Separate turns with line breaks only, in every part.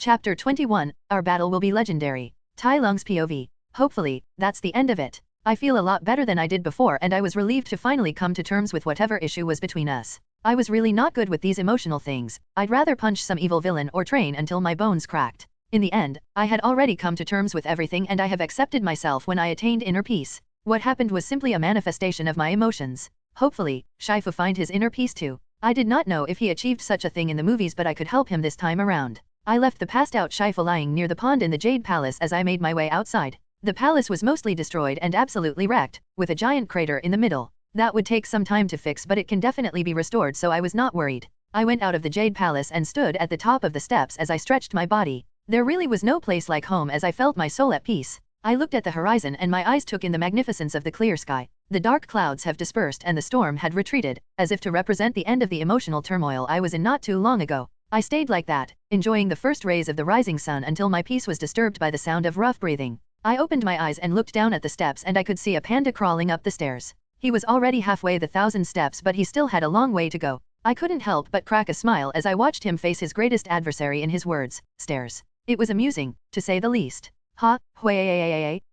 Chapter 21, Our battle will be legendary. Tai Lung's POV. Hopefully, that's the end of it. I feel a lot better than I did before and I was relieved to finally come to terms with whatever issue was between us. I was really not good with these emotional things. I'd rather punch some evil villain or train until my bones cracked. In the end, I had already come to terms with everything and I have accepted myself when I attained inner peace. What happened was simply a manifestation of my emotions. Hopefully, Shifu find his inner peace too. I did not know if he achieved such a thing in the movies but I could help him this time around. I left the passed out Shifu lying near the pond in the Jade Palace as I made my way outside. The palace was mostly destroyed and absolutely wrecked, with a giant crater in the middle. That would take some time to fix but it can definitely be restored so I was not worried. I went out of the Jade Palace and stood at the top of the steps as I stretched my body. There really was no place like home as I felt my soul at peace. I looked at the horizon and my eyes took in the magnificence of the clear sky. The dark clouds have dispersed and the storm had retreated, as if to represent the end of the emotional turmoil I was in not too long ago. I stayed like that, enjoying the first rays of the rising sun until my peace was disturbed by the sound of rough breathing. I opened my eyes and looked down at the steps and I could see a panda crawling up the stairs. He was already halfway the 1,000 steps but he still had a long way to go. I couldn't help but crack a smile as I watched him face his greatest adversary in his words, stairs. It was amusing, to say the least. Ha,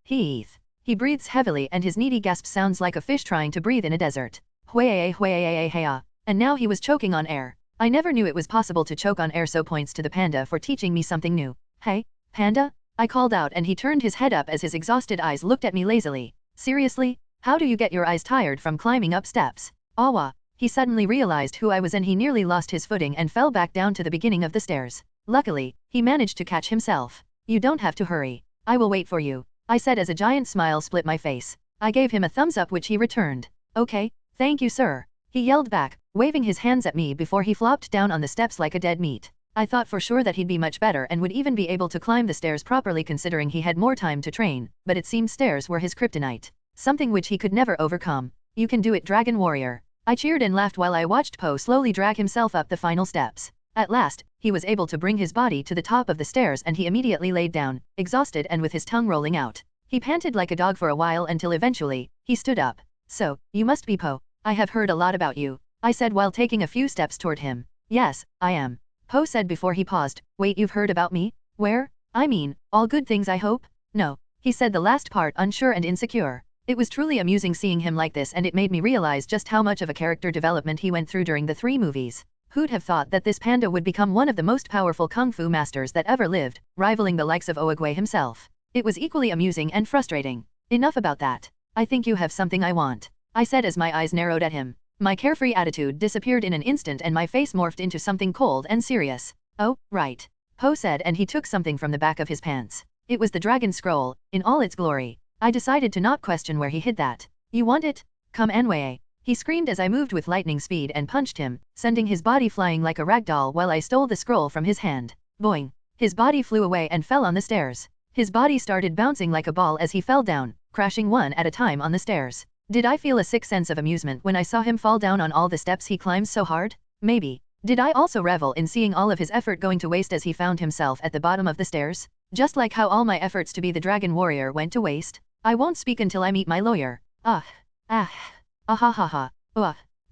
heath. He breathes heavily and his needy gasp sounds like a fish trying to breathe in a desert. And now he was choking on air. I never knew it was possible to choke on air, so points to the panda for teaching me something new. Hey, panda? I called out and he turned his head up as his exhausted eyes looked at me lazily. Seriously? How do you get your eyes tired from climbing up steps? Awa. He suddenly realized who I was and he nearly lost his footing and fell back down to the beginning of the stairs. Luckily, he managed to catch himself. You don't have to hurry. I will wait for you, I said as a giant smile split my face. I gave him a thumbs up which he returned. Okay, thank you sir. He yelled back, waving his hands at me before he flopped down on the steps like a dead meat. I thought for sure that he'd be much better and would even be able to climb the stairs properly considering he had more time to train, but it seemed stairs were his kryptonite. Something which he could never overcome. You can do it, Dragon Warrior. I cheered and laughed while I watched Po slowly drag himself up the final steps. At last, he was able to bring his body to the top of the stairs and he immediately laid down, exhausted and with his tongue rolling out. He panted like a dog for a while until eventually, he stood up. So, you must be Po. I have heard a lot about you, I said while taking a few steps toward him. Yes, I am. Po said before he paused. Wait, you've heard about me? Where? I mean, all good things I hope? No. He said the last part unsure and insecure. It was truly amusing seeing him like this and it made me realize just how much of a character development he went through during the 3 movies. Who'd have thought that this panda would become one of the most powerful kung fu masters that ever lived, rivaling the likes of Oogway himself. It was equally amusing and frustrating. Enough about that. I think you have something I want, I said as my eyes narrowed at him. My carefree attitude disappeared in an instant and my face morphed into something cold and serious. Oh, right. Po said and he took something from the back of his pants. It was the dragon scroll, in all its glory. I decided to not question where he hid that. You want it? Come Anwei. He screamed as I moved with lightning speed and punched him, sending his body flying like a rag doll while I stole the scroll from his hand. Boing. His body flew away and fell on the stairs. His body started bouncing like a ball as he fell down, crashing one at a time on the stairs. Did I feel a sick sense of amusement when I saw him fall down on all the steps he climbed so hard? Maybe. Did I also revel in seeing all of his effort going to waste as he found himself at the bottom of the stairs? Just like how all my efforts to be the Dragon Warrior went to waste? I won't speak until I meet my lawyer.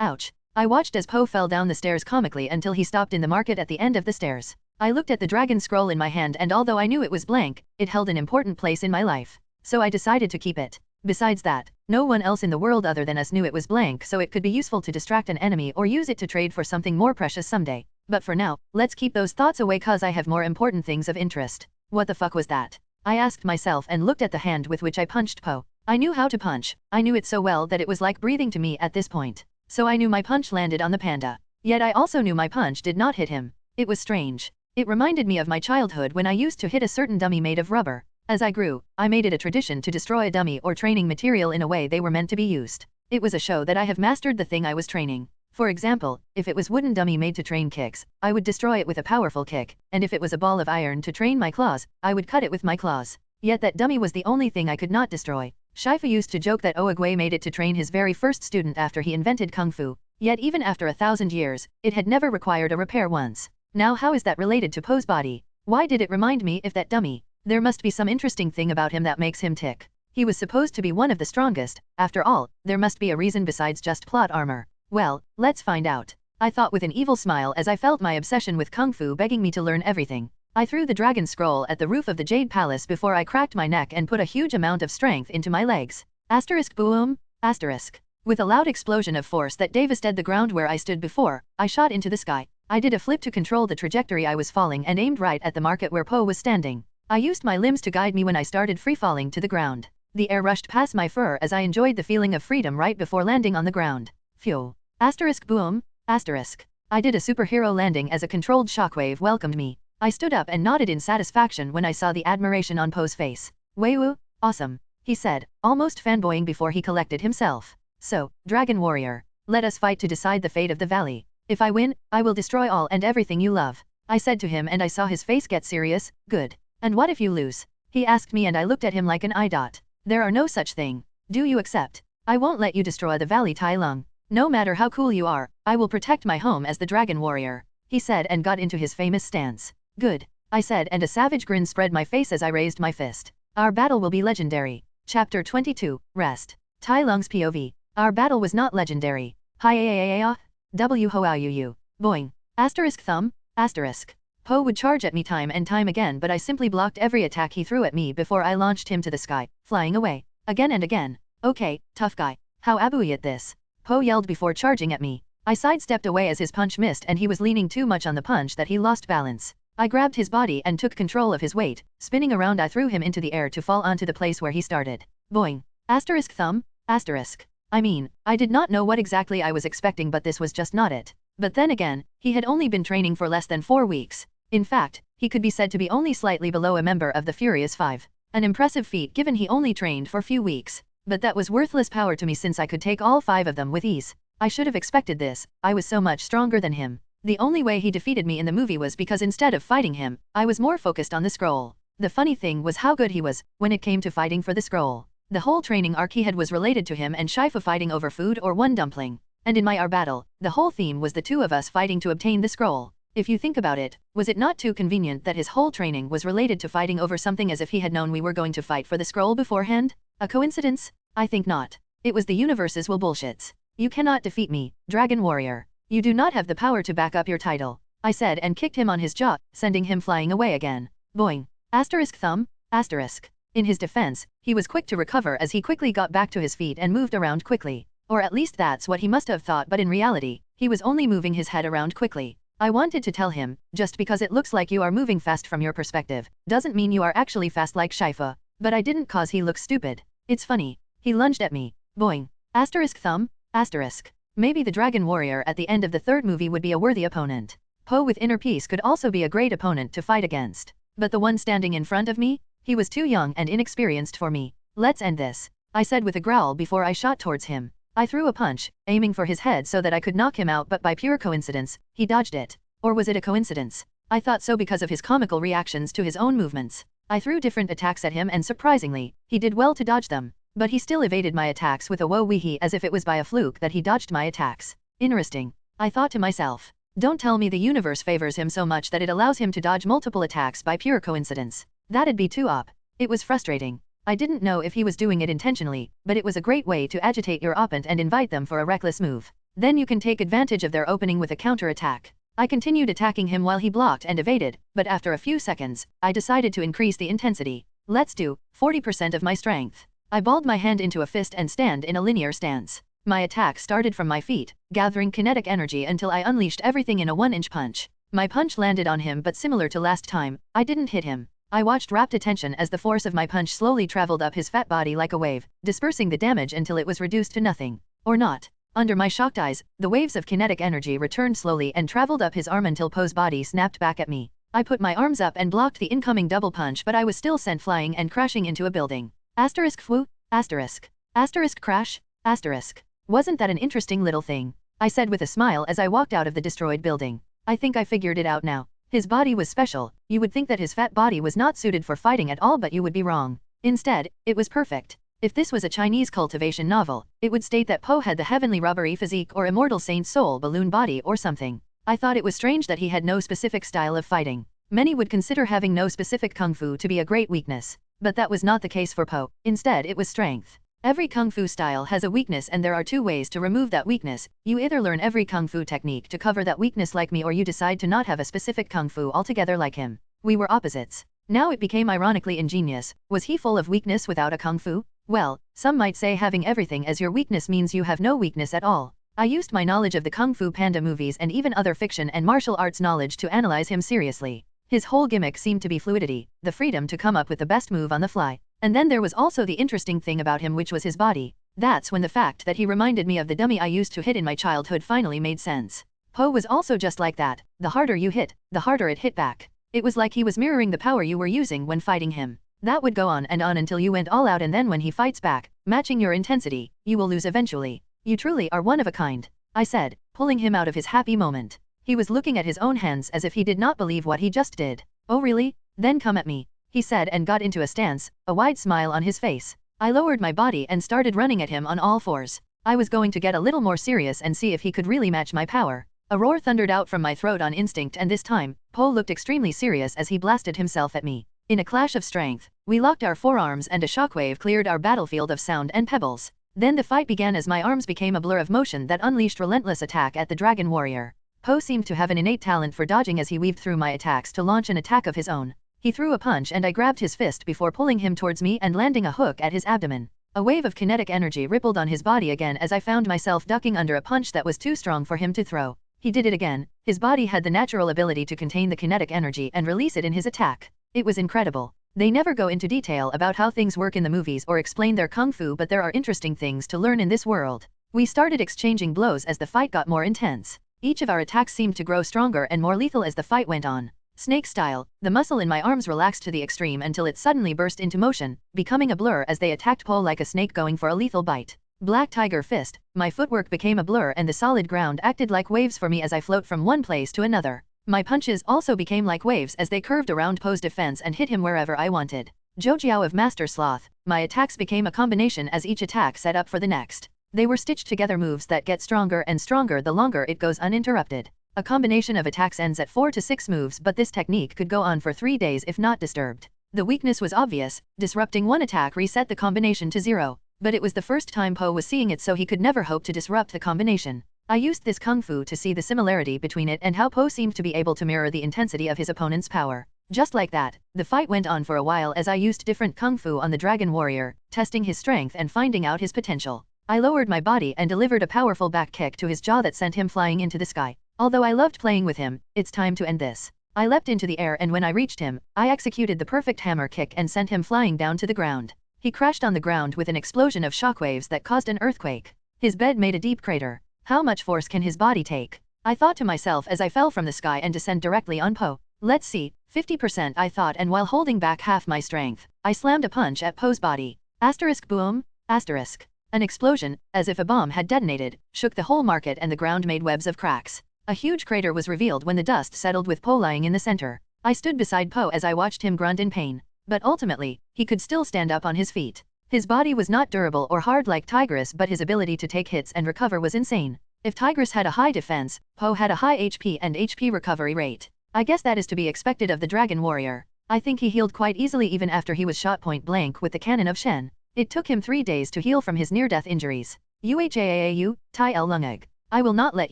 Ouch. I watched as Po fell down the stairs comically until he stopped in the market at the end of the stairs. I looked at the dragon scroll in my hand and although I knew it was blank, it held an important place in my life. So I decided to keep it. Besides that, no one else in the world other than us knew it was blank so it could be useful to distract an enemy or use it to trade for something more precious someday. But for now, let's keep those thoughts away cause I have more important things of interest. What the fuck was that? I asked myself and looked at the hand with which I punched Po. I knew how to punch. I knew it so well that it was like breathing to me at this point. So I knew my punch landed on the panda. Yet I also knew my punch did not hit him. It was strange. It reminded me of my childhood when I used to hit a certain dummy made of rubber. As I grew, I made it a tradition to destroy a dummy or training material in a way they were meant to be used. It was a show that I have mastered the thing I was training. For example, if it was wooden dummy made to train kicks, I would destroy it with a powerful kick, and if it was a ball of iron to train my claws, I would cut it with my claws. Yet that dummy was the only thing I could not destroy. Shifu used to joke that Oogway made it to train his very first student after he invented Kung Fu, yet even after 1,000 years, it had never required a repair once. Now how is that related to Po's body? Why did it remind me of that dummy? There must be some interesting thing about him that makes him tick. He was supposed to be one of the strongest, after all, there must be a reason besides just plot armor. Well, let's find out. I thought with an evil smile as I felt my obsession with Kung Fu begging me to learn everything. I threw the dragon scroll at the roof of the Jade Palace before I cracked my neck and put a huge amount of strength into my legs. Asterisk boom, asterisk. With a loud explosion of force that devastated the ground where I stood before, I shot into the sky. I did a flip to control the trajectory I was falling and aimed right at the market where Po was standing. I used my limbs to guide me when I started free-falling to the ground. The air rushed past my fur as I enjoyed the feeling of freedom right before landing on the ground. Phew. Asterisk boom, asterisk. I did a superhero landing as a controlled shockwave welcomed me. I stood up and nodded in satisfaction when I saw the admiration on Po's face. Weiwu, awesome, he said, almost fanboying before he collected himself. So, Dragon Warrior, let us fight to decide the fate of the valley. If I win, I will destroy all and everything you love. I said to him and I saw his face get serious. Good. And what if you lose? He asked me and I looked at him like an eye dot. There are no such thing. Do you accept? I won't let you destroy the valley, Tai Lung. No matter how cool you are, I will protect my home as the Dragon Warrior, he said and got into his famous stance. Good, I said and a savage grin spread my face as I raised my fist. Our battle will be legendary. Chapter 22, Rest. Tai Lung's POV. Our battle was not legendary. Hi W ho you. Boing. Asterisk thumb, asterisk. Po would charge at me time and time again but I simply blocked every attack he threw at me before I launched him to the sky, flying away. Again and again. Okay, tough guy. How abui at this? Po yelled before charging at me. I sidestepped away as his punch missed and he was leaning too much on the punch that he lost balance. I grabbed his body and took control of his weight. Spinning around I threw him into the air to fall onto the place where he started. Boing. Asterisk thumb, asterisk. I mean, I did not know what exactly I was expecting but this was just not it. But then again, he had only been training for less than 4 weeks. In fact, he could be said to be only slightly below a member of the Furious Five. An impressive feat given he only trained for few weeks. But that was worthless power to me since I could take all 5 of them with ease. I should have expected this, I was so much stronger than him. The only way he defeated me in the movie was because instead of fighting him, I was more focused on the scroll. The funny thing was how good he was, when it came to fighting for the scroll. The whole training arc he had was related to him and Shifu fighting over food or one dumpling. And in our battle, the whole theme was the 2 of us fighting to obtain the scroll. If you think about it, was it not too convenient that his whole training was related to fighting over something as if he had known we were going to fight for the scroll beforehand? A coincidence? I think not. It was the universe's will bullshits. You cannot defeat me, Dragon Warrior. You do not have the power to back up your title, I said and kicked him on his jaw, sending him flying away again. Boing. Asterisk thumb, asterisk. In his defense, he was quick to recover as he quickly got back to his feet and moved around quickly. Or at least that's what he must have thought but in reality, he was only moving his head around quickly. I wanted to tell him, just because it looks like you are moving fast from your perspective, doesn't mean you are actually fast like Shifu. But I didn't cause he looks stupid. It's funny. He lunged at me. Boing. Asterisk thumb, asterisk. Maybe the Dragon Warrior at the end of the 3rd movie would be a worthy opponent. Po with inner peace could also be a great opponent to fight against. But the one standing in front of me? He was too young and inexperienced for me. Let's end this, I said with a growl before I shot towards him. I threw a punch, aiming for his head so that I could knock him out but by pure coincidence, he dodged it. Or was it a coincidence? I thought so because of his comical reactions to his own movements. I threw different attacks at him and surprisingly, he did well to dodge them. But he still evaded my attacks with a woe wee as if it was by a fluke that he dodged my attacks. Interesting. I thought to myself. Don't tell me the universe favors him so much that it allows him to dodge multiple attacks by pure coincidence. That'd be too op. It was frustrating. I didn't know if he was doing it intentionally, but it was a great way to agitate your opponent and invite them for a reckless move. Then you can take advantage of their opening with a counter-attack. I continued attacking him while he blocked and evaded, but after a few seconds, I decided to increase the intensity. Let's do 40% of my strength. I balled my hand into a fist and stand in a linear stance. My attack started from my feet, gathering kinetic energy until I unleashed everything in a 1-inch punch. My punch landed on him but similar to last time, I didn't hit him. I watched rapt attention as the force of my punch slowly traveled up his fat body like a wave, dispersing the damage until it was reduced to nothing. Or not. Under my shocked eyes, the waves of kinetic energy returned slowly and traveled up his arm until Po's body snapped back at me. I put my arms up and blocked the incoming double punch but I was still sent flying and crashing into a building. Asterisk fwu, asterisk. Asterisk crash, asterisk. Wasn't that an interesting little thing? I said with a smile as I walked out of the destroyed building. I think I figured it out now. His body was special. You would think that his fat body was not suited for fighting at all but you would be wrong. Instead, it was perfect. If this was a Chinese cultivation novel, it would state that Po had the heavenly rubbery physique or immortal saint soul balloon body or something. I thought it was strange that he had no specific style of fighting. Many would consider having no specific kung fu to be a great weakness. But that was not the case for Po. Instead it was strength. Every kung fu style has a weakness and there are 2 ways to remove that weakness. You either learn every kung fu technique to cover that weakness like me or you decide to not have a specific kung fu altogether like him. We were opposites. Now it became ironically ingenious. Was he full of weakness without a kung fu? Well, some might say having everything as your weakness means you have no weakness at all. I used my knowledge of the Kung Fu Panda movies and even other fiction and martial arts knowledge to analyze him seriously. His whole gimmick seemed to be fluidity, the freedom to come up with the best move on the fly. And then there was also the interesting thing about him, which was his body. That's when the fact that he reminded me of the dummy I used to hit in my childhood finally made sense. Po was also just like that. The harder you hit, the harder it hit back. It was like he was mirroring the power you were using when fighting him. That would go on until you went all out, and then when he fights back, matching your intensity, you will lose eventually. You truly are one of a kind, I said, pulling him out of his happy moment. He was looking at his own hands as if he did not believe what he just did. Oh really? Then come at me, he said and got into a stance, a wide smile on his face. I lowered my body and started running at him on all fours. I was going to get a little more serious and see if he could really match my power. A roar thundered out from my throat on instinct, and this time, Po looked extremely serious as he blasted himself at me. In a clash of strength, we locked our forearms and a shockwave cleared our battlefield of sound and pebbles. Then the fight began as my arms became a blur of motion that unleashed relentless attack at the dragon warrior. Po seemed to have an innate talent for dodging as he weaved through my attacks to launch an attack of his own. He threw a punch and I grabbed his fist before pulling him towards me and landing a hook at his abdomen. A wave of kinetic energy rippled on his body again as I found myself ducking under a punch that was too strong for him to throw. He did it again. His body had the natural ability to contain the kinetic energy and release it in his attack. It was incredible. They never go into detail about how things work in the movies or explain their kung fu, but there are interesting things to learn in this world. We started exchanging blows as the fight got more intense. Each of our attacks seemed to grow stronger and more lethal as the fight went on. Snake style, the muscle in my arms relaxed to the extreme until it suddenly burst into motion, becoming a blur as they attacked Po like a snake going for a lethal bite. Black tiger fist, my footwork became a blur and the solid ground acted like waves for me as I float from one place to another. My punches also became like waves as they curved around Po's defense and hit him wherever I wanted. Zhoujiao of Master Sloth, my attacks became a combination as each attack set up for the next. They were stitched together moves that get stronger and stronger the longer it goes uninterrupted. A combination of attacks ends at 4 to 6 moves, but this technique could go on for 3 days if not disturbed. The weakness was obvious, disrupting one attack reset the combination to 0. But it was the first time Po was seeing it, so he could never hope to disrupt the combination. I used this kung fu to see the similarity between it and how Po seemed to be able to mirror the intensity of his opponent's power. Just like that, the fight went on for a while as I used different kung fu on the dragon warrior, testing his strength and finding out his potential. I lowered my body and delivered a powerful back kick to his jaw that sent him flying into the sky. Although I loved playing with him, it's time to end this. I leapt into the air and when I reached him, I executed the perfect hammer kick and sent him flying down to the ground. He crashed on the ground with an explosion of shockwaves that caused an earthquake. His bed made a deep crater. How much force can his body take? I thought to myself as I fell from the sky and descend directly on Po. Let's see, 50% I thought, and while holding back half my strength, I slammed a punch at Po's body. Asterisk boom, asterisk. An explosion, as if a bomb had detonated, shook the whole market and the ground made webs of cracks. A huge crater was revealed when the dust settled with Po lying in the center. I stood beside Po as I watched him grunt in pain. But ultimately, he could still stand up on his feet. His body was not durable or hard like Tigress, but his ability to take hits and recover was insane. If Tigress had a high defense, Po had a high HP and HP recovery rate. I guess that is to be expected of the dragon warrior. I think he healed quite easily even after he was shot point blank with the cannon of Shen. It took him 3 days to heal from his near-death injuries. Uhaau, Tai Lung. I will not let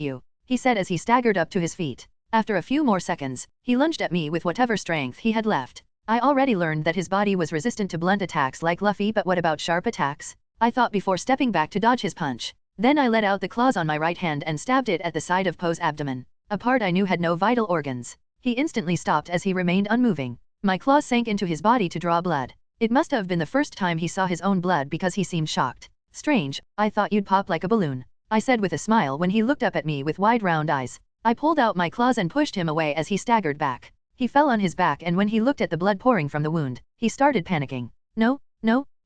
you, he said as he staggered up to his feet. After a few more seconds, he lunged at me with whatever strength he had left. I already learned that his body was resistant to blunt attacks like Luffy, but what about sharp attacks? I thought before stepping back to dodge his punch. Then I let out the claws on my right hand and stabbed it at the side of Po's abdomen, a part I knew had no vital organs. He instantly stopped as he remained unmoving. My claws sank into his body to draw blood. It must have been the first time he saw his own blood because he seemed shocked. Strange, I thought you'd pop like a balloon, I said with a smile when he looked up at me with wide round eyes. I pulled out my claws and pushed him away as he staggered back. He fell on his back, and when he looked at the blood pouring from the wound, he started panicking. No,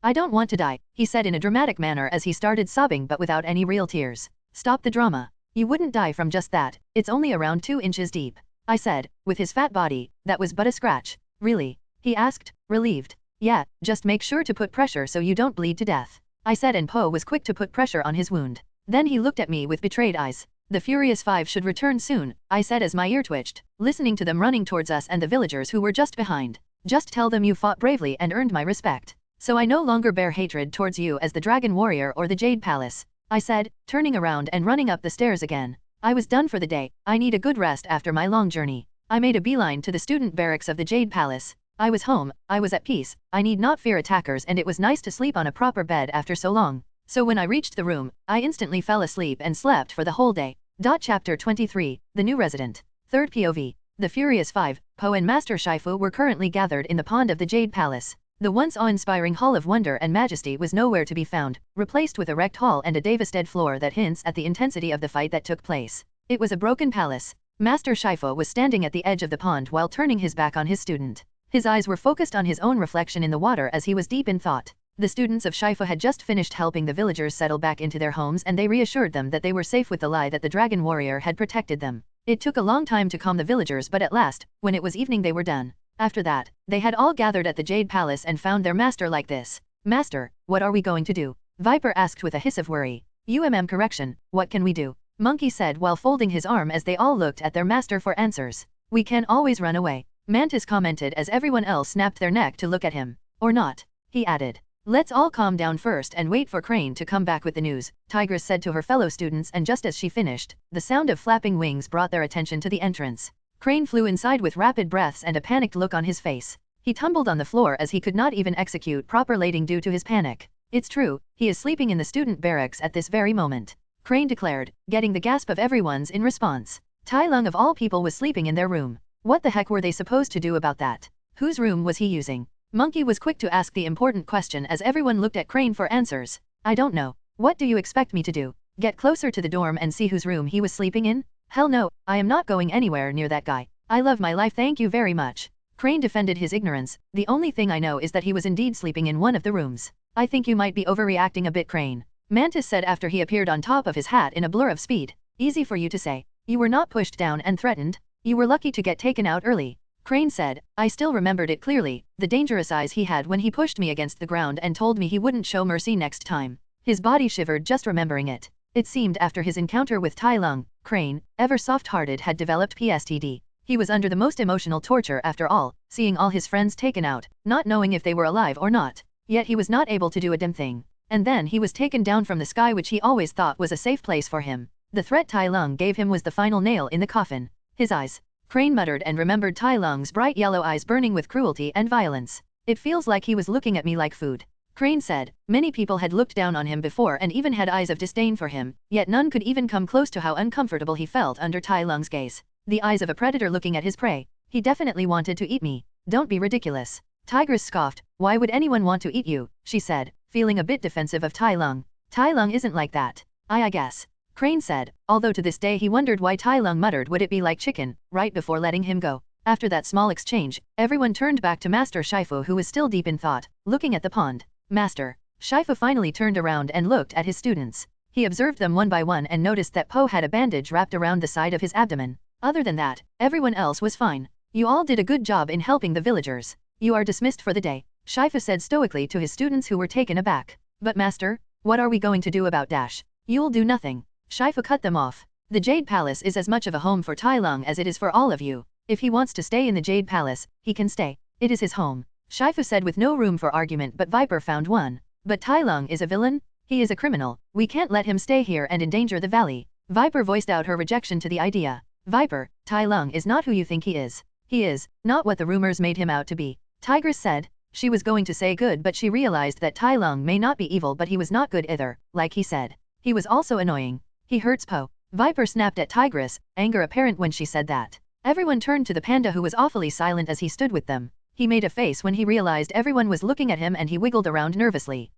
I don't want to die, he said in a dramatic manner as he started sobbing but without any real tears. Stop the drama. You wouldn't die from just that, it's only around 2 inches deep, I said, with his fat body, that was but a scratch. Really? He asked, relieved. Yeah, just make sure to put pressure so you don't bleed to death, I said, and Po was quick to put pressure on his wound. Then he looked at me with betrayed eyes. The Furious Five should return soon, I said as my ear twitched, listening to them running towards us and the villagers who were just behind. Just tell them you fought bravely and earned my respect. So I no longer bear hatred towards you as the Dragon Warrior or the Jade Palace, I said, turning around and running up the stairs again. I was done for the day. I need a good rest after my long journey. I made a beeline to the student barracks of the Jade Palace. I was home, I was at peace, I need not fear attackers, and it was nice to sleep on a proper bed after so long. So when I reached the room, I instantly fell asleep and slept for the whole day. Chapter 23, The New Resident. Third POV. The Furious Five, Po and Master Shifu were currently gathered in the pond of the Jade Palace. The once awe-inspiring Hall of Wonder and Majesty was nowhere to be found, replaced with a wrecked hall and a devastated floor that hints at the intensity of the fight that took place. It was a broken palace. Master Shifu was standing at the edge of the pond while turning his back on his student. His eyes were focused on his own reflection in the water as he was deep in thought. The students of Shifu had just finished helping the villagers settle back into their homes, and they reassured them that they were safe with the lie that the dragon warrior had protected them. It took a long time to calm the villagers, but at last, when it was evening, they were done. After that, they had all gathered at the Jade Palace and found their master like this. "Master, what are we going to do?" Viper asked with a hiss of worry. Correction, what can we do?" Monkey said while folding his arm as they all looked at their master for answers. "We can always run away," Mantis commented as everyone else snapped their neck to look at him. "Or not," he added. "Let's all calm down first and wait for Crane to come back with the news," Tigress said to her fellow students, and just as she finished, the sound of flapping wings brought their attention to the entrance. Crane flew inside with rapid breaths and a panicked look on his face. He tumbled on the floor as he could not even execute proper landing due to his panic. "It's true, he is sleeping in the student barracks at this very moment," Crane declared, getting the gasp of everyone's in response. Tai Lung of all people was sleeping in their room. What the heck were they supposed to do about that? Whose room was he using? Monkey was quick to ask the important question as everyone looked at Crane for answers. "I don't know. What do you expect me to do? Get closer to the dorm and see whose room he was sleeping in? Hell no, I am not going anywhere near that guy. I love my life, thank you very much." Crane defended his ignorance. "The only thing I know is that he was indeed sleeping in one of the rooms." "I think you might be overreacting a bit, Crane," Mantis said after he appeared on top of his hat in a blur of speed. "Easy for you to say. You were not pushed down and threatened. You were lucky to get taken out early." Crane said. "I still remembered it clearly, the dangerous eyes he had when he pushed me against the ground and told me he wouldn't show mercy next time." His body shivered just remembering it. It seemed after his encounter with Tai Lung, Crane, ever soft-hearted, had developed PTSD. He was under the most emotional torture after all, seeing all his friends taken out, not knowing if they were alive or not. Yet he was not able to do a damn thing. And then he was taken down from the sky, which he always thought was a safe place for him. The threat Tai Lung gave him was the final nail in the coffin. His eyes. Crane muttered and remembered Tai Lung's bright yellow eyes burning with cruelty and violence. "It feels like he was looking at me like food," Crane said. Many people had looked down on him before and even had eyes of disdain for him, yet none could even come close to how uncomfortable he felt under Tai Lung's gaze. The eyes of a predator looking at his prey. "He definitely wanted to eat me. Don't be ridiculous." Tigress scoffed. "Why would anyone want to eat you?" she said, feeling a bit defensive of Tai Lung. "Tai Lung isn't like that." I guess," Crane said, although to this day he wondered why Tai Lung muttered "would it be like chicken," right before letting him go. After that small exchange, everyone turned back to Master Shifu, who was still deep in thought, looking at the pond. Master Shifu finally turned around and looked at his students. He observed them one by one and noticed that Po had a bandage wrapped around the side of his abdomen. Other than that, everyone else was fine. "You all did a good job in helping the villagers. You are dismissed for the day," Shifu said stoically to his students, who were taken aback. "But master, what are we going to do about Dash?" "You'll do nothing." Shifu cut them off. "The Jade Palace is as much of a home for Tai Lung as it is for all of you. If he wants to stay in the Jade Palace, he can stay. It is his home," Shifu said with no room for argument, but Viper found one. "But Tai Lung is a villain? He is a criminal. We can't let him stay here and endanger the valley." Viper voiced out her rejection to the idea. "Viper, Tai Lung is not who you think he is. He is not what the rumors made him out to be," Tigress said. She was going to say good, but she realized that Tai Lung may not be evil, but he was not good either, like he said. He was also annoying. "He hurts Po." Viper snapped at Tigress, anger apparent when she said that. Everyone turned to the panda, who was awfully silent as he stood with them. He made a face when he realized everyone was looking at him, and he wiggled around nervously.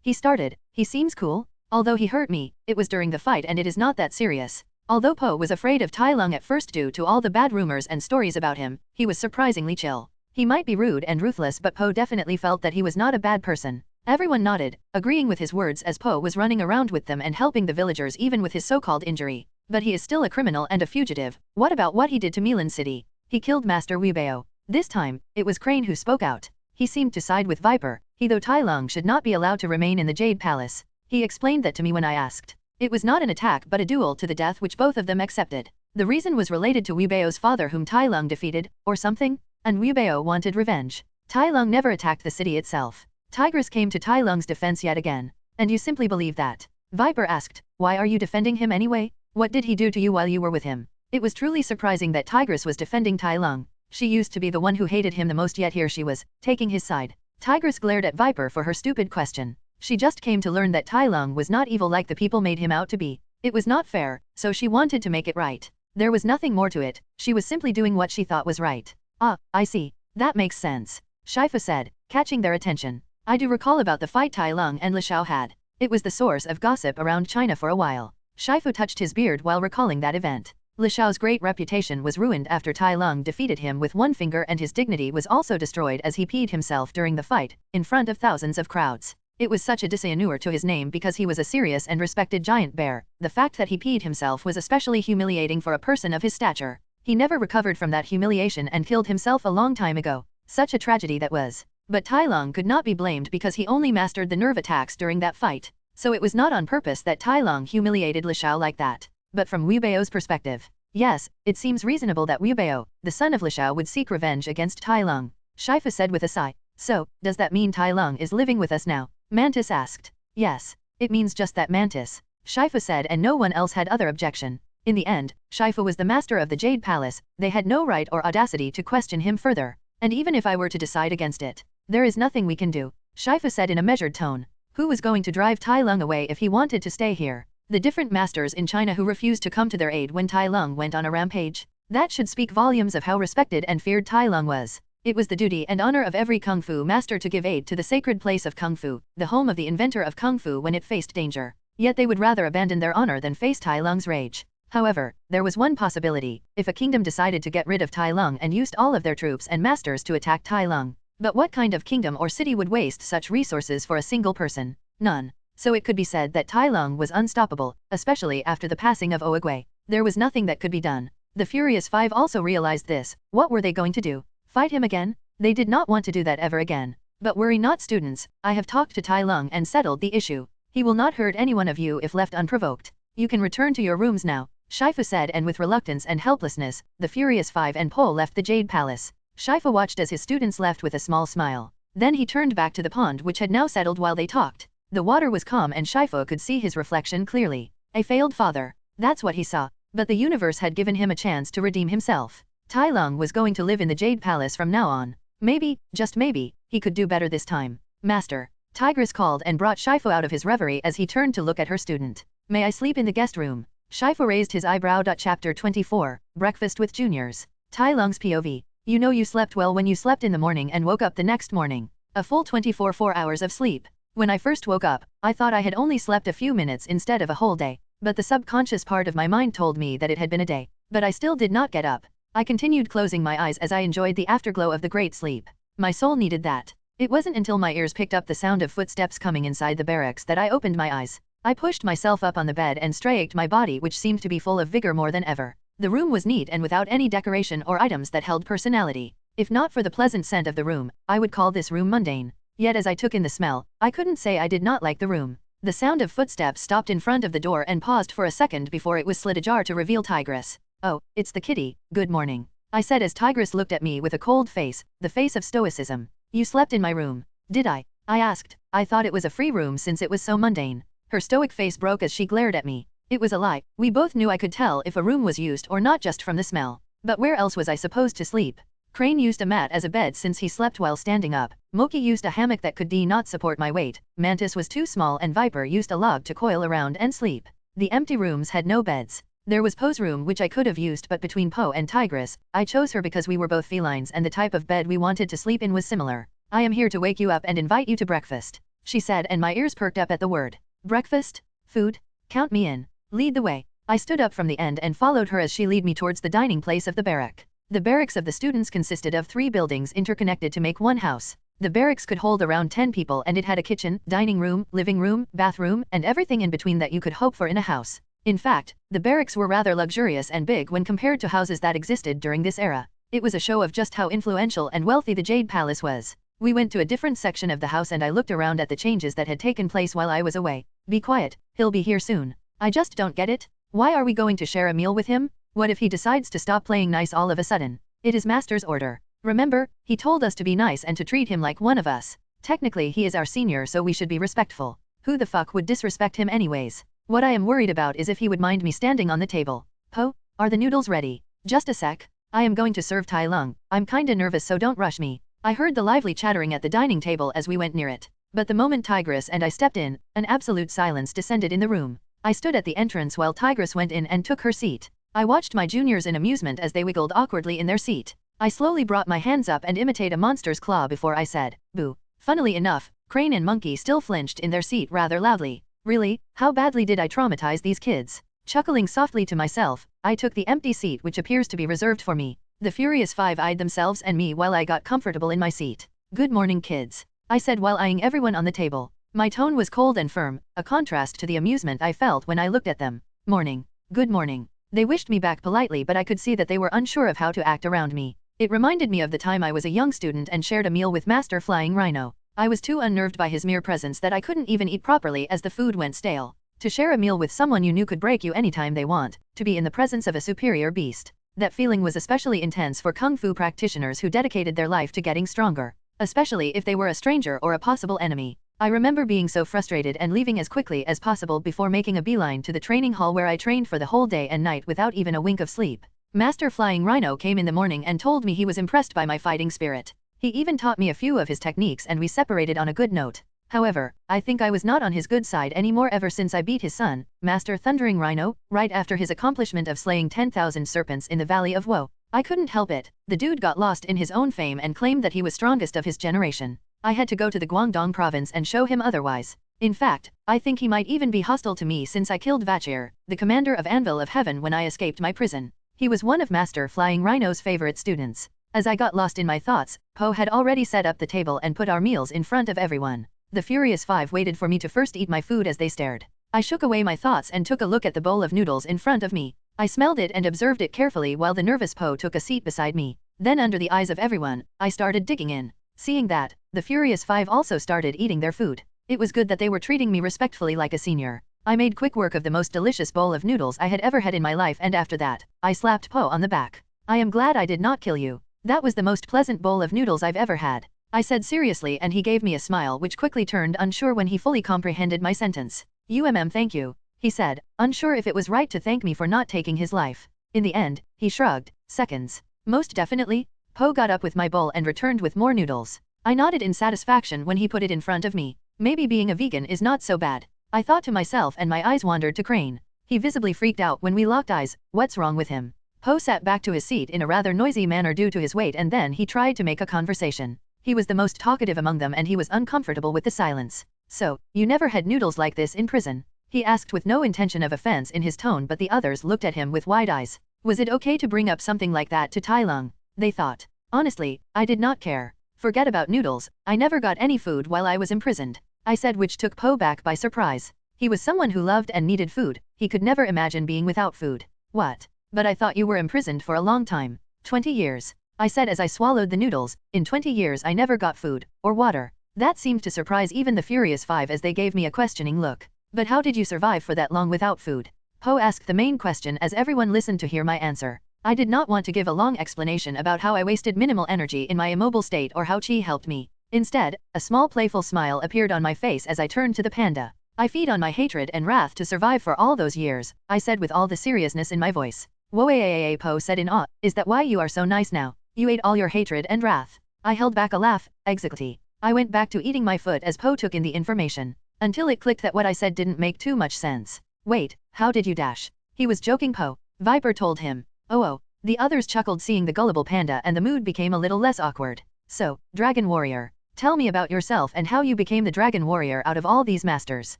He started. "He seems cool. Although he hurt me, it was during the fight and it is not that serious." Although Po was afraid of Tai Lung at first due to all the bad rumors and stories about him, he was surprisingly chill. He might be rude and ruthless, but Po definitely felt that he was not a bad person. Everyone nodded, agreeing with his words as Po was running around with them and helping the villagers even with his so-called injury. "But he is still a criminal and a fugitive. What about what he did to Milan City? He killed Master Wubeo." This time, it was Crane who spoke out. He seemed to side with Viper, though Tai Lung should not be allowed to remain in the Jade Palace. "He explained that to me when I asked. It was not an attack but a duel to the death, which both of them accepted. The reason was related to Wubeo's father, whom Tai Lung defeated, or something, and Wubeo wanted revenge. Tai Lung never attacked the city itself." Tigress came to Tai Lung's defense yet again. "And you simply believe that?" Viper asked. "Why are you defending him anyway? What did he do to you while you were with him?" It was truly surprising that Tigress was defending Tai Lung. She used to be the one who hated him the most, yet here she was, taking his side. Tigress glared at Viper for her stupid question. She just came to learn that Tai Lung was not evil like the people made him out to be. It was not fair, so she wanted to make it right. There was nothing more to it, she was simply doing what she thought was right. Ah, I see. That makes sense. Shifu said, catching their attention. I do recall about the fight Tai Lung and Li Xiao had. It was the source of gossip around China for a while. Shifu touched his beard while recalling that event. Li Xiao's great reputation was ruined after Tai Lung defeated him with one finger, and his dignity was also destroyed as he peed himself during the fight, in front of thousands of crowds. It was such a dishonor to his name because he was a serious and respected giant bear. The fact that he peed himself was especially humiliating for a person of his stature. He never recovered from that humiliation and killed himself a long time ago. Such a tragedy that was. But Tai Lung could not be blamed because he only mastered the nerve attacks during that fight. So it was not on purpose that Tai Lung humiliated Li Xiao like that. But from Wu Bao's perspective, yes, it seems reasonable that Wu Bao, the son of Li Xiao, would seek revenge against Tai Lung. Shifu said with a sigh. So, does that mean Tai Lung is living with us now? Mantis asked. Yes, it means just that, Mantis. Shifu said, and no one else had other objection. In the end, Shifu was the master of the Jade Palace, they had no right or audacity to question him further. And even if I were to decide against it, there is nothing we can do, Shifu said in a measured tone. Who was going to drive Tai Lung away if he wanted to stay here? The different masters in China who refused to come to their aid when Tai Lung went on a rampage? That should speak volumes of how respected and feared Tai Lung was. It was the duty and honor of every Kung Fu master to give aid to the sacred place of Kung Fu, the home of the inventor of Kung Fu when it faced danger. Yet they would rather abandon their honor than face Tai Lung's rage. However, there was one possibility, if a kingdom decided to get rid of Tai Lung and used all of their troops and masters to attack Tai Lung. But what kind of kingdom or city would waste such resources for a single person? None. So it could be said that Tai Lung was unstoppable, especially after the passing of Oogway. There was nothing that could be done. The Furious Five also realized this. What were they going to do? Fight him again? They did not want to do that ever again. But worry not, students, I have talked to Tai Lung and settled the issue. He will not hurt any one of you if left unprovoked. You can return to your rooms now, Shifu said, and with reluctance and helplessness, the Furious Five and Po left the Jade Palace. Shifu watched as his students left with a small smile. Then he turned back to the pond, which had now settled while they talked. The water was calm and Shifu could see his reflection clearly. A failed father. That's what he saw. But the universe had given him a chance to redeem himself. Tai Lung was going to live in the Jade Palace from now on. Maybe, just maybe, he could do better this time. Master. Tigress called and brought Shifu out of his reverie as he turned to look at her student. May I sleep in the guest room? Shifu raised his eyebrow. Chapter 24, Breakfast with Juniors. Tai Lung's POV. You know you slept well when you slept in the morning and woke up the next morning. A full 4 hours of sleep. When I first woke up, I thought I had only slept a few minutes instead of a whole day. But the subconscious part of my mind told me that it had been a day. But I still did not get up. I continued closing my eyes as I enjoyed the afterglow of the great sleep. My soul needed that. It wasn't until my ears picked up the sound of footsteps coming inside the barracks that I opened my eyes. I pushed myself up on the bed and straightened my body, which seemed to be full of vigor more than ever. The room was neat and without any decoration or items that held personality. If not for the pleasant scent of the room, I would call this room mundane. Yet as I took in the smell, I couldn't say I did not like the room. The sound of footsteps stopped in front of the door and paused for a second before it was slid ajar to reveal Tigress. Oh, it's the kitty, good morning, I said as Tigress looked at me with a cold face, the face of stoicism. You slept in my room, did I? I asked. I thought it was a free room since it was so mundane. Her stoic face broke as she glared at me. It was a lie. We both knew I could tell if a room was used or not just from the smell. But where else was I supposed to sleep? Crane used a mat as a bed since he slept while standing up. Moki used a hammock that could not support my weight. Mantis was too small and Viper used a log to coil around and sleep. The empty rooms had no beds. There was Poe's room which I could have used, but between Poe and Tigress, I chose her because we were both felines and the type of bed we wanted to sleep in was similar. I am here to wake you up and invite you to breakfast, she said, and my ears perked up at the word. Breakfast? Food? Count me in. Lead the way. I stood up from the end and followed her as she led me towards the dining place of the barrack. The barracks of the students consisted of 3 buildings interconnected to make one house. The barracks could hold around 10 people and it had a kitchen, dining room, living room, bathroom, and everything in between that you could hope for in a house. In fact, the barracks were rather luxurious and big when compared to houses that existed during this era. It was a show of just how influential and wealthy the Jade Palace was. We went to a different section of the house and I looked around at the changes that had taken place while I was away. Be quiet, he'll be here soon. I just don't get it. Why are we going to share a meal with him? What if he decides to stop playing nice all of a sudden? It is Master's order. Remember, he told us to be nice and to treat him like one of us. Technically he is our senior, so we should be respectful. Who the fuck would disrespect him anyways? What I am worried about is if he would mind me standing on the table. Po? Are the noodles ready? Just a sec. I am going to serve Tai Lung. I'm kinda nervous, so don't rush me. I heard the lively chattering at the dining table as we went near it. But the moment Tigress and I stepped in, an absolute silence descended in the room. I stood at the entrance while Tigress went in and took her seat. I watched my juniors in amusement as they wiggled awkwardly in their seat. I slowly brought my hands up and imitate a monster's claw before I said, "Boo." Funnily enough, Crane and Monkey still flinched in their seat rather loudly. Really? How badly did I traumatize these kids? Chuckling softly to myself, I took the empty seat which appears to be reserved for me. The Furious Five eyed themselves and me while I got comfortable in my seat. "Good morning, kids," I said while eyeing everyone on the table. My tone was cold and firm, a contrast to the amusement I felt when I looked at them. "Morning. Good morning." They wished me back politely, but I could see that they were unsure of how to act around me. It reminded me of the time I was a young student and shared a meal with Master Flying Rhino. I was too unnerved by his mere presence that I couldn't even eat properly as the food went stale. To share a meal with someone you knew could break you anytime they want, to be in the presence of a superior beast. That feeling was especially intense for kung fu practitioners who dedicated their life to getting stronger, especially if they were a stranger or a possible enemy. I remember being so frustrated and leaving as quickly as possible before making a beeline to the training hall where I trained for the whole day and night without even a wink of sleep. Master Flying Rhino came in the morning and told me he was impressed by my fighting spirit. He even taught me a few of his techniques and we separated on a good note. However, I think I was not on his good side anymore ever since I beat his son, Master Thundering Rhino, right after his accomplishment of slaying 10,000 serpents in the Valley of Woe. I couldn't help it. The dude got lost in his own fame and claimed that he was strongest of his generation. I had to go to the Guangdong province and show him otherwise. In fact, I think he might even be hostile to me since I killed Vachir, the commander of Anvil of Heaven, when I escaped my prison. He was one of Master Flying Rhino's favorite students. As I got lost in my thoughts, Po had already set up the table and put our meals in front of everyone. The Furious Five waited for me to first eat my food as they stared. I shook away my thoughts and took a look at the bowl of noodles in front of me. I smelled it and observed it carefully while the nervous Po took a seat beside me. Then under the eyes of everyone, I started digging in. Seeing that, the Furious Five also started eating their food. It was good that they were treating me respectfully like a senior. I made quick work of the most delicious bowl of noodles I had ever had in my life, and after that, I slapped Po on the back. "I am glad I did not kill you. That was the most pleasant bowl of noodles I've ever had," I said seriously, and he gave me a smile which quickly turned unsure when he fully comprehended my sentence. Thank you," he said, unsure if it was right to thank me for not taking his life. In the end, he shrugged. "Seconds. Most definitely." Po got up with my bowl and returned with more noodles. I nodded in satisfaction when he put it in front of me. Maybe being a vegan is not so bad, I thought to myself, and my eyes wandered to Crane. He visibly freaked out when we locked eyes. What's wrong with him? Po sat back to his seat in a rather noisy manner due to his weight, and then he tried to make a conversation. He was the most talkative among them and he was uncomfortable with the silence. "So, you never had noodles like this in prison?" he asked with no intention of offense in his tone, but the others looked at him with wide eyes. Was it okay to bring up something like that to Tai Lung? They thought. Honestly, I did not care. "Forget about noodles, I never got any food while I was imprisoned," I said, which took Po back by surprise. He was someone who loved and needed food. He could never imagine being without food. "What? But I thought you were imprisoned for a long time." 20 years. I said as I swallowed the noodles. "In 20 years I never got food, or water." That seemed to surprise even the Furious Five as they gave me a questioning look. "But how did you survive for that long without food?" Po asked the main question as everyone listened to hear my answer. I did not want to give a long explanation about how I wasted minimal energy in my immobile state or how Chi helped me. Instead, a small playful smile appeared on my face as I turned to the panda. "I feed on my hatred and wrath to survive for all those years," I said with all the seriousness in my voice. "Whoa, Po said in awe, "Is that why you are so nice now? You ate all your hatred and wrath?" I held back a laugh. Exactly. I went back to eating my food as Po took in the information. Until it clicked that what I said didn't make too much sense. "Wait, how did you dash?" He was joking, Po. Viper told him. Oh. The others chuckled seeing the gullible panda, and the mood became a little less awkward. "So, Dragon Warrior, tell me about yourself and how you became the Dragon Warrior out of all these masters,"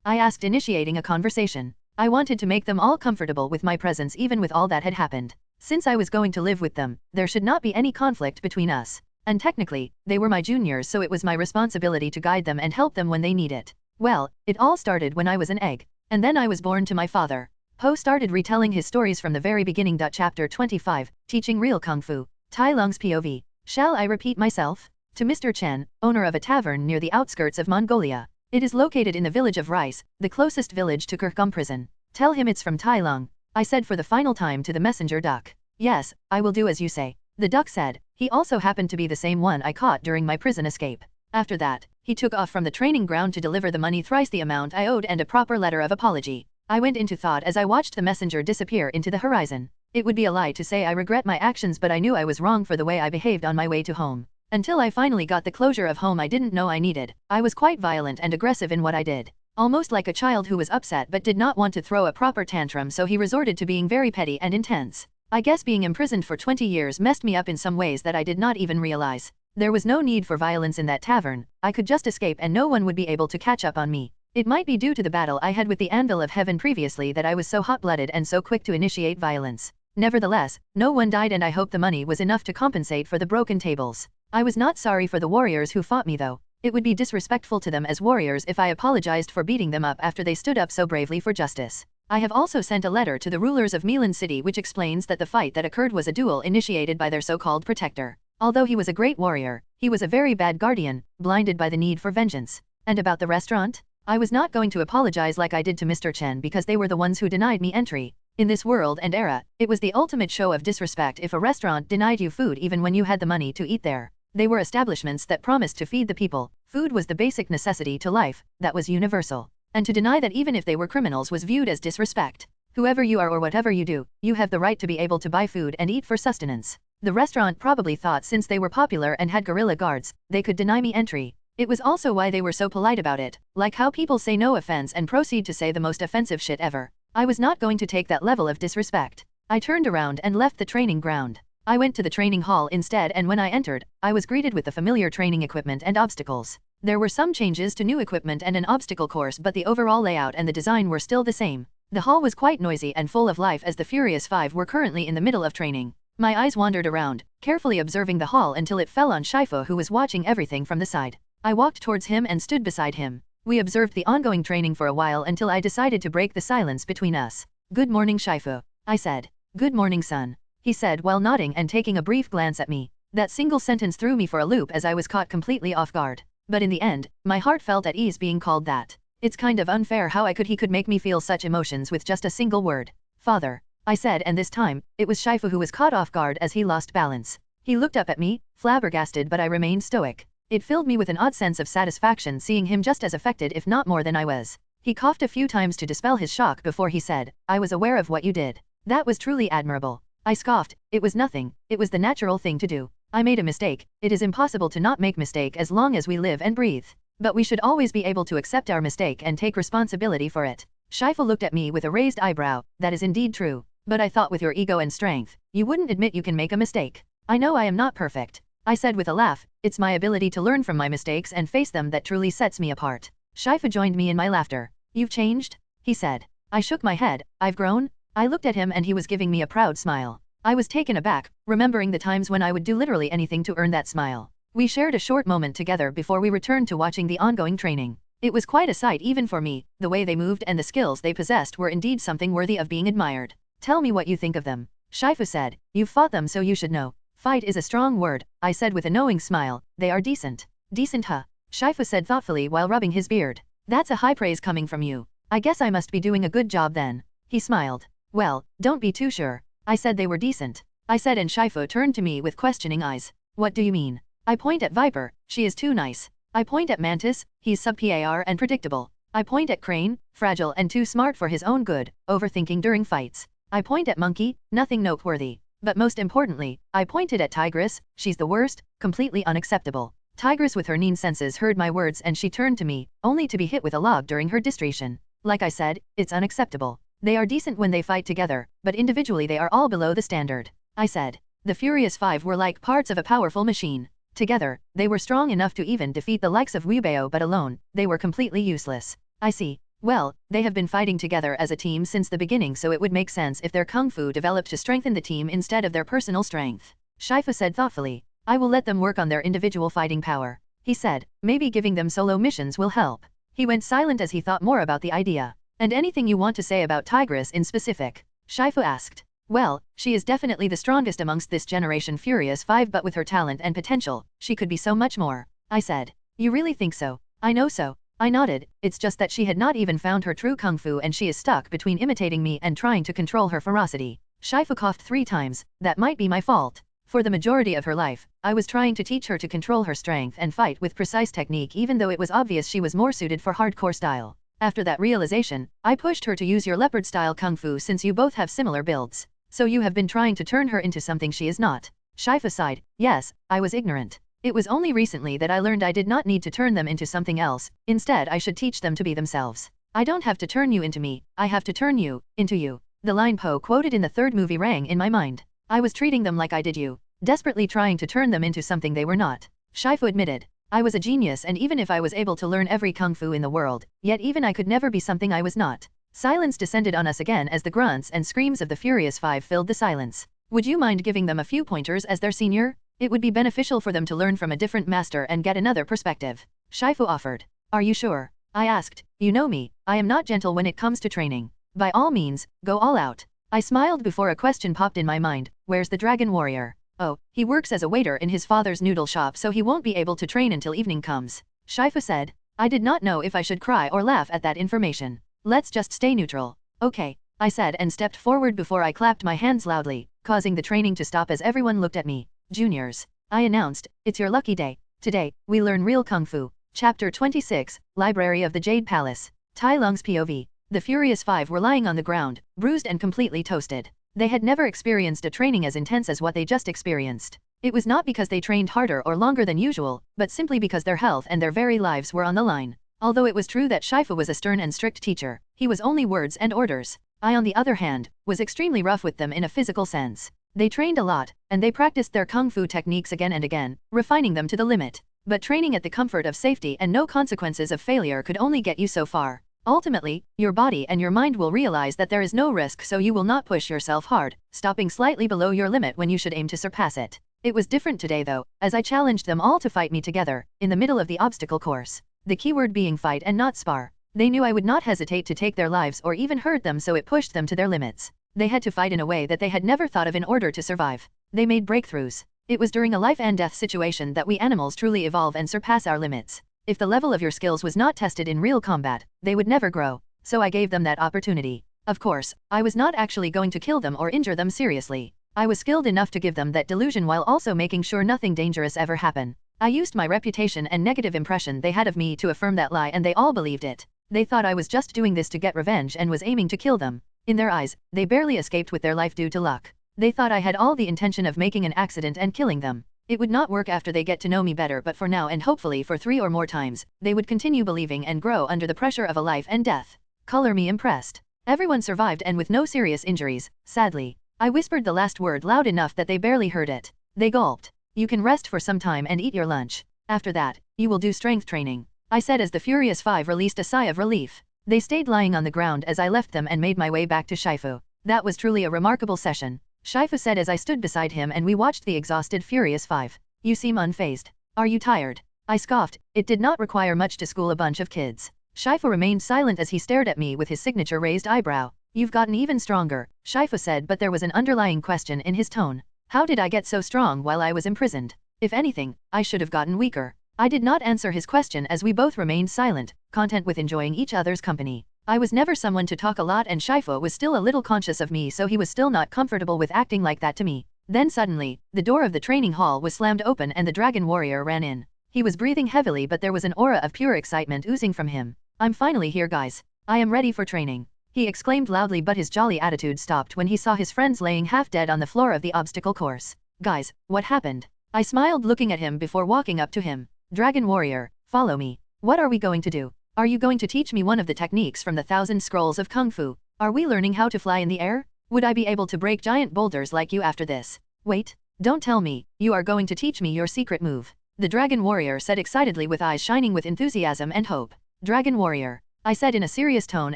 I asked, initiating a conversation. I wanted to make them all comfortable with my presence even with all that had happened. Since I was going to live with them, there should not be any conflict between us. And technically, they were my juniors, so it was my responsibility to guide them and help them when they need it. Well, it all started when I was an egg. And then I was born to my father. Po started retelling his stories from the very beginning. Chapter 25, Teaching Real Kung Fu. Tai Lung's POV. Shall I repeat myself? To Mr. Chen, owner of a tavern near the outskirts of Mongolia. It is located in the village of Rice, the closest village to Chroch Gom Prison. Tell him it's from Tai Lung, I said for the final time to the messenger duck. Yes, I will do as you say. The duck said. He also happened to be the same one I caught during my prison escape. After that, he took off from the training ground to deliver the money thrice the amount I owed and a proper letter of apology. I went into thought as I watched the messenger disappear into the horizon. It would be a lie to say I regret my actions, but I knew I was wrong for the way I behaved on my way to home. Until I finally got the closure of home I didn't know I needed, I was quite violent and aggressive in what I did. Almost like a child who was upset but did not want to throw a proper tantrum, so he resorted to being very petty and intense. I guess being imprisoned for 20 years messed me up in some ways that I did not even realize. There was no need for violence in that tavern. I could just escape and no one would be able to catch up on me. It might be due to the battle I had with the Anvil of Heaven previously that I was so hot-blooded and so quick to initiate violence. Nevertheless, no one died and I hope the money was enough to compensate for the broken tables. I was not sorry for the warriors who fought me though. It would be disrespectful to them as warriors if I apologized for beating them up after they stood up so bravely for justice. I have also sent a letter to the rulers of Milan City which explains that the fight that occurred was a duel initiated by their so-called protector. Although he was a great warrior, he was a very bad guardian, blinded by the need for vengeance. And about the restaurant? I was not going to apologize like I did to Mr. Chen because they were the ones who denied me entry. In this world and era, it was the ultimate show of disrespect if a restaurant denied you food even when you had the money to eat there. They were establishments that promised to feed the people. Food was the basic necessity to life, that was universal. And to deny that even if they were criminals was viewed as disrespect. Whoever you are or whatever you do, you have the right to be able to buy food and eat for sustenance. The restaurant probably thought since they were popular and had guerrilla guards, they could deny me entry. It was also why they were so polite about it, like how people say no offense and proceed to say the most offensive shit ever. I was not going to take that level of disrespect. I turned around and left the training ground. I went to the training hall instead, and when I entered, I was greeted with the familiar training equipment and obstacles. There were some changes to new equipment and an obstacle course, but the overall layout and the design were still the same. The hall was quite noisy and full of life as the Furious Five were currently in the middle of training. My eyes wandered around, carefully observing the hall until it fell on Shifu, who was watching everything from the side. I walked towards him and stood beside him. We observed the ongoing training for a while until I decided to break the silence between us. "Good morning, Shifu," I said. "Good morning, son," he said while nodding and taking a brief glance at me. That single sentence threw me for a loop as I was caught completely off guard. But in the end, my heart felt at ease being called that. It's kind of unfair how he could make me feel such emotions with just a single word. "Father," I said, and this time, it was Shifu who was caught off guard as he lost balance. He looked up at me, flabbergasted, but I remained stoic. It filled me with an odd sense of satisfaction seeing him just as affected if not more than I was. He coughed a few times to dispel his shock before he said, "I was aware of what you did. That was truly admirable." I scoffed. It was nothing. It was the natural thing to do. I made a mistake. It is impossible to not make mistake as long as we live and breathe. But we should always be able to accept our mistake and take responsibility for it. Shifu looked at me with a raised eyebrow. "That is indeed true. But I thought with your ego and strength, you wouldn't admit you can make a mistake." "I know I am not perfect," I said with a laugh. "It's my ability to learn from my mistakes and face them that truly sets me apart." Shifu joined me in my laughter. "You've changed?" he said. I shook my head. "I've grown?" I looked at him and he was giving me a proud smile. I was taken aback, remembering the times when I would do literally anything to earn that smile. We shared a short moment together before we returned to watching the ongoing training. It was quite a sight even for me. The way they moved and the skills they possessed were indeed something worthy of being admired. "Tell me what you think of them," Shifu said. "You've fought them so you should know." "Fight is a strong word," I said with a knowing smile. "They are decent." "Decent, huh?" Shifu said thoughtfully while rubbing his beard. "That's a high praise coming from you. I guess I must be doing a good job then." He smiled. "Well, don't be too sure. I said they were decent," I said, and Shifu turned to me with questioning eyes. "What do you mean?" I point at Viper. "She is too nice." I point at Mantis. "He's subpar and predictable." I point at Crane. "Fragile and too smart for his own good, overthinking during fights." I point at Monkey. "Nothing noteworthy." But most importantly, I pointed at Tigress. "She's the worst, completely unacceptable." Tigress with her keen senses heard my words and she turned to me, only to be hit with a log during her distraction. "Like I said, it's unacceptable. They are decent when they fight together, but individually they are all below the standard," I said. The Furious Five were like parts of a powerful machine. Together, they were strong enough to even defeat the likes of Wubeo, but alone, they were completely useless. "I see. Well, they have been fighting together as a team since the beginning, so it would make sense if their kung fu developed to strengthen the team instead of their personal strength," Shifu said thoughtfully. "I will let them work on their individual fighting power," he said. "Maybe giving them solo missions will help." He went silent as he thought more about the idea. "And anything you want to say about Tigress in specific?" Shifu asked. "Well, she is definitely the strongest amongst this generation Furious Five, but with her talent and potential, she could be so much more," I said. "You really think so?" "I know so." I nodded. "It's just that she had not even found her true kung fu and she is stuck between imitating me and trying to control her ferocity." Shifu coughed 3 times. "That might be my fault. For the majority of her life, I was trying to teach her to control her strength and fight with precise technique, even though it was obvious she was more suited for hardcore style. After that realization, I pushed her to use your leopard style kung fu since you both have similar builds. So you have been trying to turn her into something she is not. Shifu sighed. Yes, I was ignorant. It was only recently that I learned I did not need to turn them into something else, instead I should teach them to be themselves. I don't have to turn you into me, I have to turn you into you. The line Po quoted in the third movie rang in my mind. I was treating them like I did you, desperately trying to turn them into something they were not. Shifu admitted. I was a genius, and even if I was able to learn every kung fu in the world, yet even I could never be something I was not. Silence descended on us again as the grunts and screams of the Furious Five filled the silence. Would you mind giving them a few pointers as their senior? It would be beneficial for them to learn from a different master and get another perspective. Shifu offered. Are you sure? I asked. You know me, I am not gentle when it comes to training. By all means, go all out. I smiled before a question popped in my mind. Where's the dragon warrior? Oh, he works as a waiter in his father's noodle shop, so he won't be able to train until evening comes. Shifu said. I did not know if I should cry or laugh at that information. Let's just stay neutral. Okay, I said and stepped forward before I clapped my hands loudly, causing the training to stop as everyone looked at me. Juniors, I announced, it's your lucky day. Today, we learn real kung fu. Chapter 26, Library of the Jade Palace. Tai Lung's POV. The Furious Five were lying on the ground, bruised and completely toasted. They had never experienced a training as intense as what they just experienced. It was not because they trained harder or longer than usual, but simply because their health and their very lives were on the line. Although it was true that Shifu was a stern and strict teacher, he was only words and orders. I, on the other hand, was extremely rough with them in a physical sense. They trained a lot, and they practiced their kung fu techniques again and again, refining them to the limit. But training at the comfort of safety and no consequences of failure could only get you so far. Ultimately, your body and your mind will realize that there is no risk, so you will not push yourself hard, stopping slightly below your limit when you should aim to surpass it. It was different today though, as I challenged them all to fight me together, in the middle of the obstacle course. The keyword being fight and not spar. They knew I would not hesitate to take their lives or even hurt them, so it pushed them to their limits. They had to fight in a way that they had never thought of in order to survive. They made breakthroughs. It was during a life and death situation that we animals truly evolve and surpass our limits. If the level of your skills was not tested in real combat, they would never grow. So I gave them that opportunity. Of course, I was not actually going to kill them or injure them seriously. I was skilled enough to give them that delusion while also making sure nothing dangerous ever happened. I used my reputation and negative impression they had of me to affirm that lie, and they all believed it. They thought I was just doing this to get revenge and was aiming to kill them. In their eyes, they barely escaped with their life due to luck. They thought I had all the intention of making an accident and killing them. It would not work after they get to know me better, but for now and hopefully for 3 or more times, they would continue believing and grow under the pressure of a life and death. Color me impressed. Everyone survived and with no serious injuries, sadly. I whispered the last word loud enough that they barely heard it. They gulped. You can rest for some time and eat your lunch. After that, you will do strength training, I said as the Furious Five released a sigh of relief. They stayed lying on the ground as I left them and made my way back to Shifu. That was truly a remarkable session, Shifu said as I stood beside him and we watched the exhausted Furious Five. You seem unfazed. Are you tired? I scoffed. It did not require much to school a bunch of kids. Shifu remained silent as he stared at me with his signature raised eyebrow. You've gotten even stronger, Shifu said, but there was an underlying question in his tone. How did I get so strong while I was imprisoned? If anything, I should have gotten weaker. I did not answer his question as we both remained silent, content with enjoying each other's company. I was never someone to talk a lot, and Shifu was still a little conscious of me, so he was still not comfortable with acting like that to me. Then suddenly, the door of the training hall was slammed open and the dragon warrior ran in. He was breathing heavily, but there was an aura of pure excitement oozing from him. I'm finally here, guys. I am ready for training, he exclaimed loudly, but his jolly attitude stopped when he saw his friends laying half dead on the floor of the obstacle course. Guys, what happened? I smiled looking at him before walking up to him. Dragon warrior, follow me. What are we going to do? Are you going to teach me one of the techniques from the 1,000 scrolls of Kung Fu? Are we learning how to fly in the air? Would I be able to break giant boulders like you after this? Wait, don't tell me, you are going to teach me your secret move, the dragon warrior said excitedly with eyes shining with enthusiasm and hope. Dragon warrior, I said in a serious tone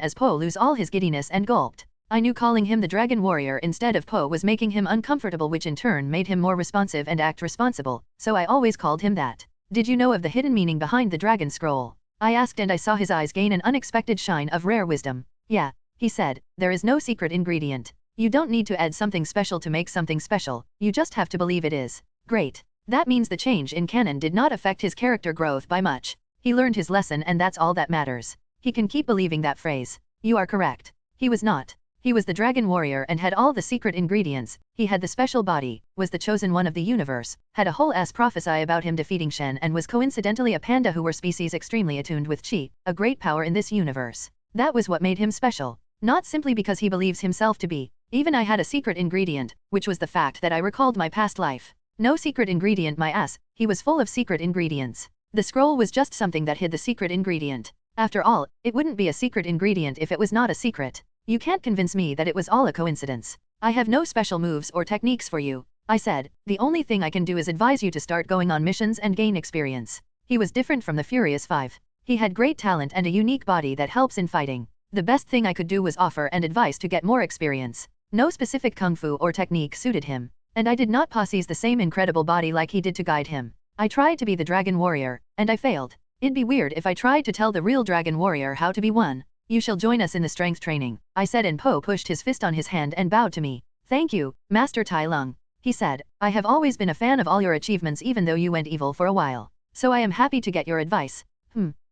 as Po lose all his giddiness and gulped. I knew calling him the dragon warrior instead of Po was making him uncomfortable, which in turn made him more responsive and act responsible, so I always called him that. Did you know of the hidden meaning behind the dragon scroll? I asked, and I saw his eyes gain an unexpected shine of rare wisdom. Yeah, he said, there is no secret ingredient. You don't need to add something special to make something special, you just have to believe it is. Great. That means the change in canon did not affect his character growth by much. He learned his lesson, and that's all that matters. He can keep believing that phrase. You are correct. He was not. He was the dragon warrior and had all the secret ingredients. He had the special body, was the chosen one of the universe, had a whole ass prophesy about him defeating Shen, and was coincidentally a panda who were species extremely attuned with Qi, a great power in this universe. That was what made him special. Not simply because he believes himself to be. Even I had a secret ingredient, which was the fact that I recalled my past life. No secret ingredient my ass, he was full of secret ingredients. The scroll was just something that hid the secret ingredient. After all, it wouldn't be a secret ingredient if it was not a secret. You can't convince me that it was all a coincidence. I have no special moves or techniques for you, I said. The only thing I can do is advise you to start going on missions and gain experience. He was different from the Furious Five. He had great talent and a unique body that helps in fighting. The best thing I could do was offer and advice to get more experience. No specific kung fu or technique suited him, and I did not possess the same incredible body like he did to guide him. I tried to be the Dragon Warrior, and I failed. It'd be weird if I tried to tell the real Dragon Warrior how to be one. You shall join us in the strength training, I said, and Po pushed his fist on his hand and bowed to me. Thank you, Master Tai Lung. He said, I have always been a fan of all your achievements even though you went evil for a while. So I am happy to get your advice.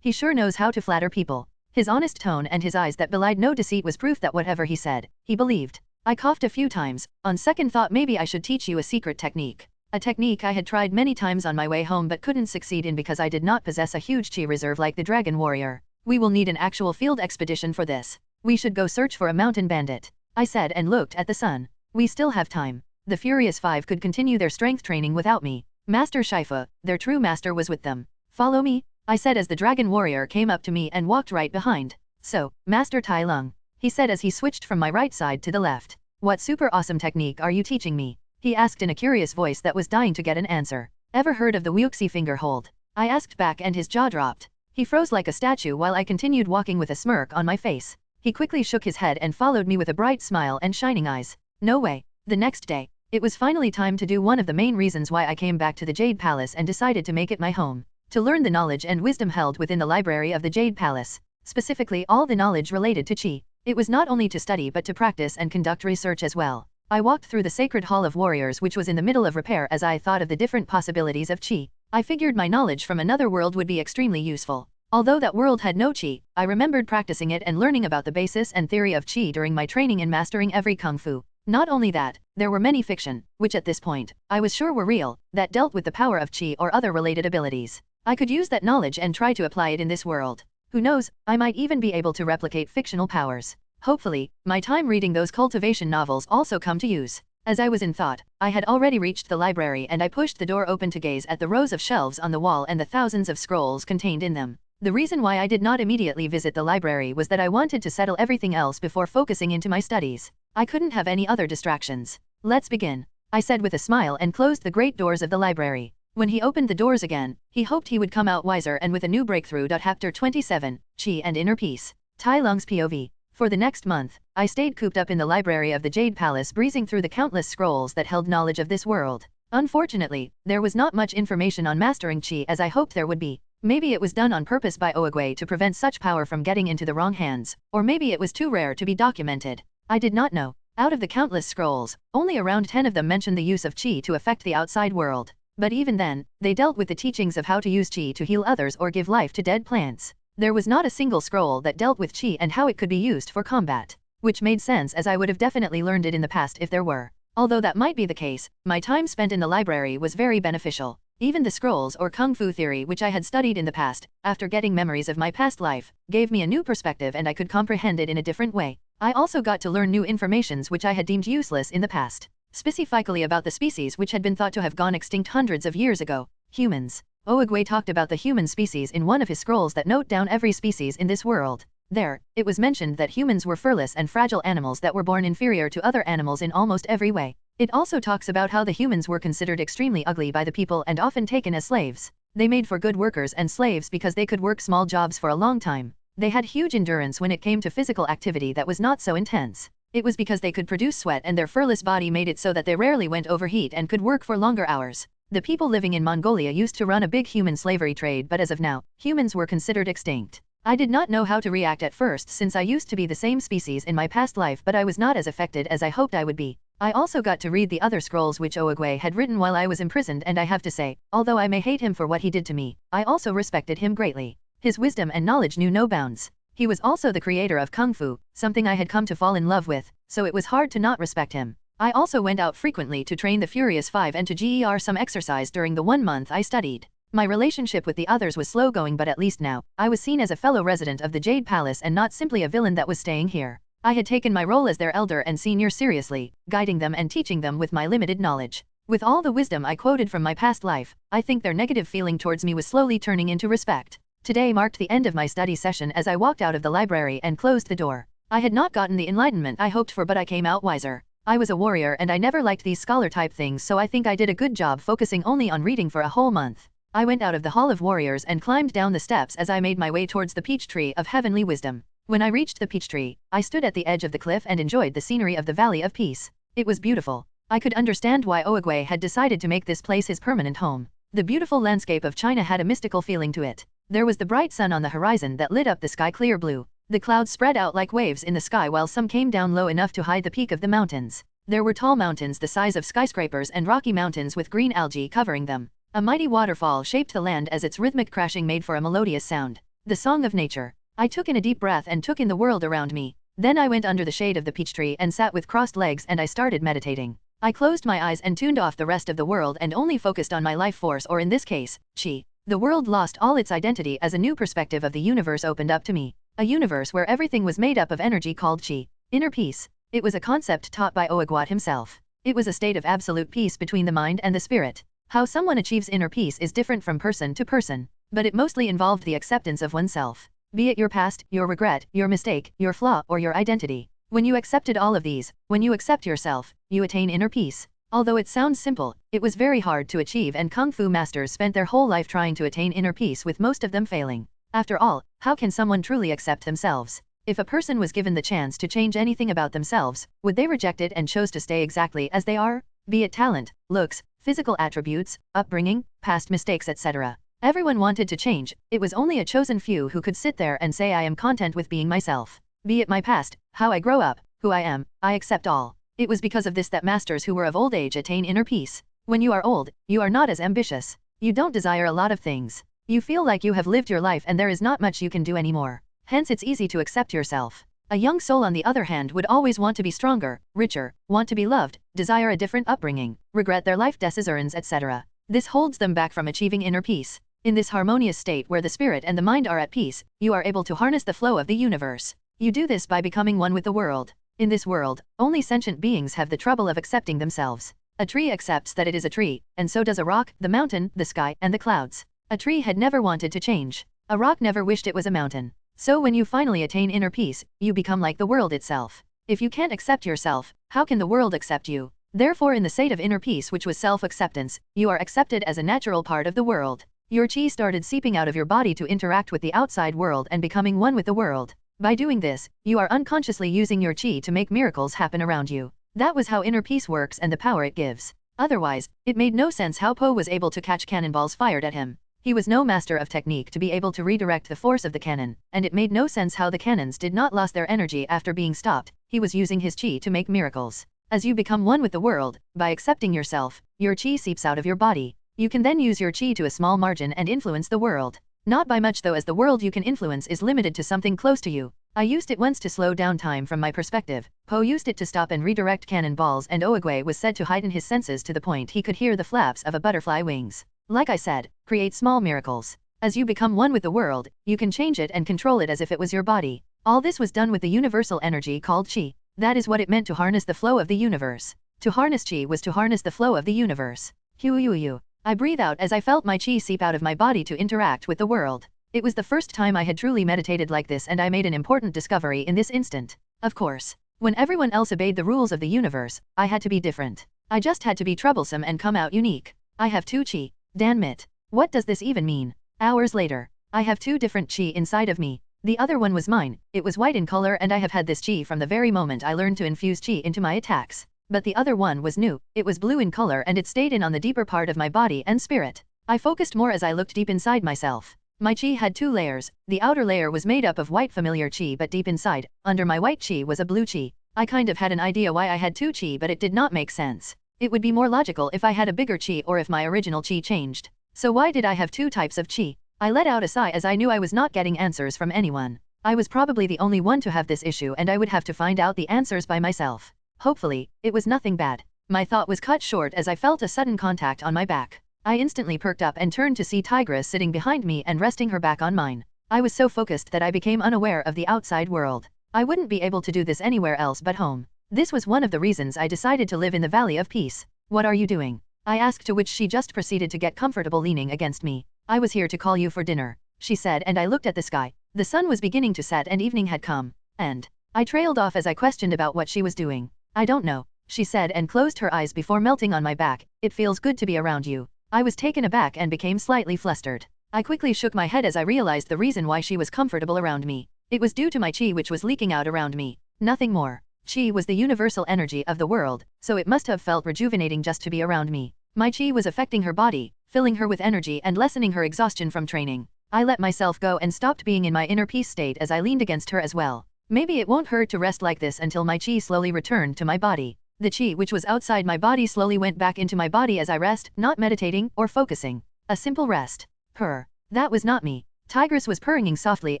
He sure knows how to flatter people. His honest tone and his eyes that belied no deceit was proof that whatever he said, he believed. I coughed a few times. On second thought, maybe I should teach you a secret technique. A technique I had tried many times on my way home but couldn't succeed in because I did not possess a huge chi reserve like the Dragon Warrior. We will need an actual field expedition for this. We should go search for a mountain bandit, I said and looked at the sun. We still have time. The Furious Five could continue their strength training without me. Master Shifu, their true master, was with them. Follow me, I said as the Dragon Warrior came up to me and walked right behind. So, Master Tai Lung, he said as he switched from my right side to the left. What super awesome technique are you teaching me? He asked in a curious voice that was dying to get an answer. Ever heard of the Wuxi finger hold? I asked back and his jaw dropped. He froze like a statue while I continued walking with a smirk on my face. He quickly shook his head and followed me with a bright smile and shining eyes. No way. The next day, it was finally time to do one of the main reasons why I came back to the Jade Palace and decided to make it my home. To learn the knowledge and wisdom held within the library of the Jade Palace. Specifically all the knowledge related to Qi. It was not only to study but to practice and conduct research as well. I walked through the Sacred Hall of Warriors, which was in the middle of repair, as I thought of the different possibilities of Qi. I figured my knowledge from another world would be extremely useful. Although that world had no Qi, I remembered practicing it and learning about the basis and theory of Qi during my training and mastering every kung fu. Not only that, there were many fiction, which at this point, I was sure were real, that dealt with the power of Qi or other related abilities. I could use that knowledge and try to apply it in this world. Who knows, I might even be able to replicate fictional powers. Hopefully, my time reading those cultivation novels also come to use. As I was in thought, I had already reached the library and I pushed the door open to gaze at the rows of shelves on the wall and the thousands of scrolls contained in them. The reason why I did not immediately visit the library was that I wanted to settle everything else before focusing into my studies. I couldn't have any other distractions. Let's begin, I said with a smile and closed the great doors of the library. When he opened the doors again, he hoped he would come out wiser and with a new breakthrough. Chapter 27, Qi and Inner Peace. Tai Lung's POV. For the next month, I stayed cooped up in the library of the Jade Palace, breezing through the countless scrolls that held knowledge of this world. Unfortunately, there was not much information on mastering Qi as I hoped there would be. Maybe it was done on purpose by Oogway to prevent such power from getting into the wrong hands, or maybe it was too rare to be documented. I did not know. Out of the countless scrolls, only around 10 of them mentioned the use of Qi to affect the outside world. But even then, they dealt with the teachings of how to use Qi to heal others or give life to dead plants. There was not a single scroll that dealt with Qi and how it could be used for combat. Which made sense, as I would have definitely learned it in the past if there were. Although that might be the case, my time spent in the library was very beneficial. Even the scrolls or kung fu theory which I had studied in the past, after getting memories of my past life, gave me a new perspective and I could comprehend it in a different way. I also got to learn new informations which I had deemed useless in the past. Specifically about the species which had been thought to have gone extinct hundreds of years ago, humans. Oogway talked about the human species in one of his scrolls that note down every species in this world. There, it was mentioned that humans were furless and fragile animals that were born inferior to other animals in almost every way. It also talks about how the humans were considered extremely ugly by the people and often taken as slaves. They made for good workers and slaves because they could work small jobs for a long time. They had huge endurance when it came to physical activity that was not so intense. It was because they could produce sweat and their furless body made it so that they rarely went overheat and could work for longer hours. The people living in Mongolia used to run a big human slavery trade, but as of now, humans were considered extinct. I did not know how to react at first since I used to be the same species in my past life, but I was not as affected as I hoped I would be. I also got to read the other scrolls which Oogway had written while I was imprisoned, and I have to say, although I may hate him for what he did to me, I also respected him greatly. His wisdom and knowledge knew no bounds. He was also the creator of Kung Fu, something I had come to fall in love with, so it was hard to not respect him. I also went out frequently to train the Furious Five and to GER some exercise during the 1 month I studied. My relationship with the others was slow going, but at least now, I was seen as a fellow resident of the Jade Palace and not simply a villain that was staying here. I had taken my role as their elder and senior seriously, guiding them and teaching them with my limited knowledge. With all the wisdom I quoted from my past life, I think their negative feeling towards me was slowly turning into respect. Today marked the end of my study session as I walked out of the library and closed the door. I had not gotten the enlightenment I hoped for, but I came out wiser. I was a warrior and I never liked these scholar-type things, so I think I did a good job focusing only on reading for a whole month. I went out of the Hall of Warriors and climbed down the steps as I made my way towards the peach tree of heavenly wisdom. When I reached the peach tree, I stood at the edge of the cliff and enjoyed the scenery of the Valley of Peace. It was beautiful. I could understand why Oogway had decided to make this place his permanent home. The beautiful landscape of China had a mystical feeling to it. There was the bright sun on the horizon that lit up the sky clear blue. The clouds spread out like waves in the sky while some came down low enough to hide the peak of the mountains. There were tall mountains the size of skyscrapers and rocky mountains with green algae covering them. A mighty waterfall shaped the land as its rhythmic crashing made for a melodious sound. The song of nature. I took in a deep breath and took in the world around me. Then I went under the shade of the peach tree and sat with crossed legs and I started meditating. I closed my eyes and tuned off the rest of the world and only focused on my life force, or in this case, chi. The world lost all its identity as a new perspective of the universe opened up to me. A universe where everything was made up of energy called chi. Inner peace. It was a concept taught by Oogway himself. It was a state of absolute peace between the mind and the spirit. How someone achieves inner peace is different from person to person, but it mostly involved the acceptance of oneself. Be it your past, your regret, your mistake, your flaw, or your identity. When you accepted all of these, when you accept yourself, you attain inner peace. Although it sounds simple, it was very hard to achieve, and Kung Fu masters spent their whole life trying to attain inner peace, with most of them failing. After all, how can someone truly accept themselves? If a person was given the chance to change anything about themselves, would they reject it and chose to stay exactly as they are? Be it talent, looks, physical attributes, upbringing, past mistakes, etc. Everyone wanted to change. It was only a chosen few who could sit there and say, I am content with being myself. Be it my past, how I grow up, who I am, I accept all. It was because of this that masters who were of old age attain inner peace. When you are old, you are not as ambitious. You don't desire a lot of things. You feel like you have lived your life and there is not much you can do anymore. Hence it's easy to accept yourself. A young soul, on the other hand, would always want to be stronger, richer, want to be loved, desire a different upbringing, regret their life decisions, etc. This holds them back from achieving inner peace. In this harmonious state where the spirit and the mind are at peace, you are able to harness the flow of the universe. You do this by becoming one with the world. In this world, only sentient beings have the trouble of accepting themselves. A tree accepts that it is a tree, and so does a rock, the mountain, the sky, and the clouds. A tree had never wanted to change. A rock never wished it was a mountain. So when you finally attain inner peace, you become like the world itself. If you can't accept yourself, how can the world accept you? Therefore, in the state of inner peace, which was self-acceptance, you are accepted as a natural part of the world. Your chi started seeping out of your body to interact with the outside world and becoming one with the world. By doing this, you are unconsciously using your chi to make miracles happen around you. That was how inner peace works and the power it gives. Otherwise, it made no sense how Po was able to catch cannonballs fired at him. He was no master of technique to be able to redirect the force of the cannon, and it made no sense how the cannons did not lose their energy after being stopped. He was using his chi to make miracles. As you become one with the world, by accepting yourself, your chi seeps out of your body. You can then use your chi to a small margin and influence the world. Not by much though, as the world you can influence is limited to something close to you. I used it once to slow down time from my perspective. Po used it to stop and redirect cannonballs, and Oogway was said to heighten his senses to the point he could hear the flaps of a butterfly wings. Like I said, create small miracles. As you become one with the world, you can change it and control it as if it was your body. All this was done with the universal energy called chi. That is what it meant to harness the flow of the universe. To harness chi was to harness the flow of the universe. Hu. I breathe out as I felt my chi seep out of my body to interact with the world. It was the first time I had truly meditated like this, and I made an important discovery in this instant. Of course, when everyone else obeyed the rules of the universe, I had to be different. I just had to be troublesome and come out unique. I have two chi. Damn it. What does this even mean? Hours later, I have two different chi inside of me. The other one was mine. It was white in color, and I have had this chi from the very moment I learned to infuse chi into my attacks. But the other one was new. It was blue in color, and it stayed in on the deeper part of my body and spirit. I focused more as I looked deep inside myself. My chi had two layers. The outer layer was made up of white familiar chi, but deep inside, under my white chi, was a blue chi. I kind of had an idea why I had two chi, but it did not make sense. It would be more logical if I had a bigger chi, or if my original chi changed. So why did I have two types of chi? I let out a sigh as I knew I was not getting answers from anyone. I was probably the only one to have this issue, and I would have to find out the answers by myself. Hopefully, it was nothing bad. My thought was cut short as I felt a sudden contact on my back. I instantly perked up and turned to see Tigress sitting behind me and resting her back on mine. I was so focused that I became unaware of the outside world. I wouldn't be able to do this anywhere else but home. This was one of the reasons I decided to live in the Valley of Peace. What are you doing? I asked, to which she just proceeded to get comfortable leaning against me. I was here to call you for dinner, she said, and I looked at the sky. The sun was beginning to set and evening had come. And I trailed off as I questioned about what she was doing. I don't know, she said and closed her eyes before melting on my back. It feels good to be around you. I was taken aback and became slightly flustered. I quickly shook my head as I realized the reason why she was comfortable around me. It was due to my chi, which was leaking out around me. Nothing more. Chi was the universal energy of the world, so it must have felt rejuvenating just to be around me. My chi was affecting her body, filling her with energy and lessening her exhaustion from training. I let myself go and stopped being in my inner peace state as I leaned against her as well. Maybe it won't hurt to rest like this until my chi slowly returned to my body. The chi which was outside my body slowly went back into my body as I rest, not meditating or focusing. A simple rest. Purr. That was not me. Tigress was purring softly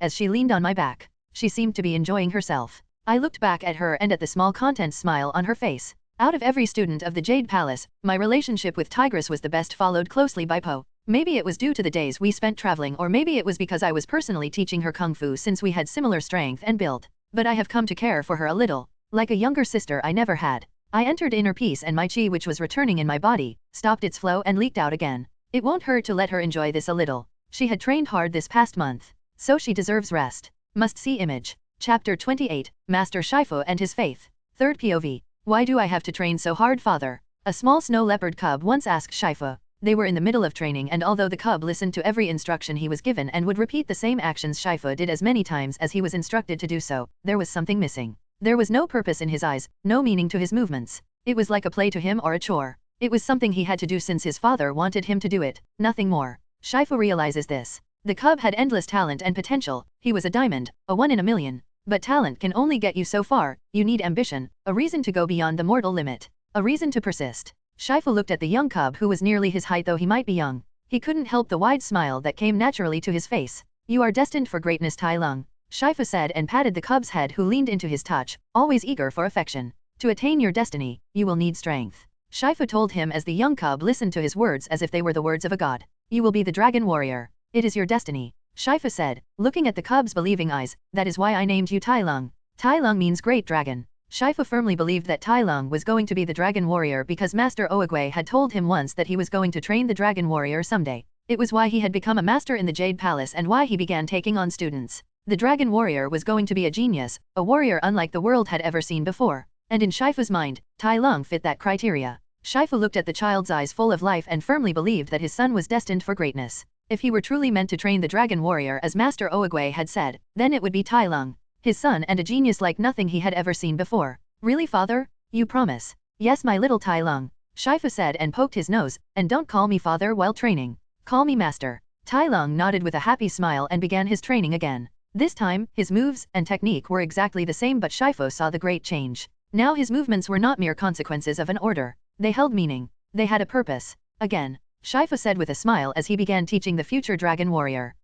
as she leaned on my back. She seemed to be enjoying herself. I looked back at her and at the small content smile on her face. Out of every student of the Jade Palace, my relationship with Tigress was the best, followed closely by Po. Maybe it was due to the days we spent traveling, or maybe it was because I was personally teaching her kung fu since we had similar strength and build. But I have come to care for her a little, like a younger sister I never had. I entered inner peace and my chi, which was returning in my body, stopped its flow and leaked out again. It won't hurt to let her enjoy this a little. She had trained hard this past month, so she deserves rest. Must see image. Chapter 28, Master Shifu and his faith. Third POV. Why do I have to train so hard, father? A small snow leopard cub once asked Shifu. They were in the middle of training, and although the cub listened to every instruction he was given and would repeat the same actions Shifu did as many times as he was instructed to do so, there was something missing. There was no purpose in his eyes, no meaning to his movements. It was like a play to him or a chore. It was something he had to do since his father wanted him to do it, nothing more. Shifu realizes this. The cub had endless talent and potential. He was a diamond, a 1 in a million. But talent can only get you so far. You need ambition, a reason to go beyond the mortal limit, a reason to persist. Shifu looked at the young cub, who was nearly his height though he might be young. He couldn't help the wide smile that came naturally to his face. You are destined for greatness, Tai Lung, Shifu said and patted the cub's head, who leaned into his touch, always eager for affection. To attain your destiny, you will need strength, Shifu told him as the young cub listened to his words as if they were the words of a god. You will be the dragon warrior. It is your destiny, Shifu said, looking at the cub's believing eyes. That is why I named you Tai Lung. Tai Lung means great dragon. Shifu firmly believed that Tai Lung was going to be the dragon warrior because Master Oogway had told him once that he was going to train the dragon warrior someday. It was why he had become a master in the Jade Palace and why he began taking on students. The dragon warrior was going to be a genius, a warrior unlike the world had ever seen before. And in Shifu's mind, Tai Lung fit that criteria. Shifu looked at the child's eyes full of life and firmly believed that his son was destined for greatness. If he were truly meant to train the dragon warrior as Master Oogway had said, then it would be Tai Lung, his son, and a genius like nothing he had ever seen before. Really, father? You promise? Yes, my little Tai Lung, Shifu said and poked his nose. And don't call me father while training. Call me master. Tai Lung nodded with a happy smile and began his training again. This time, his moves and technique were exactly the same, but Shifu saw the great change. Now his movements were not mere consequences of an order. They held meaning. They had a purpose. Again, Shifu said with a smile as he began teaching the future dragon warrior.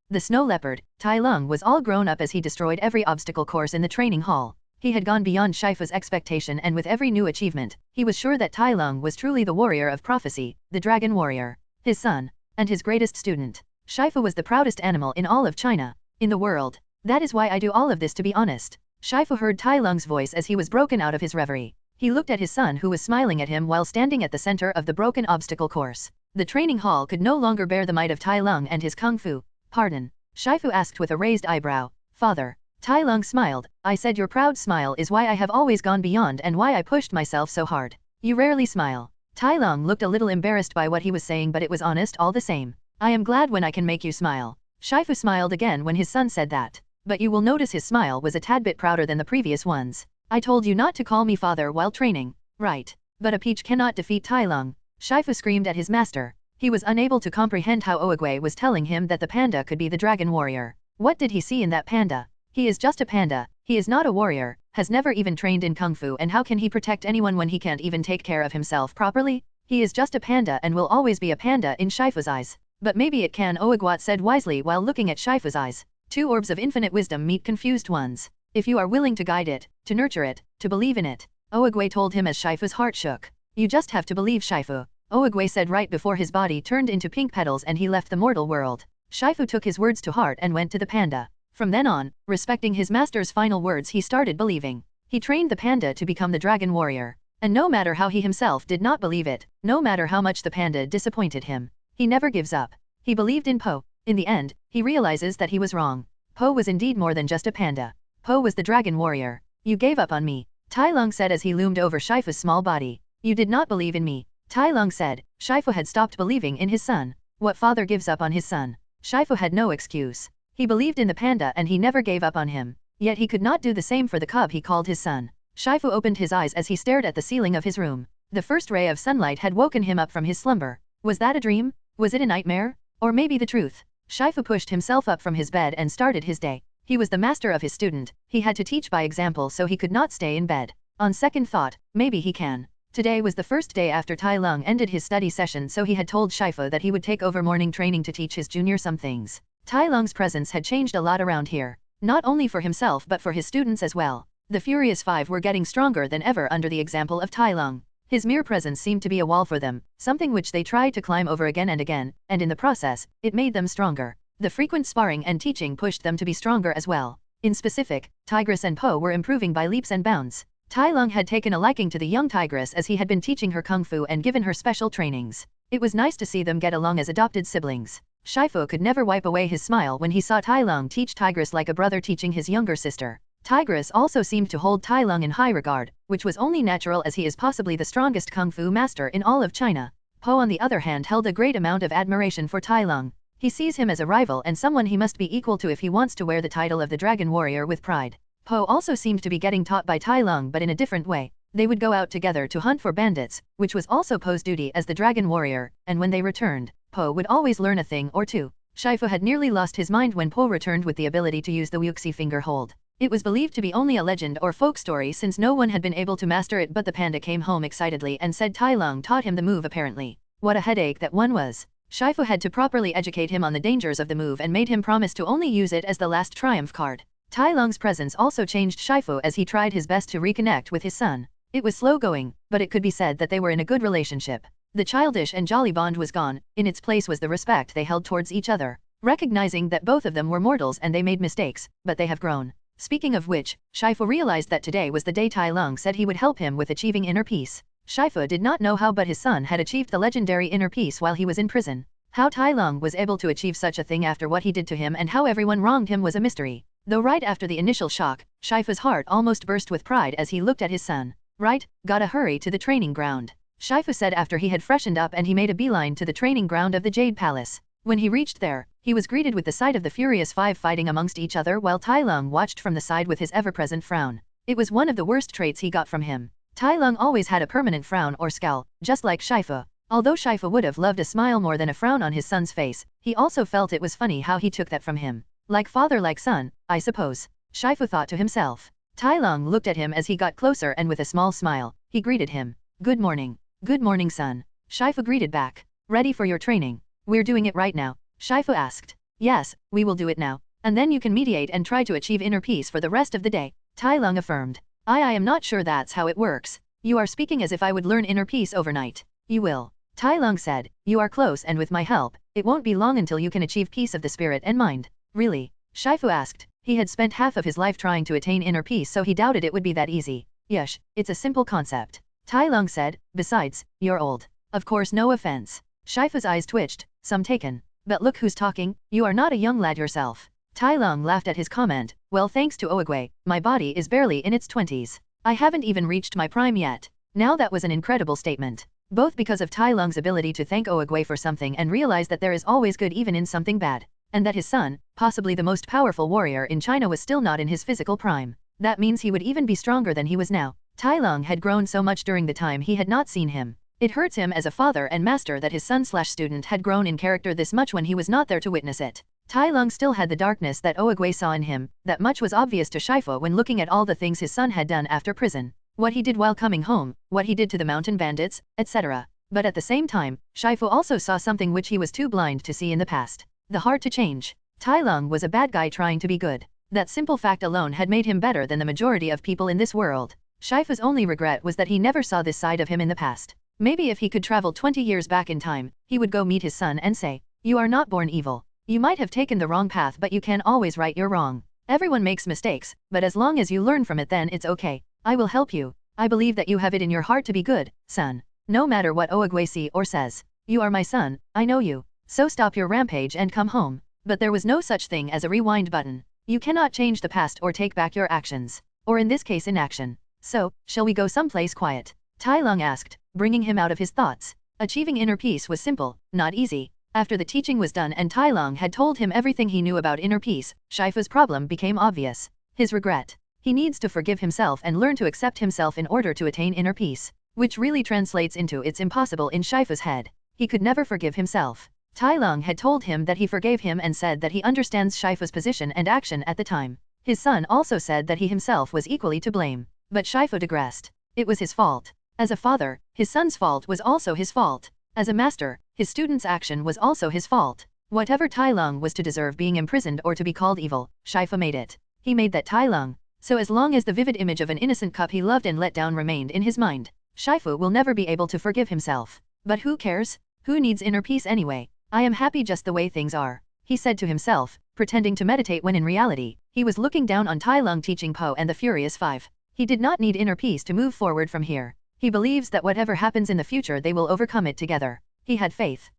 The snow leopard, Tai Lung, was all grown up as he destroyed every obstacle course in the training hall. He had gone beyond Shifu's expectation, and with every new achievement, he was sure that Tai Lung was truly the warrior of prophecy, the dragon warrior, his son, and his greatest student. Shifu was the proudest animal in all of China, in the world. That is why I do all of this, to be honest. Shifu heard Tai Lung's voice as he was broken out of his reverie. He looked at his son, who was smiling at him while standing at the center of the broken obstacle course. The training hall could no longer bear the might of Tai Lung and his kung fu. Pardon? Shifu asked with a raised eyebrow. Father. Tai Lung smiled. I said your proud smile is why I have always gone beyond and why I pushed myself so hard. You rarely smile. Tai Lung looked a little embarrassed by what he was saying, but it was honest all the same. I am glad when I can make you smile. Shifu smiled again when his son said that. But you will notice his smile was a tad bit prouder than the previous ones. I told you not to call me father while training. Right. But a peach cannot defeat Tai Lung, Shifu screamed at his master. He was unable to comprehend how Oogway was telling him that the panda could be the dragon warrior. What did he see in that panda? He is just a panda. He is not a warrior, has never even trained in kung fu, and how can he protect anyone when he can't even take care of himself properly? He is just a panda and will always be a panda in Shifu's eyes. But maybe it can, Oogwat said wisely while looking at Shifu's eyes. Two orbs of infinite wisdom meet confused ones. If you are willing to guide it, to nurture it, to believe in it, Oogway told him as Shifu's heart shook. You just have to believe, Shifu, Oogway said right before his body turned into pink petals and he left the mortal world. Shifu took his words to heart and went to the panda. From then on, respecting his master's final words, he started believing. He trained the panda to become the dragon warrior. And no matter how he himself did not believe it, no matter how much the panda disappointed him, he never gives up. He believed in Po. In the end, he realizes that he was wrong. Po was indeed more than just a panda. Po was the dragon warrior. You gave up on me, Tai Lung said as he loomed over Shifu's small body. You did not believe in me, Tai Lung said. Shifu had stopped believing in his son. What father gives up on his son? Shifu had no excuse. He believed in the panda and he never gave up on him. Yet he could not do the same for the cub he called his son. Shifu opened his eyes as he stared at the ceiling of his room. The first ray of sunlight had woken him up from his slumber. Was that a dream? Was it a nightmare? Or maybe the truth? Shifu pushed himself up from his bed and started his day. He was the master of his student. He had to teach by example, so he could not stay in bed. On second thought, maybe he can. Today was the first day after Tai Lung ended his study session, so he had told Shifu that he would take over morning training to teach his junior some things. Tai Lung's presence had changed a lot around here. Not only for himself but for his students as well. The Furious Five were getting stronger than ever under the example of Tai Lung. His mere presence seemed to be a wall for them, something which they tried to climb over again and again, and in the process, it made them stronger. The frequent sparring and teaching pushed them to be stronger as well. In specific, Tigress and Po were improving by leaps and bounds. Tai Lung had taken a liking to the young Tigress as he had been teaching her kung fu and given her special trainings. It was nice to see them get along as adopted siblings. Shifu could never wipe away his smile when he saw Tai Lung teach Tigress like a brother teaching his younger sister. Tigress also seemed to hold Tai Lung in high regard, which was only natural as he is possibly the strongest kung fu master in all of China. Po on the other hand held a great amount of admiration for Tai Lung. He sees him as a rival and someone he must be equal to if he wants to wear the title of the Dragon Warrior with pride. Po also seemed to be getting taught by Tai Lung but in a different way. They would go out together to hunt for bandits, which was also Po's duty as the Dragon Warrior, and when they returned, Po would always learn a thing or two. Shifu had nearly lost his mind when Po returned with the ability to use the Wuxi finger hold. It was believed to be only a legend or folk story since no one had been able to master it, but the panda came home excitedly and said Tai Lung taught him the move apparently. What a headache that one was. Shifu had to properly educate him on the dangers of the move and made him promise to only use it as the last triumph card. Tai Lung's presence also changed Shifu as he tried his best to reconnect with his son. It was slow going, but it could be said that they were in a good relationship. The childish and jolly bond was gone, in its place was the respect they held towards each other. Recognizing that both of them were mortals and they made mistakes, but they have grown. Speaking of which, Shifu realized that today was the day Tai Lung said he would help him with achieving inner peace. Shifu did not know how, but his son had achieved the legendary inner peace while he was in prison. How Tai Lung was able to achieve such a thing after what he did to him and how everyone wronged him was a mystery. Though right after the initial shock, Shifu's heart almost burst with pride as he looked at his son. Right, gotta hurry to the training ground, Shifu said after he had freshened up, and he made a beeline to the training ground of the Jade Palace. When he reached there, he was greeted with the sight of the Furious Five fighting amongst each other while Tai Lung watched from the side with his ever-present frown. It was one of the worst traits he got from him. Tai Lung always had a permanent frown or scowl, just like Shifu. Although Shifu would have loved a smile more than a frown on his son's face, he also felt it was funny how he took that from him. Like father like son, I suppose, Shifu thought to himself. Tai Lung looked at him as he got closer and with a small smile, he greeted him. Good morning. Good morning, son. Shifu greeted back. Ready for your training? We're doing it right now, Shifu asked. Yes, we will do it now. And then you can meditate and try to achieve inner peace for the rest of the day, Tai Lung affirmed. I am not sure that's how it works. You are speaking as if I would learn inner peace overnight. You will, Tai Lung said. You are close, and with my help, it won't be long until you can achieve peace of the spirit and mind. Really? Shifu asked. He had spent half of his life trying to attain inner peace, so he doubted it would be that easy. Yush, it's a simple concept, Tai Lung said. Besides, you're old. Of course, no offense. Shifu's eyes twitched, some taken. But look who's talking, you are not a young lad yourself. Tai Lung laughed at his comment. Well, thanks to Oogway, my body is barely in its 20s. I haven't even reached my prime yet. Now that was an incredible statement. Both because of Tai Lung's ability to thank Oogway for something and realize that there is always good even in something bad. And that his son, possibly the most powerful warrior in China, was still not in his physical prime. That means he would even be stronger than he was now. Tai Lung had grown so much during the time he had not seen him. It hurts him as a father and master that his son/student had grown in character this much when he was not there to witness it. Tai Lung still had the darkness that Oogway saw in him. That much was obvious to Shifu when looking at all the things his son had done after prison. What he did while coming home, what he did to the mountain bandits, etc. But at the same time, Shifu also saw something which he was too blind to see in the past. The heart to change. Tai Lung was a bad guy trying to be good. That simple fact alone had made him better than the majority of people in this world. Shifu's only regret was that he never saw this side of him in the past. Maybe if he could travel 20 years back in time, he would go meet his son and say, you are not born evil. You might have taken the wrong path, but you can always right your wrong. Everyone makes mistakes, but as long as you learn from it, then it's okay. I will help you. I believe that you have it in your heart to be good, son. No matter what Oogway sees or says. You are my son, I know you. So stop your rampage and come home. But there was no such thing as a rewind button. You cannot change the past or take back your actions. Or in this case inaction. So, shall we go someplace quiet? Tai Lung asked, bringing him out of his thoughts. Achieving inner peace was simple, not easy. After the teaching was done and Tai Lung had told him everything he knew about inner peace, Shifu's problem became obvious. His regret. He needs to forgive himself and learn to accept himself in order to attain inner peace. Which really translates into it's impossible in Shifu's head. He could never forgive himself. Tai Lung had told him that he forgave him and said that he understands Shifu's position and action at the time. His son also said that he himself was equally to blame. But Shifu digressed. It was his fault. As a father, his son's fault was also his fault. As a master, his student's action was also his fault. Whatever Tai Lung was to deserve being imprisoned or to be called evil, Shifu made it. He made that Tai Lung. So as long as the vivid image of an innocent cub he loved and let down remained in his mind, Shifu will never be able to forgive himself. But who cares? Who needs inner peace anyway? I am happy just the way things are, he said to himself, pretending to meditate when in reality, he was looking down on Tai Lung teaching Po and the Furious Five. He did not need inner peace to move forward from here. He believes that whatever happens in the future they will overcome it together. He had faith.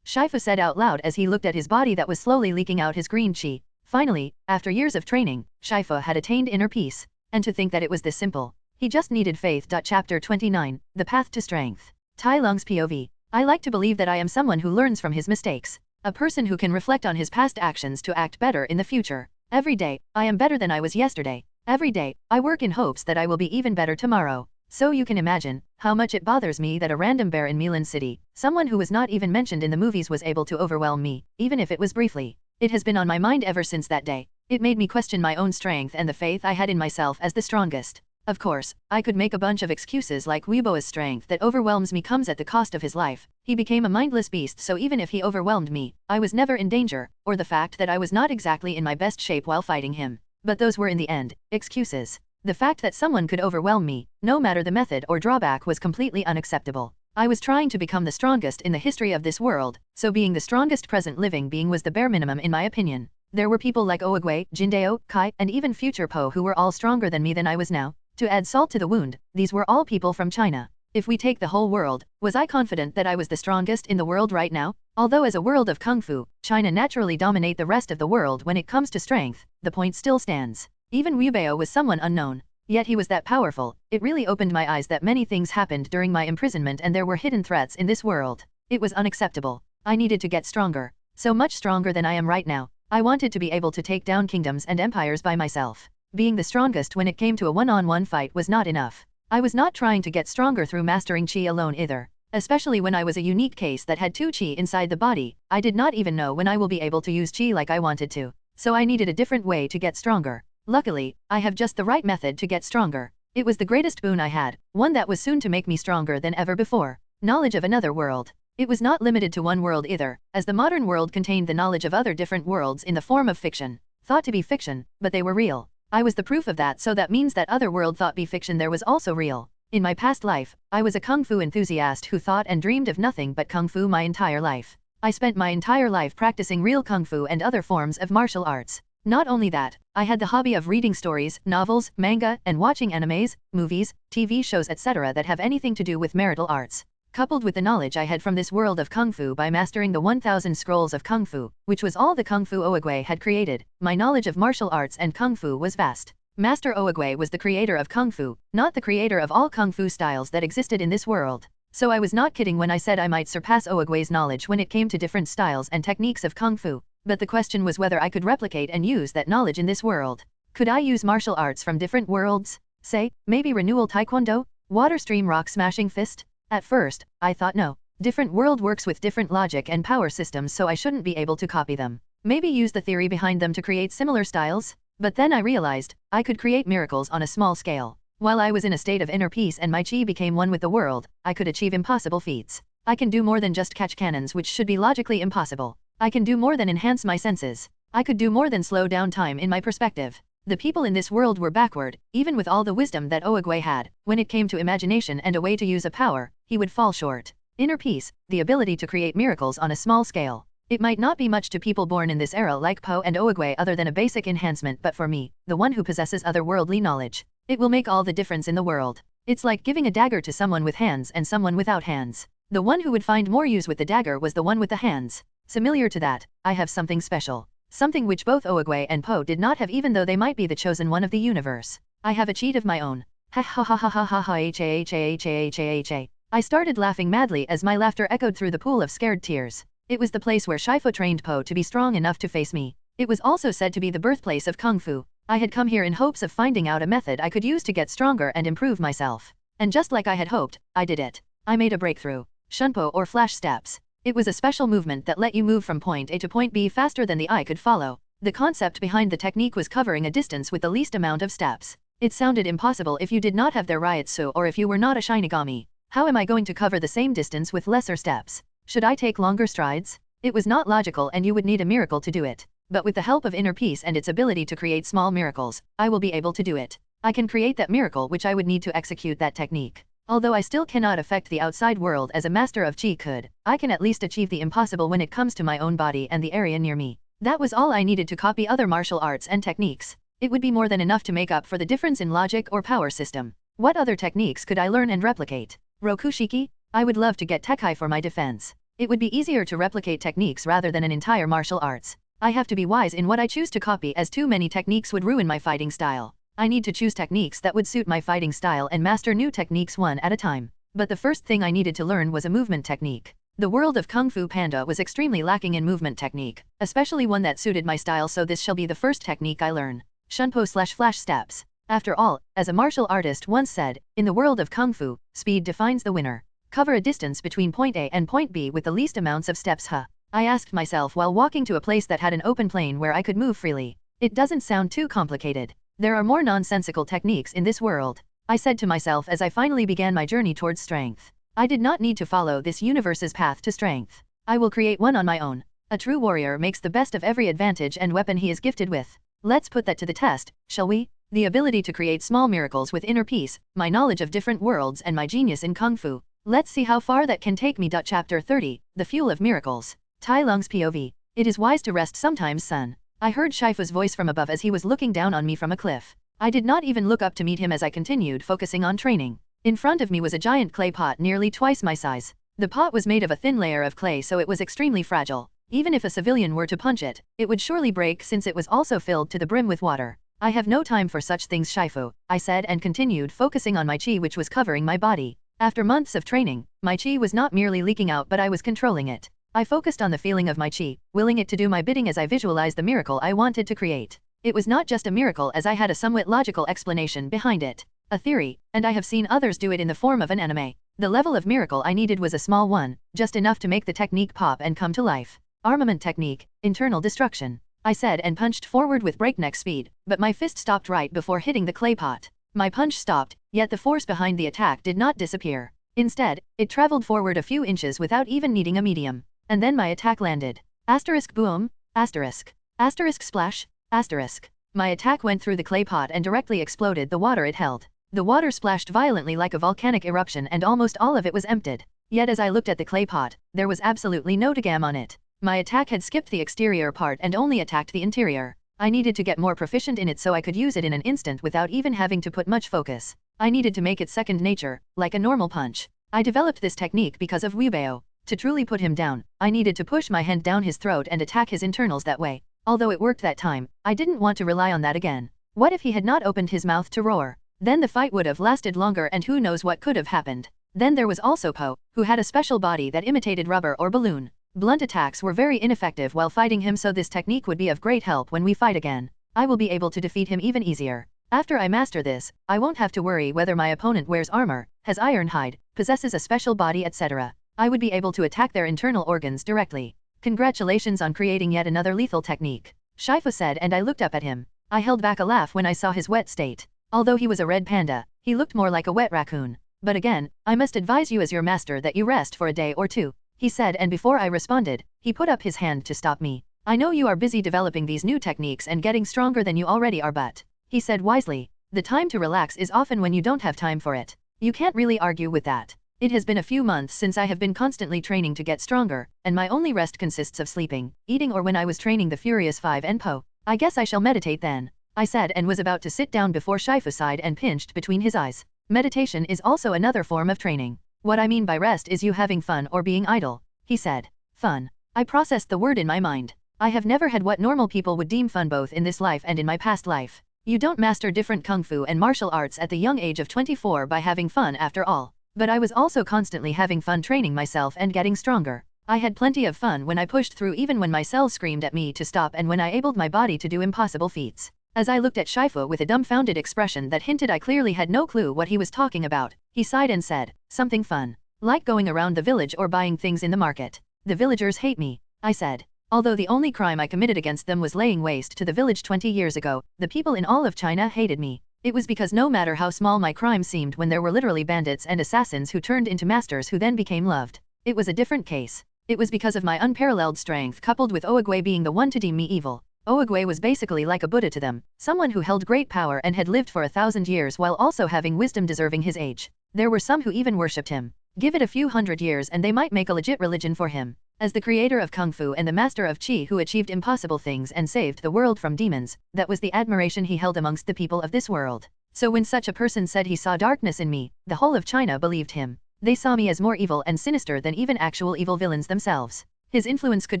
Shifu said out loud as he looked at his body that was slowly leaking out his green chi. Finally, after years of training, Shifu had attained inner peace. And to think that it was this simple. He just needed faith. Chapter 29, The Path to Strength. Tai Lung's POV. I like to believe that I am someone who learns from his mistakes. A person who can reflect on his past actions to act better in the future. Every day, I am better than I was yesterday. Every day, I work in hopes that I will be even better tomorrow. So you can imagine how much it bothers me that a random bear in Milan City, someone who was not even mentioned in the movies, was able to overwhelm me, even if it was briefly. It has been on my mind ever since that day. It made me question my own strength and the faith I had in myself as the strongest. Of course, I could make a bunch of excuses like Weibo's strength that overwhelms me comes at the cost of his life. He became a mindless beast, so even if he overwhelmed me, I was never in danger, or the fact that I was not exactly in my best shape while fighting him. But those were in the end, excuses. The fact that someone could overwhelm me, no matter the method or drawback, was completely unacceptable. I was trying to become the strongest in the history of this world, so being the strongest present living being was the bare minimum in my opinion. There were people like Oogway, Jindeo, Kai, and even future Po who were all stronger than me than I was now. To add salt to the wound, these were all people from China. If we take the whole world, was I confident that I was the strongest in the world right now? Although as a world of Kung Fu, China naturally dominate the rest of the world when it comes to strength, the point still stands. Even Weibo was someone unknown. Yet he was that powerful. It really opened my eyes that many things happened during my imprisonment and there were hidden threats in this world. It was unacceptable. I needed to get stronger. So much stronger than I am right now. I wanted to be able to take down kingdoms and empires by myself. Being the strongest when it came to a one-on-one fight was not enough. I was not trying to get stronger through mastering chi alone either. Especially when I was a unique case that had 2 chi inside the body, I did not even know when I will be able to use chi like I wanted to. So I needed a different way to get stronger. Luckily, I have just the right method to get stronger. It was the greatest boon I had, one that was soon to make me stronger than ever before. Knowledge of another world. It was not limited to one world either, as the modern world contained the knowledge of other different worlds in the form of fiction. Thought to be fiction, but they were real. I was the proof of that, so that means that other world thought be fiction there was also real. In my past life, I was a Kung Fu enthusiast who thought and dreamed of nothing but Kung Fu my entire life. I spent my entire life practicing real Kung Fu and other forms of martial arts. Not only that, I had the hobby of reading stories, novels, manga, and watching animes, movies, TV shows etc. that have anything to do with martial arts. Coupled with the knowledge I had from this world of Kung Fu by mastering the 1000 scrolls of Kung Fu, which was all the Kung Fu Oogway had created, my knowledge of martial arts and Kung Fu was vast. Master Oogway was the creator of Kung Fu, not the creator of all Kung Fu styles that existed in this world. So I was not kidding when I said I might surpass Oogway's knowledge when it came to different styles and techniques of Kung Fu. But the question was whether I could replicate and use that knowledge in this world. Could I use martial arts from different worlds? Say, maybe renewal taekwondo? Water stream rock smashing fist? At first, I thought no. Different world works with different logic and power systems, so I shouldn't be able to copy them. Maybe use the theory behind them to create similar styles? But then I realized, I could create miracles on a small scale. While I was in a state of inner peace and my chi became one with the world, I could achieve impossible feats. I can do more than just catch cannons, which should be logically impossible. I can do more than enhance my senses. I could do more than slow down time in my perspective. The people in this world were backward, even with all the wisdom that Oogway had. When it came to imagination and a way to use a power, he would fall short. Inner peace, the ability to create miracles on a small scale. It might not be much to people born in this era like Po and Oogway other than a basic enhancement, but for me, the one who possesses otherworldly knowledge, it will make all the difference in the world. It's like giving a dagger to someone with hands and someone without hands. The one who would find more use with the dagger was the one with the hands. Similar to that, I have something special. Something which both Oogway and Po did not have, even though they might be the chosen one of the universe. I have a cheat of my own. Ha ha ha ha ha ha ha ha. I started laughing madly as my laughter echoed through the pool of scared tears. It was the place where Shifu trained Po to be strong enough to face me. It was also said to be the birthplace of Kung Fu. I had come here in hopes of finding out a method I could use to get stronger and improve myself. And just like I had hoped, I did it. I made a breakthrough. Shunpo or flash steps. It was a special movement that let you move from point A to point B faster than the eye could follow. The concept behind the technique was covering a distance with the least amount of steps. It sounded impossible if you did not have their Ryutsu or if you were not a Shinigami. How am I going to cover the same distance with lesser steps? Should I take longer strides? It was not logical and you would need a miracle to do it. But with the help of inner peace and its ability to create small miracles, I will be able to do it. I can create that miracle which I would need to execute that technique. Although I still cannot affect the outside world as a master of Qi could, I can at least achieve the impossible when it comes to my own body and the area near me. That was all I needed to copy other martial arts and techniques. It would be more than enough to make up for the difference in logic or power system. What other techniques could I learn and replicate? Rokushiki? I would love to get Tekai for my defense. It would be easier to replicate techniques rather than an entire martial arts. I have to be wise in what I choose to copy, as too many techniques would ruin my fighting style. I need to choose techniques that would suit my fighting style and master new techniques one at a time. But the first thing I needed to learn was a movement technique. The world of Kung Fu Panda was extremely lacking in movement technique, especially one that suited my style, so this shall be the first technique I learn. Shunpo/flash steps. After all, as a martial artist once said, in the world of Kung Fu, speed defines the winner. Cover a distance between point A and point B with the least amounts of steps. I asked myself while walking to a place that had an open plain where I could move freely. It doesn't sound too complicated. There are more nonsensical techniques in this world, I said to myself as I finally began my journey towards strength. I did not need to follow this universe's path to strength. I will create one on my own. A true warrior makes the best of every advantage and weapon he is gifted with. Let's put that to the test, shall we? The ability to create small miracles with inner peace, my knowledge of different worlds and my genius in Kung Fu. Let's see how far that can take me. Chapter 30, The Fuel of Miracles. Tai Lung's POV. It is wise to rest sometimes, son. I heard Shifu's voice from above as he was looking down on me from a cliff. I did not even look up to meet him as I continued focusing on training. In front of me was a giant clay pot nearly twice my size. The pot was made of a thin layer of clay, so it was extremely fragile. Even if a civilian were to punch it, it would surely break since it was also filled to the brim with water. I have no time for such things, Shifu, I said, and continued focusing on my chi which was covering my body. After months of training, my chi was not merely leaking out but I was controlling it. I focused on the feeling of my chi, willing it to do my bidding as I visualized the miracle I wanted to create. It was not just a miracle, as I had a somewhat logical explanation behind it. A theory, and I have seen others do it in the form of an anime. The level of miracle I needed was a small one, just enough to make the technique pop and come to life. Armament technique, internal destruction, I said and punched forward with breakneck speed, but my fist stopped right before hitting the clay pot. My punch stopped, yet the force behind the attack did not disappear. Instead, it traveled forward a few inches without even needing a medium. And then my attack landed. Asterisk boom, asterisk. Asterisk splash, asterisk. My attack went through the clay pot and directly exploded the water it held. The water splashed violently like a volcanic eruption and almost all of it was emptied. Yet as I looked at the clay pot, there was absolutely no dagam on it. My attack had skipped the exterior part and only attacked the interior. I needed to get more proficient in it so I could use it in an instant without even having to put much focus. I needed to make it second nature, like a normal punch. I developed this technique because of Weebeo. To truly put him down, I needed to push my hand down his throat and attack his internals that way. Although it worked that time, I didn't want to rely on that again. What if he had not opened his mouth to roar? Then the fight would have lasted longer and who knows what could have happened. Then there was also Po, who had a special body that imitated rubber or balloon. Blunt attacks were very ineffective while fighting him, so this technique would be of great help when we fight again. I will be able to defeat him even easier. After I master this, I won't have to worry whether my opponent wears armor, has iron hide, possesses a special body, etc. I would be able to attack their internal organs directly. Congratulations on creating yet another lethal technique, Shifu said, and I looked up at him. I held back a laugh when I saw his wet state. Although he was a red panda, he looked more like a wet raccoon. But again, I must advise you as your master that you rest for a day or two, he said, and before I responded, he put up his hand to stop me. I know you are busy developing these new techniques and getting stronger than you already are, but, he said wisely, the time to relax is often when you don't have time for it. You can't really argue with that. It has been a few months since I have been constantly training to get stronger, and my only rest consists of sleeping, eating or when I was training the Furious 5 and Po. I guess I shall meditate then, I said and was about to sit down before Shifu sighed and pinched between his eyes. Meditation is also another form of training. What I mean by rest is you having fun or being idle, he said. Fun. I processed the word in my mind. I have never had what normal people would deem fun both in this life and in my past life. You don't master different kung fu and martial arts at the young age of 24 by having fun after all. But I was also constantly having fun training myself and getting stronger. I had plenty of fun when I pushed through even when my cells screamed at me to stop and when I abled my body to do impossible feats. As I looked at Shifu with a dumbfounded expression that hinted I clearly had no clue what he was talking about, he sighed and said, something fun. Like going around the village or buying things in the market. The villagers hate me, I said. Although the only crime I committed against them was laying waste to the village 20 years ago, the people in all of China hated me. It was because no matter how small my crime seemed when there were literally bandits and assassins who turned into masters who then became loved. It was a different case. It was because of my unparalleled strength coupled with Oogway being the one to deem me evil. Oogway was basically like a Buddha to them, someone who held great power and had lived for 1,000 years while also having wisdom deserving his age. There were some who even worshipped him. Give it a few hundred years and they might make a legit religion for him. As the creator of Kung Fu and the master of Qi who achieved impossible things and saved the world from demons, that was the admiration he held amongst the people of this world. So when such a person said he saw darkness in me, the whole of China believed him. They saw me as more evil and sinister than even actual evil villains themselves. His influence could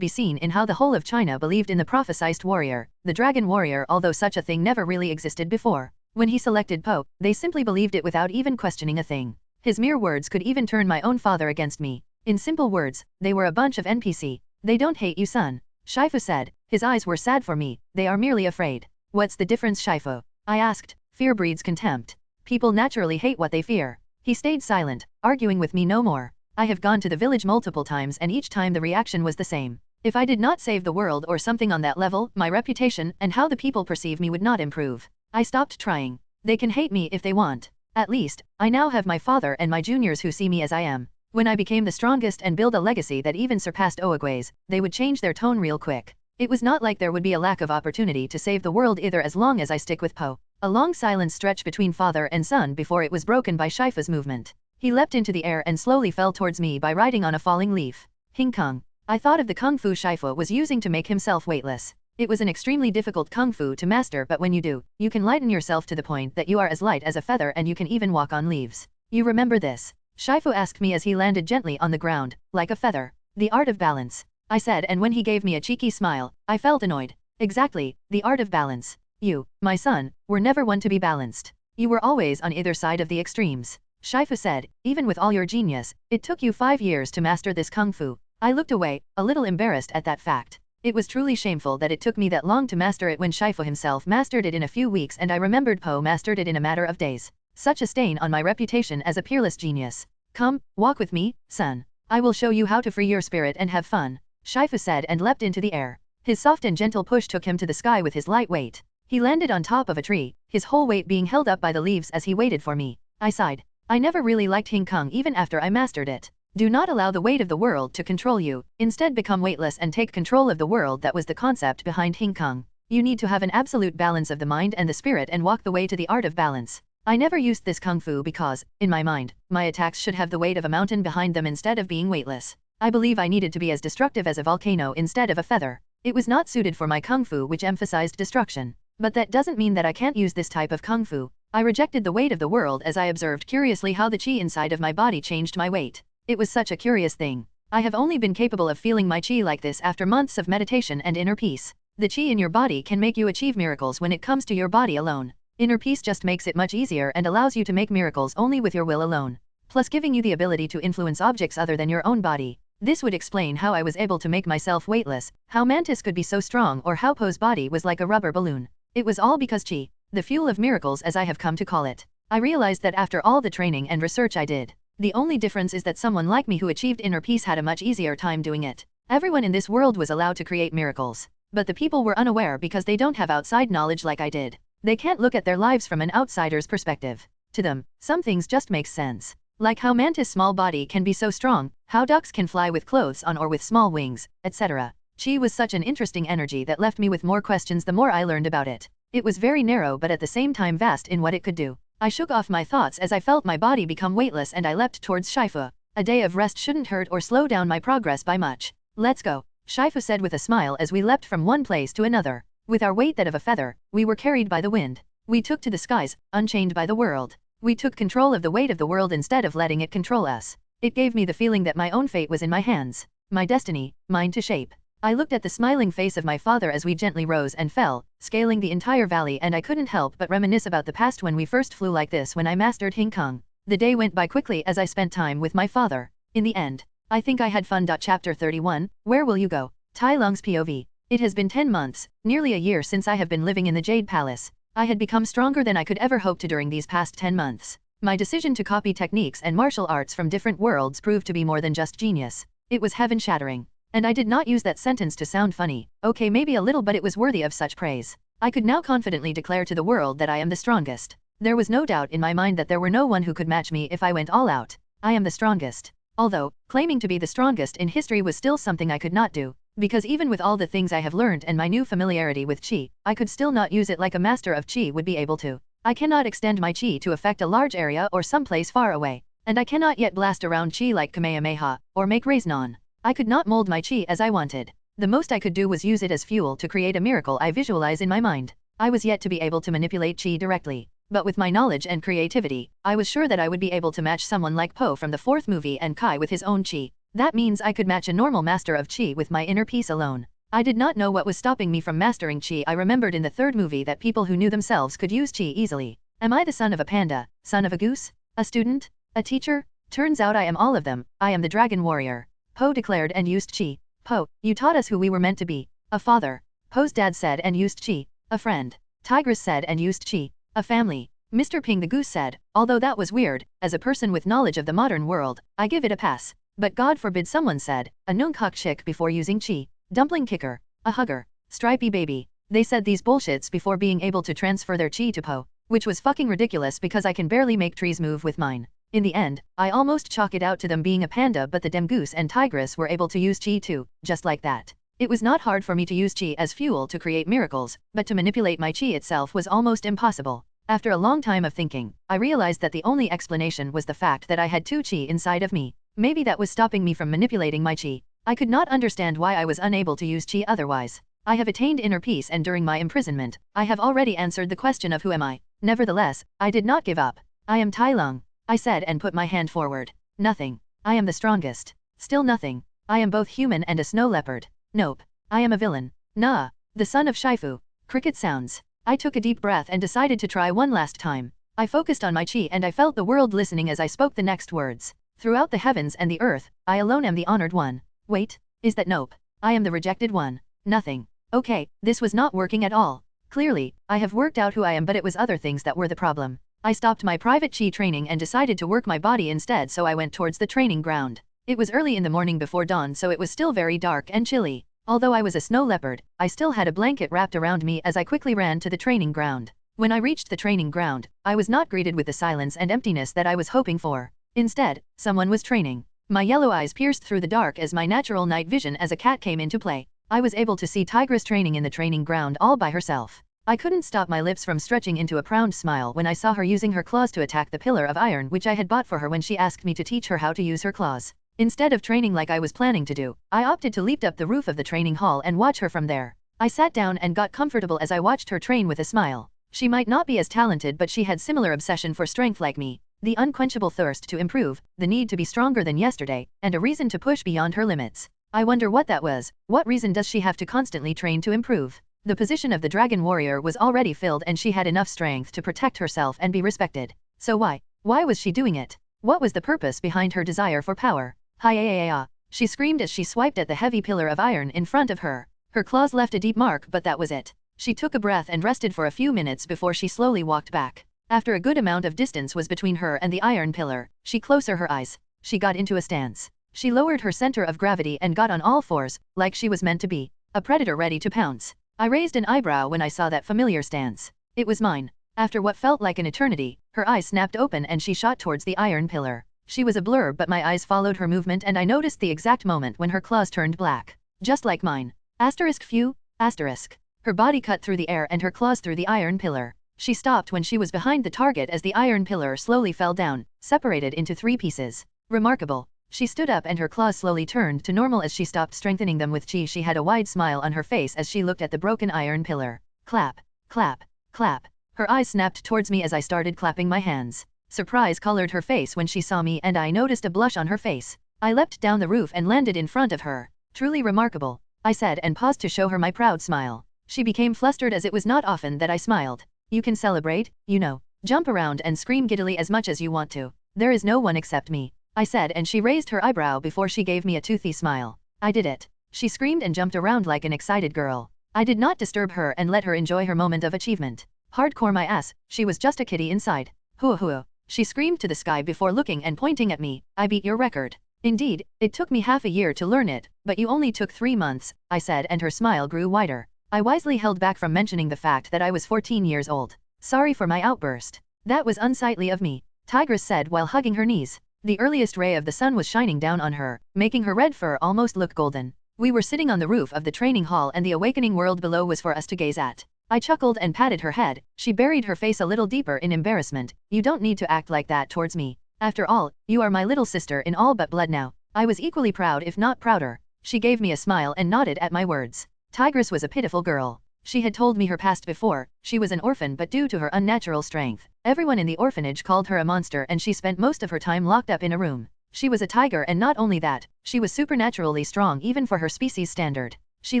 be seen in how the whole of China believed in the prophesized warrior, the dragon warrior, although such a thing never really existed before. When he selected Po, they simply believed it without even questioning a thing. His mere words could even turn my own father against me. In simple words, they were a bunch of NPC. They don't hate you, son. Shifu said. His eyes were sad for me. They are merely afraid. What's the difference, Shifu? I asked. Fear breeds contempt. People naturally hate what they fear. He stayed silent, arguing with me no more. I have gone to the village multiple times and each time the reaction was the same. If I did not save the world or something on that level, my reputation and how the people perceive me would not improve. I stopped trying. They can hate me if they want. At least, I now have my father and my juniors who see me as I am. When I became the strongest and build a legacy that even surpassed Oogway's, they would change their tone real quick. It was not like there would be a lack of opportunity to save the world either as long as I stick with Po. A long silence stretched between father and son before it was broken by Shifu's movement. He leapt into the air and slowly fell towards me by riding on a falling leaf. Hing Kong. I thought of the kung fu Shifu was using to make himself weightless. It was an extremely difficult kung fu to master, but when you do, you can lighten yourself to the point that you are as light as a feather and you can even walk on leaves. You remember this? Shifu asked me as he landed gently on the ground, like a feather. The art of balance, I said, and when he gave me a cheeky smile, I felt annoyed. Exactly, the art of balance. You, my son, were never one to be balanced. You were always on either side of the extremes. Shifu said, even with all your genius, it took you 5 years to master this kung fu. I looked away, a little embarrassed at that fact. It was truly shameful that it took me that long to master it when Shifu himself mastered it in a few weeks and I remembered Po mastered it in a matter of days. Such a stain on my reputation as a peerless genius. Come, walk with me, son. I will show you how to free your spirit and have fun, Shifu said and leapt into the air. His soft and gentle push took him to the sky with his light weight. He landed on top of a tree, his whole weight being held up by the leaves as he waited for me. I sighed. I never really liked Hing Kong even after I mastered it. Do not allow the weight of the world to control you, instead become weightless and take control of the world. That was the concept behind Hing Kong. You need to have an absolute balance of the mind and the spirit and walk the way to the art of balance. I never used this kung fu because, in my mind, my attacks should have the weight of a mountain behind them instead of being weightless. I believe I needed to be as destructive as a volcano instead of a feather. It was not suited for my kung fu, which emphasized destruction. But that doesn't mean that I can't use this type of kung fu. I rejected the weight of the world as I observed curiously how the qi inside of my body changed my weight. It was such a curious thing. I have only been capable of feeling my qi like this after months of meditation and inner peace. The qi in your body can make you achieve miracles when it comes to your body alone. Inner peace just makes it much easier and allows you to make miracles only with your will alone. Plus giving you the ability to influence objects other than your own body. This would explain how I was able to make myself weightless, how Mantis could be so strong, or how Po's body was like a rubber balloon. It was all because qi, the fuel of miracles as I have come to call it. I realized that after all the training and research I did. The only difference is that someone like me who achieved inner peace had a much easier time doing it. Everyone in this world was allowed to create miracles. But the people were unaware because they don't have outside knowledge like I did. They can't look at their lives from an outsider's perspective. To them, some things just make sense. Like how Mantis' small body can be so strong, how ducks can fly with clothes on or with small wings, etc. Qi was such an interesting energy that left me with more questions the more I learned about it. It was very narrow but at the same time vast in what it could do. I shook off my thoughts as I felt my body become weightless and I leapt towards Shifu. A day of rest shouldn't hurt or slow down my progress by much. Let's go, Shifu said with a smile as we leapt from one place to another. With our weight that of a feather, we were carried by the wind. We took to the skies, unchained by the world. We took control of the weight of the world instead of letting it control us. It gave me the feeling that my own fate was in my hands. My destiny, mine to shape. I looked at the smiling face of my father as we gently rose and fell, scaling the entire valley, and I couldn't help but reminisce about the past when we first flew like this when I mastered Hing Kong. The day went by quickly as I spent time with my father. In the end, I think I had fun. Chapter 31, Where Will You Go? Tai Lung's POV. It has been 10 months, nearly a year since I have been living in the Jade Palace. I had become stronger than I could ever hope to during these past 10 months. My decision to copy techniques and martial arts from different worlds proved to be more than just genius. It was heaven-shattering. And I did not use that sentence to sound funny. Okay, maybe a little, but it was worthy of such praise. I could now confidently declare to the world that I am the strongest. There was no doubt in my mind that there were no one who could match me if I went all out. I am the strongest. Although, claiming to be the strongest in history was still something I could not do, because even with all the things I have learned and my new familiarity with Qi, I could still not use it like a master of Qi would be able to. I cannot extend my Qi to affect a large area or someplace far away, and I cannot yet blast around Qi like Kamehameha, or make Raisnon. I could not mold my Qi as I wanted. The most I could do was use it as fuel to create a miracle I visualize in my mind. I was yet to be able to manipulate Qi directly, but with my knowledge and creativity, I was sure that I would be able to match someone like Po from the 4th movie and Kai with his own Qi. That means I could match a normal master of Qi with my inner peace alone. I did not know what was stopping me from mastering Qi. I remembered in the 3rd movie that people who knew themselves could use Qi easily. Am I the son of a panda, son of a goose, a student, a teacher? Turns out I am all of them. I am the dragon warrior. Po declared and used Qi. Po, you taught us who we were meant to be. A father. Po's dad said and used Qi. A friend. Tigress said and used Qi. A family. Mr. Ping the goose said, although that was weird, as a person with knowledge of the modern world, I give it a pass. But God forbid someone said, a Nungkok chick before using Qi. Dumpling kicker. A hugger. Stripey baby. They said these bullshits before being able to transfer their Qi to Po, which was fucking ridiculous because I can barely make trees move with mine. In the end, I almost chalk it out to them being a panda, but the dem goose and tigress were able to use Qi too, just like that. It was not hard for me to use Qi as fuel to create miracles, but to manipulate my Qi itself was almost impossible. After a long time of thinking, I realized that the only explanation was the fact that I had 2 Qi inside of me. Maybe that was stopping me from manipulating my Qi. I could not understand why I was unable to use Qi otherwise. I have attained inner peace, and during my imprisonment, I have already answered the question of who am I. Nevertheless, I did not give up. I am Tai Lung, I said and put my hand forward. Nothing. I am the strongest. Still nothing. I am both human and a snow leopard. Nope. I am a villain. Nah. The son of Shifu. Cricket sounds. I took a deep breath and decided to try one last time. I focused on my Qi and I felt the world listening as I spoke the next words. Throughout the heavens and the earth, I alone am the honored one. Wait. Is that nope? I am the rejected one. Nothing. Okay, this was not working at all. Clearly, I have worked out who I am, but it was other things that were the problem. I stopped my private Qi training and decided to work my body instead, so I went towards the training ground. It was early in the morning before dawn, so it was still very dark and chilly. Although I was a snow leopard, I still had a blanket wrapped around me as I quickly ran to the training ground. When I reached the training ground, I was not greeted with the silence and emptiness that I was hoping for. Instead, someone was training. My yellow eyes pierced through the dark as my natural night vision as a cat came into play. I was able to see Tigress training in the training ground all by herself. I couldn't stop my lips from stretching into a proud smile when I saw her using her claws to attack the pillar of iron which I had bought for her when she asked me to teach her how to use her claws. Instead of training like I was planning to do, I opted to leap up the roof of the training hall and watch her from there. I sat down and got comfortable as I watched her train with a smile. She might not be as talented, but she had similar obsession for strength like me, the unquenchable thirst to improve, the need to be stronger than yesterday, and a reason to push beyond her limits. I wonder what that was. What reason does she have to constantly train to improve? The position of the Dragon Warrior was already filled and she had enough strength to protect herself and be respected. So why was she doing it? What was the purpose behind her desire for power? Hi-ya-ya-ya, she screamed as she swiped at the heavy pillar of iron in front of her. Her claws left a deep mark, but that was it. She took a breath and rested for a few minutes before she slowly walked back. After a good amount of distance was between her and the iron pillar, she closed her eyes. She got into a stance. She lowered her center of gravity and got on all fours, like she was meant to be. A predator ready to pounce. I raised an eyebrow when I saw that familiar stance. It was mine. After what felt like an eternity, her eyes snapped open and she shot towards the iron pillar. She was a blur, but my eyes followed her movement and I noticed the exact moment when her claws turned black. Just like mine. Asterisk few, asterisk. Her body cut through the air and her claws through the iron pillar. She stopped when she was behind the target as the iron pillar slowly fell down, separated into 3 pieces. Remarkable. She stood up and her claws slowly turned to normal as she stopped strengthening them with chi. She had a wide smile on her face as she looked at the broken iron pillar. Clap, clap, clap. Her eyes snapped towards me as I started clapping my hands. Surprise colored her face when she saw me and I noticed a blush on her face. I leapt down the roof and landed in front of her. Truly remarkable, I said and paused to show her my proud smile. She became flustered as it was not often that I smiled. You can celebrate, you know. Jump around and scream giddily as much as you want to. There is no one except me, I said and she raised her eyebrow before she gave me a toothy smile. I did it. She screamed and jumped around like an excited girl. I did not disturb her and let her enjoy her moment of achievement. Hardcore my ass, she was just a kitty inside. Hua hua. She screamed to the sky before looking and pointing at me. I beat your record. Indeed, it took me half a year to learn it, but you only took 3 months, I said and her smile grew wider. I wisely held back from mentioning the fact that I was 14 years old. Sorry for my outburst. That was unsightly of me, Tigress said while hugging her knees. The earliest ray of the sun was shining down on her, making her red fur almost look golden. We were sitting on the roof of the training hall and the awakening world below was for us to gaze at. I chuckled and patted her head. She buried her face a little deeper in embarrassment. You don't need to act like that towards me. After all, you are my little sister in all but blood now. I was equally proud if not prouder. She gave me a smile and nodded at my words. Tigress was a pitiful girl. She had told me her past before. She was an orphan but due to her unnatural strength, everyone in the orphanage called her a monster and she spent most of her time locked up in a room. She was a tiger and not only that, she was supernaturally strong even for her species standard. She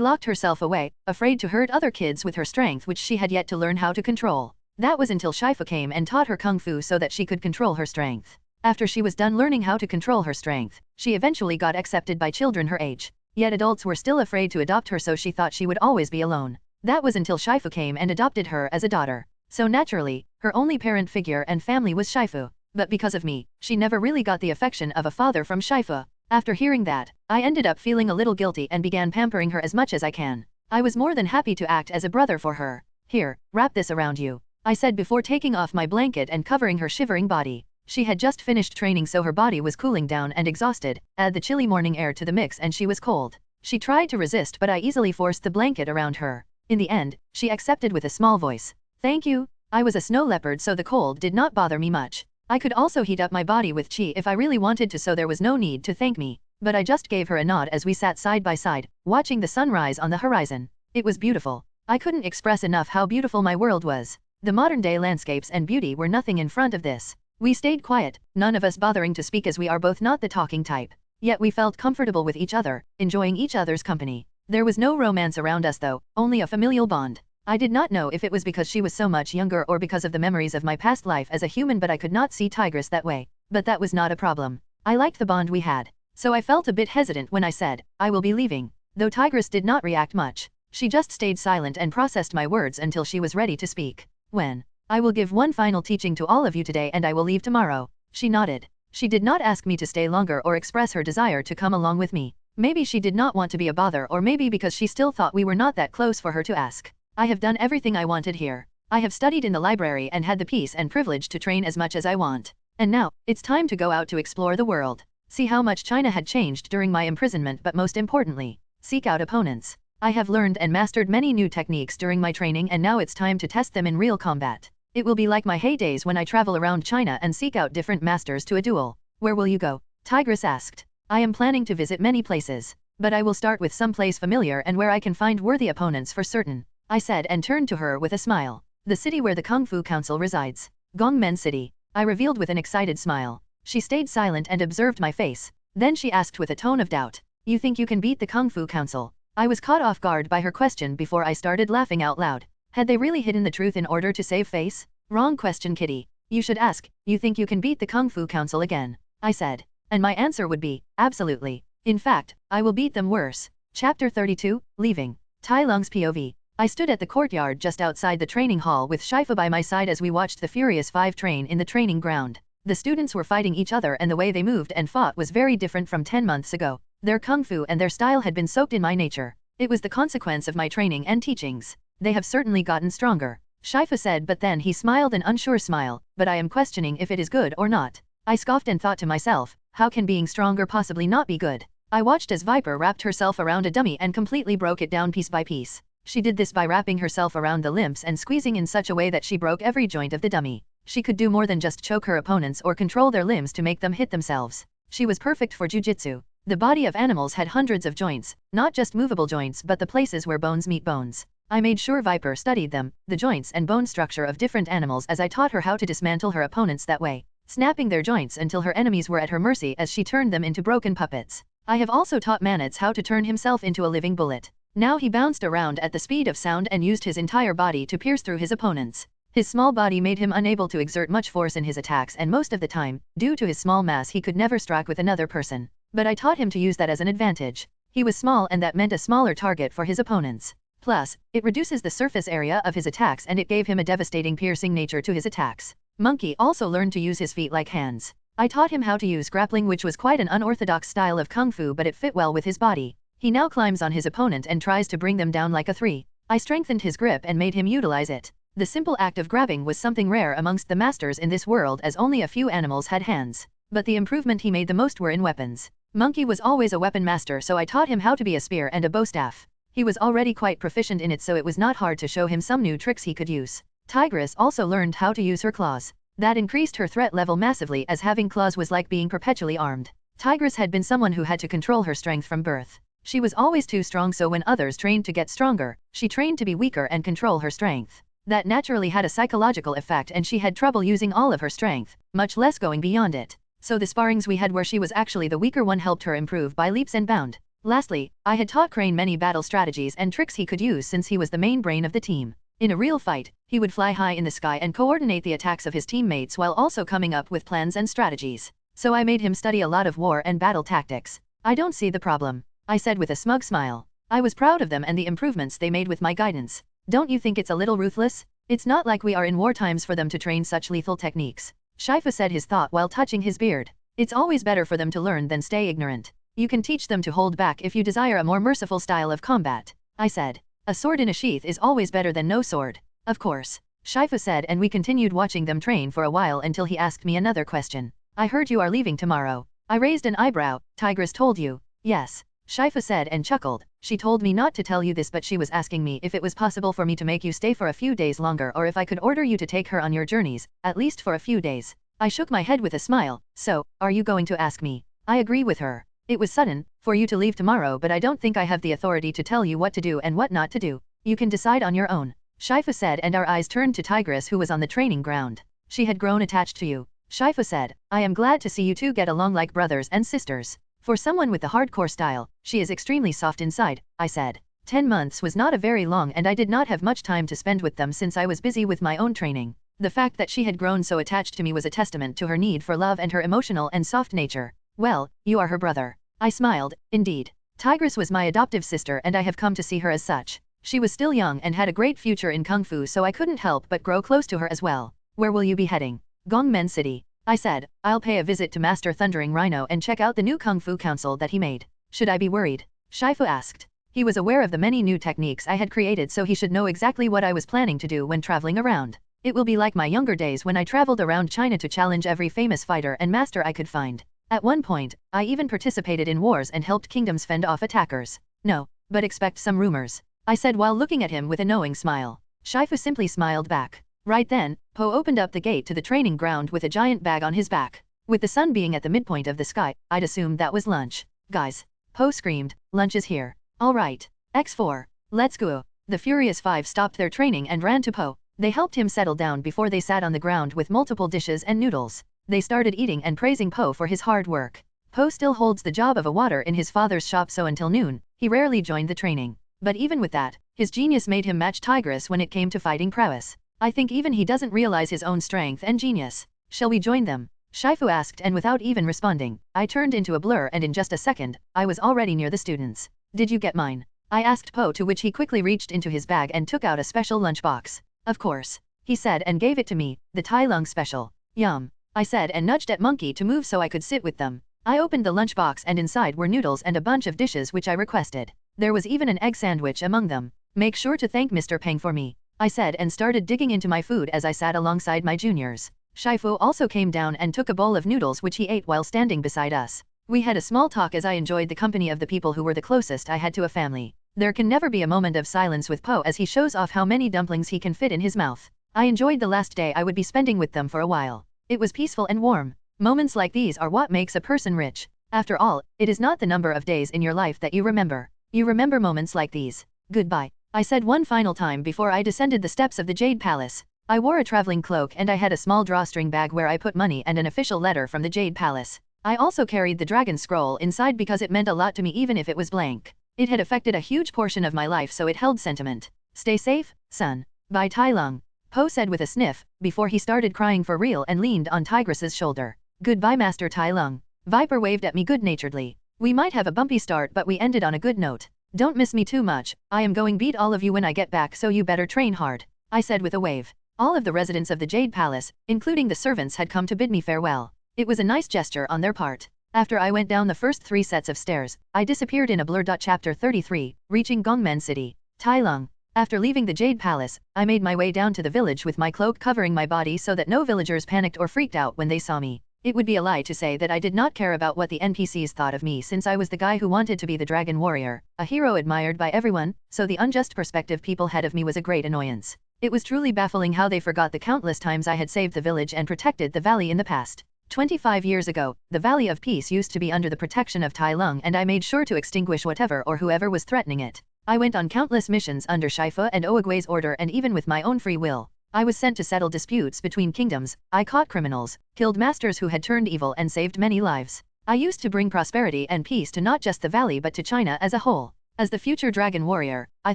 locked herself away, afraid to hurt other kids with her strength which she had yet to learn how to control. That was until Shifu came and taught her kung fu so that she could control her strength. After she was done learning how to control her strength, she eventually got accepted by children her age. Yet adults were still afraid to adopt her so she thought she would always be alone. That was until Shifu came and adopted her as a daughter. So naturally, her only parent figure and family was Shifu. But because of me, she never really got the affection of a father from Shifu. After hearing that, I ended up feeling a little guilty and began pampering her as much as I can. I was more than happy to act as a brother for her. Here, wrap this around you, I said before taking off my blanket and covering her shivering body. She had just finished training so her body was cooling down and exhausted. Add the chilly morning air to the mix and she was cold. She tried to resist but I easily forced the blanket around her. In the end, she accepted with a small voice. Thank you. I was a snow leopard so the cold did not bother me much. I could also heat up my body with chi if I really wanted to so there was no need to thank me. But I just gave her a nod as we sat side by side, watching the sunrise on the horizon. It was beautiful. I couldn't express enough how beautiful my world was. The modern-day landscapes and beauty were nothing in front of this. We stayed quiet, none of us bothering to speak as we are both not the talking type. Yet we felt comfortable with each other, enjoying each other's company. There was no romance around us though, only a familial bond. I did not know if it was because she was so much younger or because of the memories of my past life as a human but I could not see Tigress that way. But that was not a problem. I liked the bond we had. So I felt a bit hesitant when I said, I will be leaving. Though Tigress did not react much. She just stayed silent and processed my words until she was ready to speak. When? I will give one final teaching to all of you today and I will leave tomorrow. She nodded. She did not ask me to stay longer or express her desire to come along with me. Maybe she did not want to be a bother or maybe because she still thought we were not that close for her to ask. I have done everything I wanted here. I have studied in the library and had the peace and privilege to train as much as I want. And now, it's time to go out to explore the world. See how much China had changed during my imprisonment but most importantly, seek out opponents. I have learned and mastered many new techniques during my training and now it's time to test them in real combat. It will be like my heydays when I travel around China and seek out different masters to a duel. Where will you go? Tigress asked. I am planning to visit many places, but I will start with some place familiar and where I can find worthy opponents for certain, I said and turned to her with a smile. The city where the Kung Fu Council resides. Gongmen City, I revealed with an excited smile. She stayed silent and observed my face. Then she asked with a tone of doubt. You think you can beat the Kung Fu Council? I was caught off guard by her question before I started laughing out loud. Had they really hidden the truth in order to save face? Wrong question, kitty. You should ask, you think you can beat the Kung Fu Council again? I said. And my answer would be, absolutely. In fact, I will beat them worse. Chapter 32, Leaving. Tai Lung's POV. I stood at the courtyard just outside the training hall with Shifu by my side as we watched the Furious Five train in the training ground. The students were fighting each other and the way they moved and fought was very different from 10 months ago. Their kung fu and their style had been soaked in my nature. It was the consequence of my training and teachings. They have certainly gotten stronger, Shifu said, but then he smiled an unsure smile, but I am questioning if it is good or not. I scoffed and thought to myself, how can being stronger possibly not be good? I watched as Viper wrapped herself around a dummy and completely broke it down piece by piece. She did this by wrapping herself around the limbs and squeezing in such a way that she broke every joint of the dummy. She could do more than just choke her opponents or control their limbs to make them hit themselves. She was perfect for jujitsu. The body of animals had hundreds of joints, not just movable joints but the places where bones meet bones. I made sure Viper studied them, the joints and bone structure of different animals, as I taught her how to dismantle her opponents that way, snapping their joints until her enemies were at her mercy as she turned them into broken puppets. I have also taught Manitz how to turn himself into a living bullet. Now he bounced around at the speed of sound and used his entire body to pierce through his opponents. His small body made him unable to exert much force in his attacks, and most of the time, due to his small mass, he could never strike with another person. But I taught him to use that as an advantage. He was small and that meant a smaller target for his opponents. Plus, it reduces the surface area of his attacks and it gave him a devastating piercing nature to his attacks. Monkey also learned to use his feet like hands. I taught him how to use grappling, which was quite an unorthodox style of kung fu, but it fit well with his body. He now climbs on his opponent and tries to bring them down like a 3. I strengthened his grip and made him utilize it. The simple act of grabbing was something rare amongst the masters in this world, as only a few animals had hands. But the improvement he made the most were in weapons. Monkey was always a weapon master, so I taught him how to be a spear and a bow staff. He was already quite proficient in it, so it was not hard to show him some new tricks he could use. Tigress also learned how to use her claws. That increased her threat level massively, as having claws was like being perpetually armed. Tigress had been someone who had to control her strength from birth. She was always too strong, so when others trained to get stronger, she trained to be weaker and control her strength. That naturally had a psychological effect, and she had trouble using all of her strength, much less going beyond it. So the sparrings we had where she was actually the weaker one helped her improve by leaps and bounds. Lastly, I had taught Crane many battle strategies and tricks he could use, since he was the main brain of the team. In a real fight, he would fly high in the sky and coordinate the attacks of his teammates while also coming up with plans and strategies. So I made him study a lot of war and battle tactics. I don't see the problem, I said with a smug smile. I was proud of them and the improvements they made with my guidance. Don't you think it's a little ruthless? It's not like we are in war times for them to train such lethal techniques. Shifu said his thought while touching his beard. It's always better for them to learn than stay ignorant. You can teach them to hold back if you desire a more merciful style of combat, I said. A sword in a sheath is always better than no sword. Of course, Shifu said, and we continued watching them train for a while until he asked me another question. I heard you are leaving tomorrow. I raised an eyebrow. Tigress told you? Yes, Shifu said and chuckled. She told me not to tell you this, but she was asking me if it was possible for me to make you stay for a few days longer, or if I could order you to take her on your journeys, at least for a few days. I shook my head with a smile. So, are you going to ask me? I agree with her. It was sudden for you to leave tomorrow, but I don't think I have the authority to tell you what to do and what not to do. You can decide on your own, Shifu said, and our eyes turned to Tigress, who was on the training ground. She had grown attached to you. Shifu said, I am glad to see you two get along like brothers and sisters. For someone with the hardcore style, she is extremely soft inside, I said. 10 months was not a very long, and I did not have much time to spend with them since I was busy with my own training. The fact that she had grown so attached to me was a testament to her need for love and her emotional and soft nature. Well, you are her brother. I smiled. Indeed. Tigress was my adoptive sister, and I have come to see her as such. She was still young and had a great future in Kung Fu, so I couldn't help but grow close to her as well. Where will you be heading? Gongmen City, I said. I'll pay a visit to Master Thundering Rhino and check out the new Kung Fu Council that he made. Should I be worried? Shifu asked. He was aware of the many new techniques I had created, so he should know exactly what I was planning to do when traveling around. It will be like my younger days when I traveled around China to challenge every famous fighter and master I could find. At one point, I even participated in wars and helped kingdoms fend off attackers. No, but expect some rumors, I said while looking at him with a knowing smile. Shifu simply smiled back. Right then, Po opened up the gate to the training ground with a giant bag on his back. With the sun being at the midpoint of the sky, I'd assumed that was lunch. Guys, Po screamed, lunch is here. All right. X4. Let's go. The Furious Five stopped their training and ran to Po. They helped him settle down before they sat on the ground with multiple dishes and noodles. They started eating and praising Po for his hard work. Po still holds the job of a waiter in his father's shop, so until noon, he rarely joined the training. But even with that, his genius made him match Tigress when it came to fighting prowess. I think even he doesn't realize his own strength and genius. Shall we join them? Shifu asked, and without even responding, I turned into a blur, and in just a second, I was already near the students. Did you get mine? I asked Po, to which he quickly reached into his bag and took out a special lunchbox. Of course, he said, and gave it to me, the Tai Lung special. Yum, I said, and nudged at Monkey to move so I could sit with them. I opened the lunchbox, and inside were noodles and a bunch of dishes which I requested. There was even an egg sandwich among them. Make sure to thank Mr. Peng for me, I said, and started digging into my food as I sat alongside my juniors. Shifu also came down and took a bowl of noodles which he ate while standing beside us. We had a small talk as I enjoyed the company of the people who were the closest I had to a family. There can never be a moment of silence with Po as he shows off how many dumplings he can fit in his mouth. I enjoyed the last day I would be spending with them for a while. It was peaceful and warm. Moments like these are what makes a person rich. After all, it is not the number of days in your life that you remember. You remember moments like these. Goodbye, I said one final time before I descended the steps of the Jade Palace. I wore a traveling cloak and I had a small drawstring bag where I put money and an official letter from the Jade Palace. I also carried the dragon scroll inside because it meant a lot to me even if it was blank. It had affected a huge portion of my life so it held sentiment. Stay safe, son. By Tai Lung. Po said with a sniff, before he started crying for real and leaned on Tigress's shoulder. Goodbye Master Tai Lung. Viper waved at me good-naturedly. We might have a bumpy start but we ended on a good note. Don't miss me too much, I am going beat all of you when I get back so you better train hard. I said with a wave. All of the residents of the Jade Palace, including the servants had come to bid me farewell. It was a nice gesture on their part. After I went down the first 3 sets of stairs, I disappeared in a blur. Chapter 33, reaching Gongmen City. Tai Lung. After leaving the Jade Palace, I made my way down to the village with my cloak covering my body so that no villagers panicked or freaked out when they saw me. It would be a lie to say that I did not care about what the NPCs thought of me since I was the guy who wanted to be the dragon warrior, a hero admired by everyone, so the unjust perspective people had of me was a great annoyance. It was truly baffling how they forgot the countless times I had saved the village and protected the valley in the past. 25 years ago, the Valley of Peace used to be under the protection of Tai Lung and I made sure to extinguish whatever or whoever was threatening it. I went on countless missions under Shifu and Oogway's order and even with my own free will. I was sent to settle disputes between kingdoms, I caught criminals, killed masters who had turned evil and saved many lives. I used to bring prosperity and peace to not just the valley but to China as a whole. As the future dragon warrior, I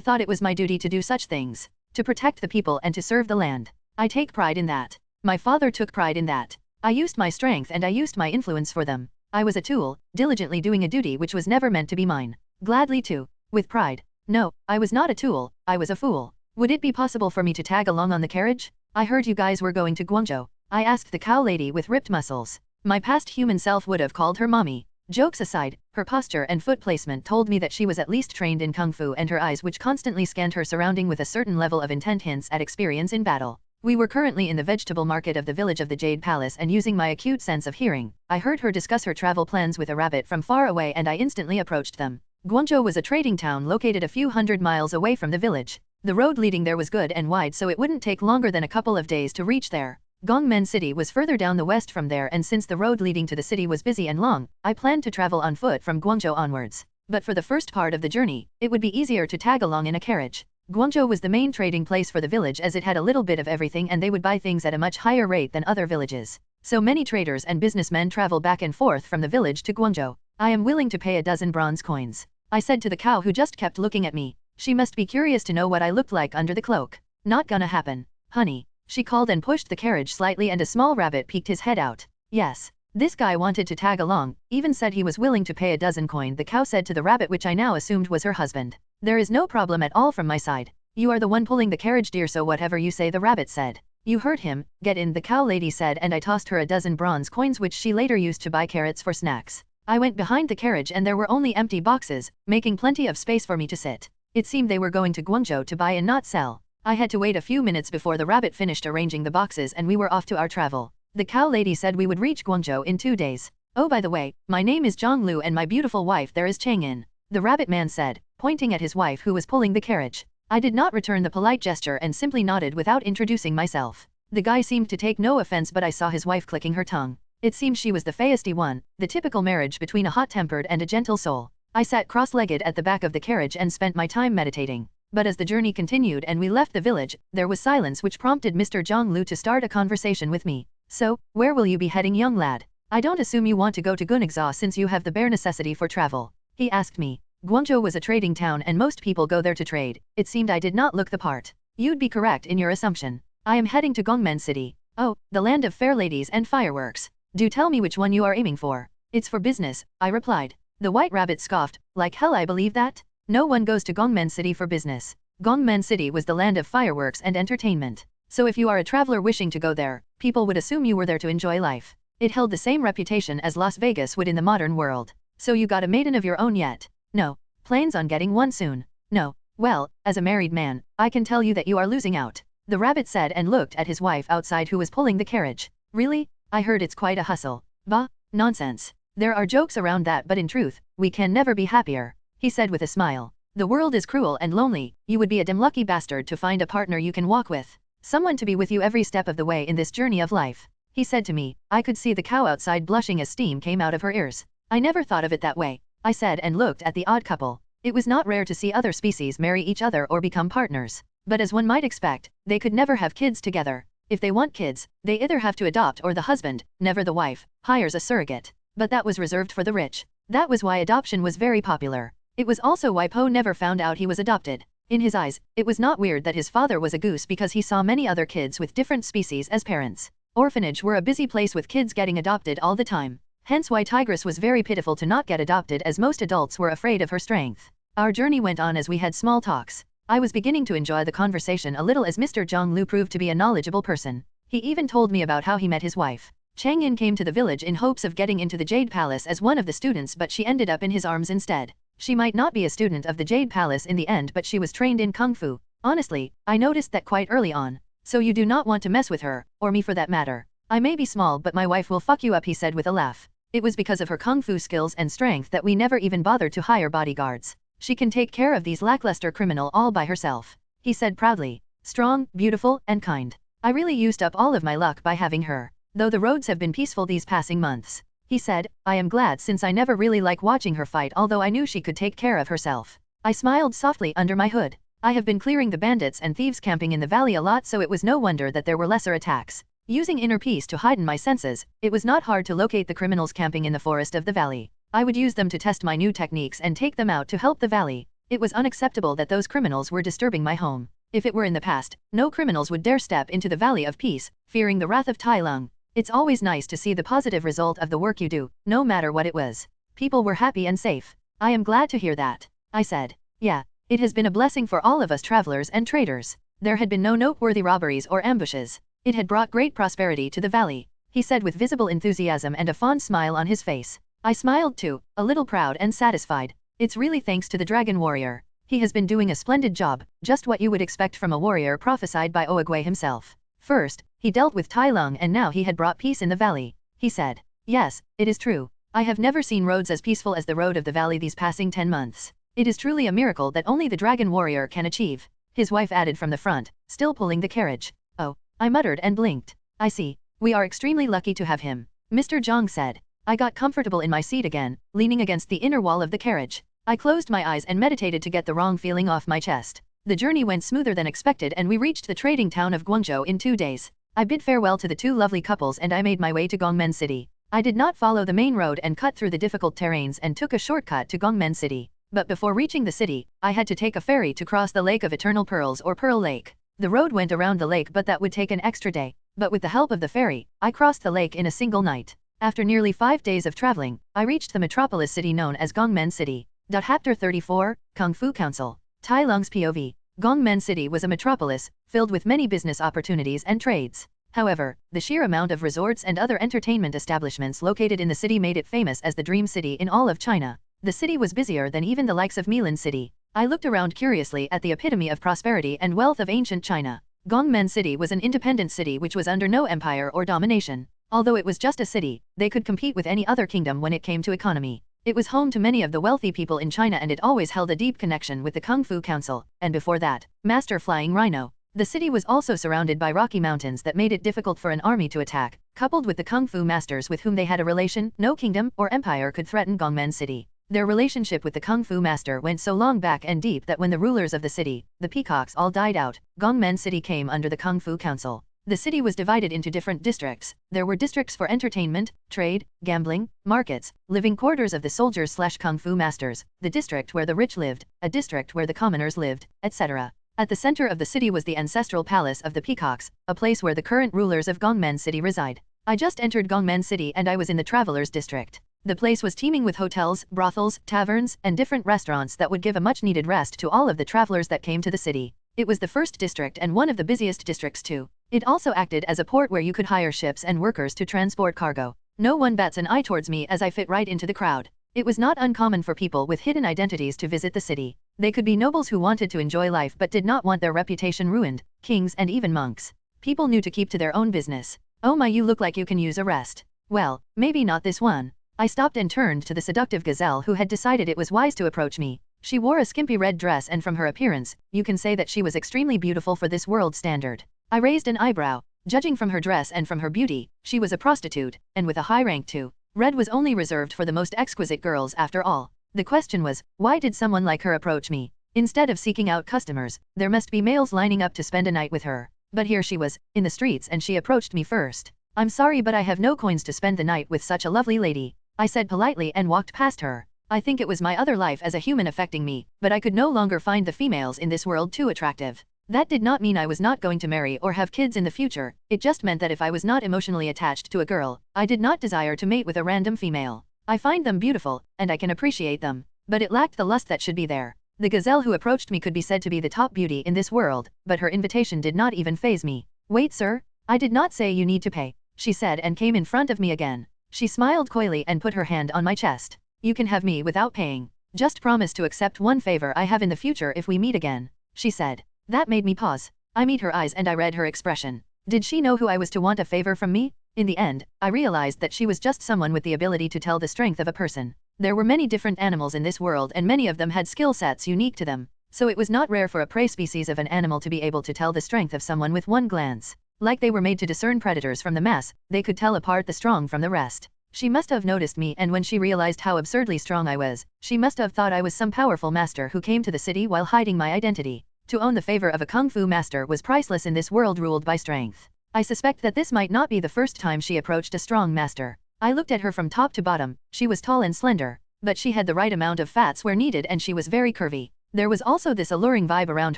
thought it was my duty to do such things. To protect the people and to serve the land. I take pride in that. My father took pride in that. I used my strength and I used my influence for them. I was a tool, diligently doing a duty which was never meant to be mine. Gladly too. With pride. No, I was not a tool, I was a fool. Would it be possible for me to tag along on the carriage? I heard you guys were going to Guangzhou. I asked the cow lady with ripped muscles. My past human self would have called her mommy. Jokes aside, her posture and foot placement told me that she was at least trained in kung fu and her eyes which constantly scanned her surrounding with a certain level of intent hints at experience in battle. We were currently in the vegetable market of the village of the Jade Palace and using my acute sense of hearing, I heard her discuss her travel plans with a rabbit from far away and I instantly approached them. Guangzhou was a trading town located a few hundred miles away from the village. The road leading there was good and wide so it wouldn't take longer than a couple of days to reach there. Gongmen City was further down the west from there and since the road leading to the city was busy and long, I planned to travel on foot from Guangzhou onwards. But for the first part of the journey, it would be easier to tag along in a carriage. Guangzhou was the main trading place for the village as it had a little bit of everything and they would buy things at a much higher rate than other villages. So many traders and businessmen travel back and forth from the village to Guangzhou. I am willing to pay a dozen bronze coins. I said to the cow who just kept looking at me. She must be curious to know what I looked like under the cloak. Not gonna happen. Honey. She called and pushed the carriage slightly and a small rabbit peeked his head out. Yes. This guy wanted to tag along, even said he was willing to pay a dozen coin, the cow said to the rabbit, which I now assumed was her husband. There is no problem at all from my side. You are the one pulling the carriage, dear, so whatever you say, the rabbit said. You heard him, get in, the cow lady said, and I tossed her a dozen bronze coins which she later used to buy carrots for snacks. I went behind the carriage and there were only empty boxes, making plenty of space for me to sit. It seemed they were going to Guangzhou to buy and not sell. I had to wait a few minutes before the rabbit finished arranging the boxes and we were off to our travel. The cow lady said we would reach Guangzhou in 2 days. Oh, by the way, my name is Zhonglu and my beautiful wife there is Chang'in. The rabbit man said, pointing at his wife who was pulling the carriage. I did not return the polite gesture and simply nodded without introducing myself. The guy seemed to take no offense, but I saw his wife clicking her tongue. It seemed she was the feisty one, the typical marriage between a hot-tempered and a gentle soul. I sat cross-legged at the back of the carriage and spent my time meditating. But as the journey continued and we left the village, there was silence which prompted Mr. Zhonglu to start a conversation with me. So, where will you be heading, young lad? I don't assume you want to go to Gunexhaw since you have the bare necessity for travel. He asked me. Guangzhou was a trading town and most people go there to trade. It seemed I did not look the part. You'd be correct in your assumption. I am heading to Gongmen City. Oh, the land of fair ladies and fireworks. Do tell me which one you are aiming for. It's for business, I replied. The white rabbit scoffed, like hell I believe that? No one goes to Gongmen City for business. Gongmen City was the land of fireworks and entertainment. So if you are a traveler wishing to go there, people would assume you were there to enjoy life. It held the same reputation as Las Vegas would in the modern world. So you got a maiden of your own yet? No. Plans on getting one soon? No. Well, as a married man, I can tell you that you are losing out. The rabbit said and looked at his wife outside who was pulling the carriage. Really? I heard it's quite a hustle. Bah, nonsense. There are jokes around that, but in truth, we can never be happier. He said with a smile. The world is cruel and lonely, you would be a damn lucky bastard to find a partner you can walk with. Someone to be with you every step of the way in this journey of life. He said to me. I could see the cow outside blushing as steam came out of her ears. I never thought of it that way, I said and looked at the odd couple. It was not rare to see other species marry each other or become partners. But as one might expect, they could never have kids together. If they want kids, they either have to adopt or the husband, never the wife, hires a surrogate. But that was reserved for the rich. That was why adoption was very popular. It was also why Po never found out he was adopted. In his eyes, it was not weird that his father was a goose because he saw many other kids with different species as parents. Orphanage were a busy place with kids getting adopted all the time. Hence why Tigress was very pitiful to not get adopted as most adults were afraid of her strength. Our journey went on as we had small talks. I was beginning to enjoy the conversation a little as Mr. Zhang Lu proved to be a knowledgeable person. He even told me about how he met his wife. Chang Yin came to the village in hopes of getting into the Jade Palace as one of the students, but she ended up in his arms instead. She might not be a student of the Jade Palace in the end, but she was trained in Kung Fu. Honestly, I noticed that quite early on. So you do not want to mess with her, or me for that matter. I may be small but my wife will fuck you up, he said with a laugh. It was because of her Kung Fu skills and strength that we never even bothered to hire bodyguards. She can take care of these lackluster criminal all by herself. He said proudly. Strong, beautiful, and kind. I really used up all of my luck by having her. Though the roads have been peaceful these passing months. He said, I am glad since I never really like watching her fight, although I knew she could take care of herself. I smiled softly under my hood. I have been clearing the bandits and thieves camping in the valley a lot, so it was no wonder that there were lesser attacks. Using inner peace to heighten my senses, it was not hard to locate the criminals camping in the forest of the valley. I would use them to test my new techniques and take them out to help the valley. It was unacceptable that those criminals were disturbing my home. If it were in the past, no criminals would dare step into the Valley of Peace, fearing the wrath of Tai Lung. It's always nice to see the positive result of the work you do, no matter what it was. People were happy and safe. I am glad to hear that. I said. Yeah, it has been a blessing for all of us travelers and traders. There had been no noteworthy robberies or ambushes. It had brought great prosperity to the valley, he said with visible enthusiasm and a fond smile on his face. I smiled too, a little proud and satisfied. It's really thanks to the Dragon Warrior. He has been doing a splendid job, just what you would expect from a warrior prophesied by Oagway himself. First, he dealt with Tai Lung and now he had brought peace in the valley, he said. Yes, it is true. I have never seen roads as peaceful as the road of the valley these passing 10 months. It is truly a miracle that only the Dragon Warrior can achieve. His wife added from the front, still pulling the carriage. Oh, I muttered and blinked. I see. We are extremely lucky to have him, Mr. Zhang said. I got comfortable in my seat again, leaning against the inner wall of the carriage. I closed my eyes and meditated to get the wrong feeling off my chest. The journey went smoother than expected and we reached the trading town of Guangzhou in 2 days. I bid farewell to the 2 lovely couples and I made my way to Gongmen City. I did not follow the main road and cut through the difficult terrains and took a shortcut to Gongmen City. But before reaching the city, I had to take a ferry to cross the Lake of Eternal Pearls or Pearl Lake. The road went around the lake, but that would take an extra day. But with the help of the ferry, I crossed the lake in a single night. After nearly 5 days of traveling, I reached the metropolis city known as Gongmen City. Chapter 34, Kung Fu Council. Tai Lung's POV. Gongmen City was a metropolis, filled with many business opportunities and trades. However, the sheer amount of resorts and other entertainment establishments located in the city made it famous as the dream city in all of China. The city was busier than even the likes of Milan City. I looked around curiously at the epitome of prosperity and wealth of ancient China. Gongmen City was an independent city which was under no empire or domination. Although it was just a city, they could compete with any other kingdom when it came to economy. It was home to many of the wealthy people in China and it always held a deep connection with the Kung Fu Council, and before that, Master Flying Rhino. The city was also surrounded by rocky mountains that made it difficult for an army to attack. Coupled with the Kung Fu masters with whom they had a relation, no kingdom or empire could threaten Gongmen City. Their relationship with the Kung Fu master went so long back and deep that when the rulers of the city, the peacocks, all died out, Gongmen City came under the Kung Fu Council. The city was divided into different districts. There were districts for entertainment, trade, gambling, markets, living quarters of the soldiers/Kung Fu masters, the district where the rich lived, a district where the commoners lived, etc. At the center of the city was the ancestral palace of the peacocks, a place where the current rulers of Gongmen City reside. I just entered Gongmen City and I was in the travelers district. The place was teeming with hotels, brothels, taverns, and different restaurants that would give a much-needed rest to all of the travelers that came to the city. It was the first district and one of the busiest districts too. It also acted as a port where you could hire ships and workers to transport cargo. No one bats an eye towards me as I fit right into the crowd. It was not uncommon for people with hidden identities to visit the city. They could be nobles who wanted to enjoy life but did not want their reputation ruined, kings and even monks. People knew to keep to their own business. Oh my, you look like you can use a rest. Well, maybe not this one. I stopped and turned to the seductive gazelle who had decided it was wise to approach me. She wore a skimpy red dress, and from her appearance, you can say that she was extremely beautiful for this world standard. I raised an eyebrow. Judging from her dress and from her beauty, she was a prostitute, and with a high rank too. Red was only reserved for the most exquisite girls after all. The question was, why did someone like her approach me? Instead of seeking out customers, there must be males lining up to spend a night with her. But here she was, in the streets, and she approached me first. I'm sorry, but I have no coins to spend the night with such a lovely lady, I said politely and walked past her. I think it was my other life as a human affecting me, but I could no longer find the females in this world too attractive. That did not mean I was not going to marry or have kids in the future, it just meant that if I was not emotionally attached to a girl, I did not desire to mate with a random female. I find them beautiful, and I can appreciate them, but it lacked the lust that should be there. The gazelle who approached me could be said to be the top beauty in this world, but her invitation did not even faze me. Wait, sir, I did not say you need to pay, she said, and came in front of me again. She smiled coyly and put her hand on my chest. You can have me without paying. Just promise to accept one favor I have in the future if we meet again, she said. That made me pause. I met her eyes and I read her expression. Did she know who I was to want a favor from me? In the end, I realized that she was just someone with the ability to tell the strength of a person. There were many different animals in this world, and many of them had skill sets unique to them, so it was not rare for a prey species of an animal to be able to tell the strength of someone with one glance. Like they were made to discern predators from the mass, they could tell apart the strong from the rest. She must have noticed me, and when she realized how absurdly strong I was, she must have thought I was some powerful master who came to the city while hiding my identity. To own the favor of a kung fu master was priceless in this world ruled by strength. I suspect that this might not be the first time she approached a strong master. I looked at her from top to bottom. She was tall and slender, but she had the right amount of fats where needed, and she was very curvy. There was also this alluring vibe around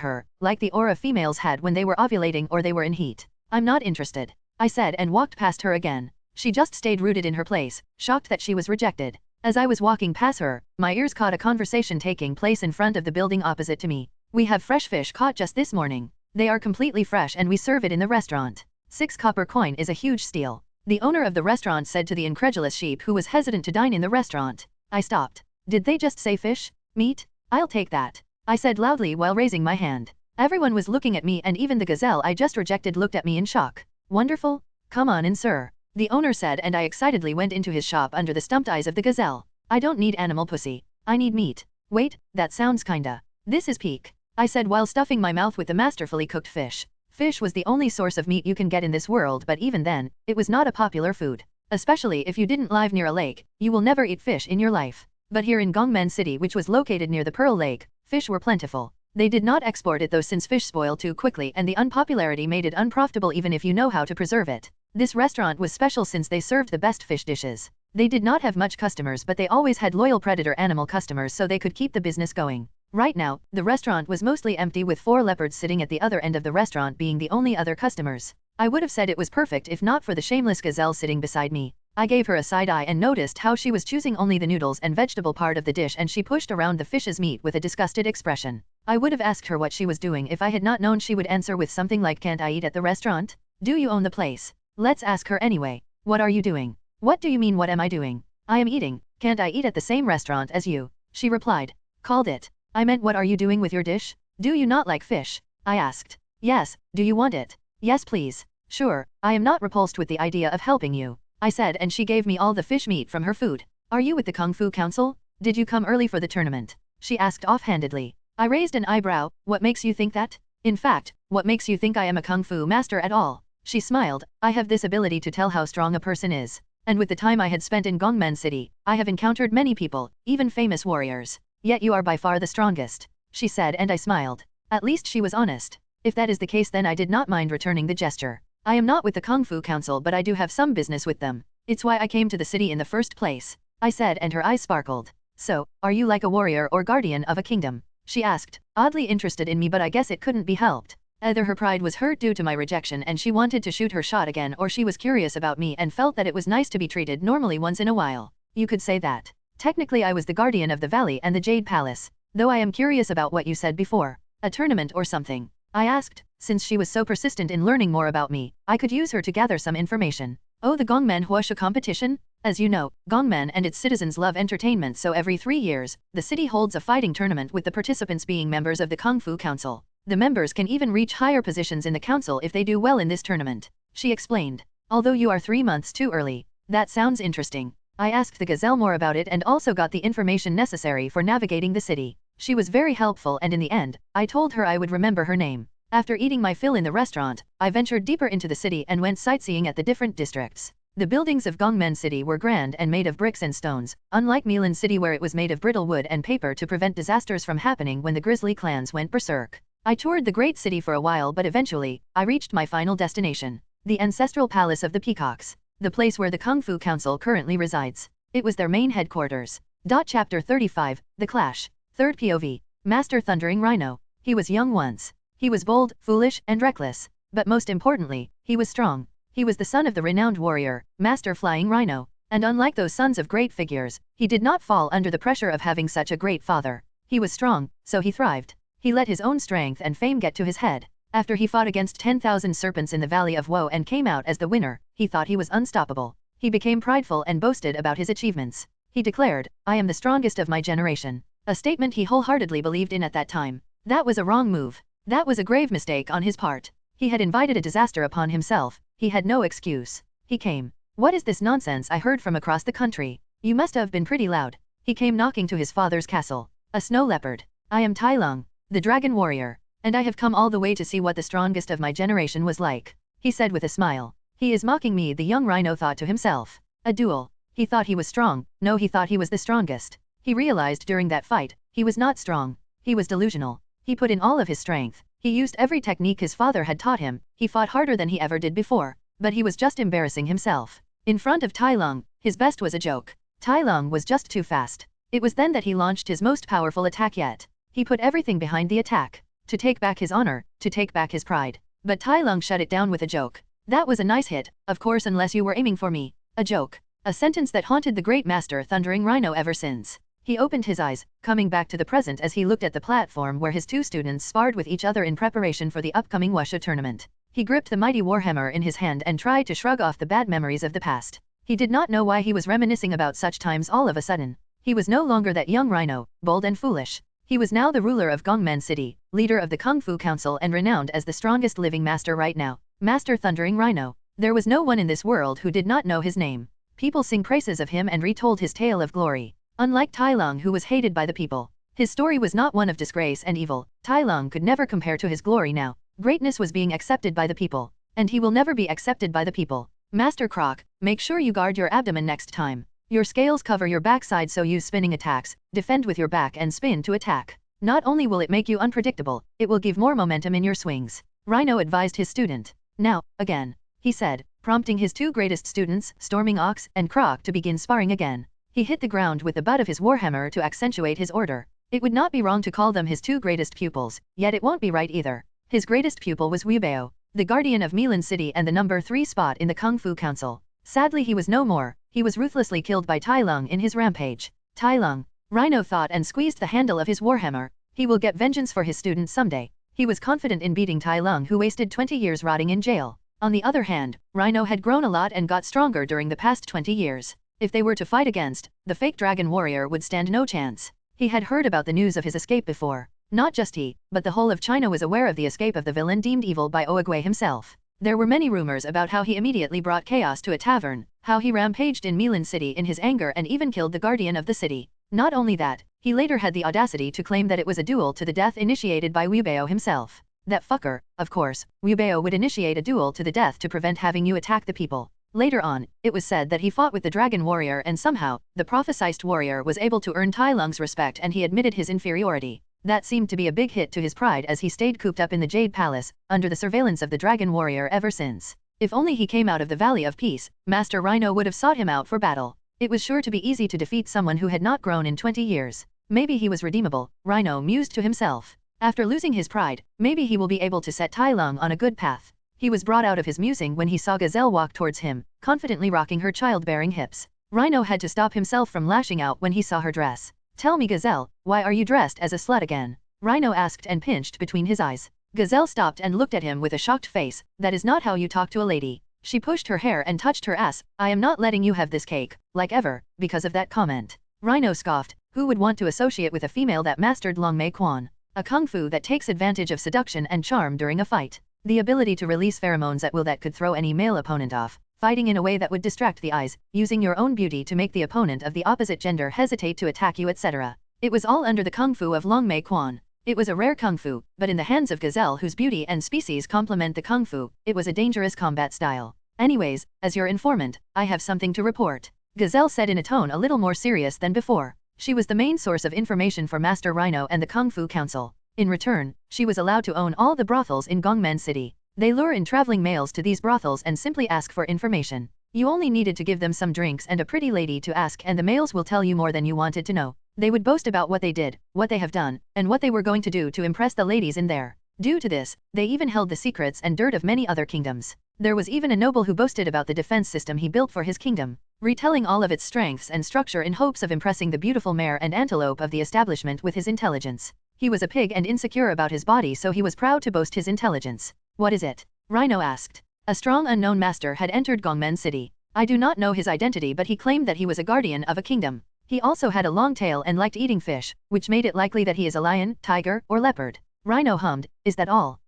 her, like the aura females had when they were ovulating or they were in heat. I'm not interested, I said, and walked past her again. She just stayed rooted in her place, shocked that she was rejected. As I was walking past her, my ears caught a conversation taking place in front of the building opposite to me. We have fresh fish caught just this morning. They are completely fresh and we serve it in the restaurant. 6 copper coin is a huge steal, the owner of the restaurant said to the incredulous sheep who was hesitant to dine in the restaurant. I stopped. Did they just say fish? Meat? I'll take that, I said loudly while raising my hand. Everyone was looking at me, and even the gazelle I just rejected looked at me in shock. Wonderful? Come on in, sir, the owner said, and I excitedly went into his shop under the stumped eyes of the gazelle. I don't need animal pussy. I need meat. Wait, that sounds kinda. This is peak, I said while stuffing my mouth with the masterfully cooked fish. Fish was the only source of meat you can get in this world, but even then, it was not a popular food. Especially if you didn't live near a lake, you will never eat fish in your life. But here in Gongmen City, which was located near the Pearl Lake, fish were plentiful. They did not export it though, since fish spoil too quickly, and the unpopularity made it unprofitable even if you know how to preserve it. This restaurant was special since they served the best fish dishes. They did not have much customers, but they always had loyal predator animal customers, so they could keep the business going. Right now, the restaurant was mostly empty, with 4 leopards sitting at the other end of the restaurant being the only other customers. I would have said it was perfect if not for the shameless gazelle sitting beside me. I gave her a side eye and noticed how she was choosing only the noodles and vegetable part of the dish, and she pushed around the fish's meat with a disgusted expression. I would have asked her what she was doing if I had not known she would answer with something like, "Can't I eat at the restaurant? Do you own the place?" Let's ask her anyway. What are you doing? What do you mean, what am I doing? I am eating. Can't I eat at the same restaurant as you? She replied. Called it. I meant, what are you doing with your dish? Do you not like fish? I asked. Yes, do you want it? Yes please. Sure, I am not repulsed with the idea of helping you, I said, and she gave me all the fish meat from her food. Are you with the Kung Fu Council? Did you come early for the tournament? She asked offhandedly. I raised an eyebrow. What makes you think that? In fact, what makes you think I am a Kung Fu master at all? She smiled. I have this ability to tell how strong a person is. And with the time I had spent in Gongmen City, I have encountered many people, even famous warriors. Yet you are by far the strongest, she said, and I smiled. At least she was honest. If that is the case, then I did not mind returning the gesture. I am not with the Kung Fu Council, but I do have some business with them. It's why I came to the city in the first place, I said, and her eyes sparkled. So, are you like a warrior or guardian of a kingdom? She asked, oddly interested in me, but I guess it couldn't be helped. Either her pride was hurt due to my rejection and she wanted to shoot her shot again, or she was curious about me and felt that it was nice to be treated normally once in a while. You could say that. Technically I was the guardian of the valley and the Jade Palace, though I am curious about what you said before. A tournament or something? I asked. Since she was so persistent in learning more about me, I could use her to gather some information. Oh, the Gongmen Huashu competition? As you know, Gongmen and its citizens love entertainment, so every 3 years, the city holds a fighting tournament with the participants being members of the Kung Fu Council. The members can even reach higher positions in the council if they do well in this tournament, she explained. Although you are 3 months too early. That sounds interesting. I asked the gazelle more about it and also got the information necessary for navigating the city. She was very helpful and in the end, I told her I would remember her name. After eating my fill in the restaurant, I ventured deeper into the city and went sightseeing at the different districts. The buildings of Gongmen City were grand and made of bricks and stones, unlike Milan City where it was made of brittle wood and paper to prevent disasters from happening when the grisly clans went berserk. I toured the great city for a while but eventually, I reached my final destination. The ancestral palace of the peacocks. The place where the Kung Fu Council currently resides. It was their main headquarters. Chapter 35, The Clash. 3rd POV. Master Thundering Rhino. He was young once. He was bold, foolish, and reckless. But most importantly, he was strong. He was the son of the renowned warrior, Master Flying Rhino. And unlike those sons of great figures, he did not fall under the pressure of having such a great father. He was strong, so he thrived. He let his own strength and fame get to his head. After he fought against 10,000 serpents in the Valley of Woe and came out as the winner, he thought he was unstoppable. He became prideful and boasted about his achievements. He declared, "I am the strongest of my generation." A statement he wholeheartedly believed in at that time. That was a wrong move. That was a grave mistake on his part. He had invited a disaster upon himself. He had no excuse. He came. "What is this nonsense I heard from across the country? You must have been pretty loud." He came knocking to his father's castle. "A snow leopard. I am Tai Lung, the dragon warrior, and I have come all the way to see what the strongest of my generation was like," he said with a smile. "He is mocking me," the young rhino thought to himself. A duel. He thought he was strong. No, he thought he was the strongest. He realized during that fight, he was not strong. He was delusional. He put in all of his strength. He used every technique his father had taught him. He fought harder than he ever did before. But he was just embarrassing himself. In front of Tai Lung, his best was a joke. Tai Lung was just too fast. It was then that he launched his most powerful attack yet. He put everything behind the attack. To take back his honor, to take back his pride. But Tai Lung shut it down with a joke. "That was a nice hit, of course, unless you were aiming for me." A joke. A sentence that haunted the great Master Thundering Rhino ever since. He opened his eyes, coming back to the present as he looked at the platform where his two students sparred with each other in preparation for the upcoming Wushu tournament. He gripped the mighty warhammer in his hand and tried to shrug off the bad memories of the past. He did not know why he was reminiscing about such times all of a sudden. He was no longer that young rhino, bold and foolish. He was now the ruler of Gongmen City, leader of the Kung Fu Council and renowned as the strongest living master right now. Master Thundering Rhino. There was no one in this world who did not know his name. People sing praises of him and retold his tale of glory. Unlike Tai Lung, who was hated by the people, his story was not one of disgrace and evil. Tai Lung could never compare to his glory now. Greatness was being accepted by the people. And he will never be accepted by the people. Master Chroch, make sure you guard your abdomen next time. Your scales cover your backside, so use spinning attacks, defend with your back and spin to attack. Not only will it make you unpredictable, it will give more momentum in your swings. Rhino advised his student. "Now, again," he said, prompting his two greatest students, Storming Ox and Chroch, to begin sparring again. He hit the ground with the butt of his warhammer to accentuate his order. It would not be wrong to call them his two greatest pupils, yet it won't be right either. His greatest pupil was Weibao, the guardian of Milan City and the number 3 spot in the Kung Fu Council. Sadly, he was no more. He was ruthlessly killed by Tai Lung in his rampage. Tai Lung. Rhino thought and squeezed the handle of his warhammer. He will get vengeance for his student someday. He was confident in beating Tai Lung, who wasted 20 years rotting in jail. On the other hand, Rhino had grown a lot and got stronger during the past 20 years. If they were to fight against, the fake dragon warrior would stand no chance. He had heard about the news of his escape before. Not just he, but the whole of China was aware of the escape of the villain deemed evil by Oogway himself. There were many rumors about how he immediately brought chaos to a tavern, how he rampaged in Milan City in his anger and even killed the guardian of the city. Not only that, he later had the audacity to claim that it was a duel to the death initiated by Weibao himself. That fucker, of course. Weibao would initiate a duel to the death to prevent having you attack the people. Later on, it was said that he fought with the dragon warrior and somehow, the prophesized warrior was able to earn Tai Lung's respect and he admitted his inferiority. That seemed to be a big hit to his pride as he stayed cooped up in the Jade Palace, under the surveillance of the dragon warrior ever since. If only he came out of the Valley of Peace, Master Rhino would have sought him out for battle. It was sure to be easy to defeat someone who had not grown in 20 years. Maybe he was redeemable, Rhino mused to himself. After losing his pride, maybe he will be able to set Tai Lung on a good path. He was brought out of his musing when he saw Gazelle walk towards him, confidently rocking her childbearing hips. Rhino had to stop himself from lashing out when he saw her dress. "Tell me, Gazelle, why are you dressed as a slut again?" Rhino asked and pinched between his eyes. Gazelle stopped and looked at him with a shocked face. "That is not how you talk to a lady." She pushed her hair and touched her ass. "I am not letting you have this cake, like ever, because of that comment." Rhino scoffed. Who would want to associate with a female that mastered Long Mei Quan? A kung fu that takes advantage of seduction and charm during a fight. The ability to release pheromones at will that could throw any male opponent off. Fighting in a way that would distract the eyes, using your own beauty to make the opponent of the opposite gender hesitate to attack you, etc. It was all under the kung fu of Long Mei Quan. It was a rare kung fu, but in the hands of Gazelle whose beauty and species complement the kung fu, it was a dangerous combat style. Anyways, as your informant, I have something to report. Gazelle said in a tone a little more serious than before. She was the main source of information for Master Rhino and the Kung Fu Council. In return, she was allowed to own all the brothels in Gongmen City. They lure in traveling males to these brothels and simply ask for information. You only needed to give them some drinks and a pretty lady to ask, and the males will tell you more than you wanted to know. They would boast about what they did, what they have done, and what they were going to do to impress the ladies in there. Due to this, they even held the secrets and dirt of many other kingdoms. There was even a noble who boasted about the defense system he built for his kingdom, retelling all of its strengths and structure in hopes of impressing the beautiful mare and antelope of the establishment with his intelligence. He was a pig and insecure about his body, so he was proud to boast his intelligence. What is it? Rhino asked. A strong unknown master had entered Gongmen City. I do not know his identity, but he claimed that he was a guardian of a kingdom. He also had a long tail and liked eating fish, which made it likely that he is a lion, tiger, or leopard. Rhino hummed, is that all?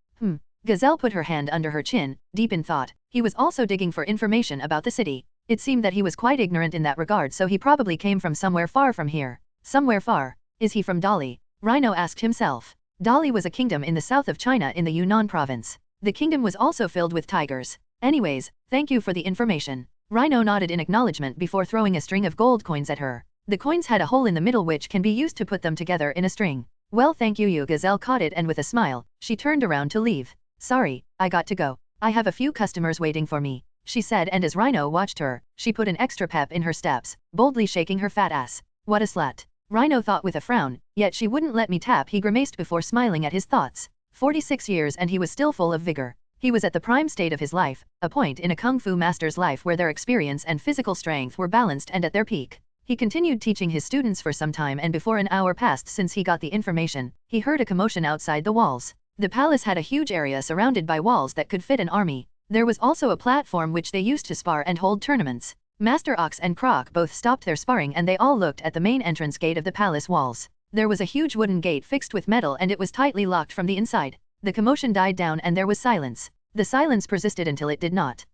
Gazelle put her hand under her chin, deep in thought. He was also digging for information about the city. It seemed that he was quite ignorant in that regard, so he probably came from somewhere far from here. Somewhere far. Is he from Dali? Rhino asked himself. Dali was a kingdom in the south of China in the Yunnan province. The kingdom was also filled with tigers. Anyways, thank you for the information. Rhino nodded in acknowledgement before throwing a string of gold coins at her. The coins had a hole in the middle which can be used to put them together in a string. Well, thank you. Gazelle caught it, and with a smile, she turned around to leave. Sorry, I got to go. I have a few customers waiting for me, she said, and as Rhino watched her, she put an extra pep in her steps, boldly shaking her fat ass. What a slut. Rhino thought with a frown, yet she wouldn't let me tap. He grimaced before smiling at his thoughts. 46 years and he was still full of vigor. He was at the prime state of his life, a point in a kung fu master's life where their experience and physical strength were balanced and at their peak. He continued teaching his students for some time, and before an hour passed since he got the information, he heard a commotion outside the walls. The palace had a huge area surrounded by walls that could fit an army. There was also a platform which they used to spar and hold tournaments. Master Ox and Chroch both stopped their sparring, and they all looked at the main entrance gate of the palace walls. There was a huge wooden gate fixed with metal, and it was tightly locked from the inside. The commotion died down and there was silence. The silence persisted until it did not.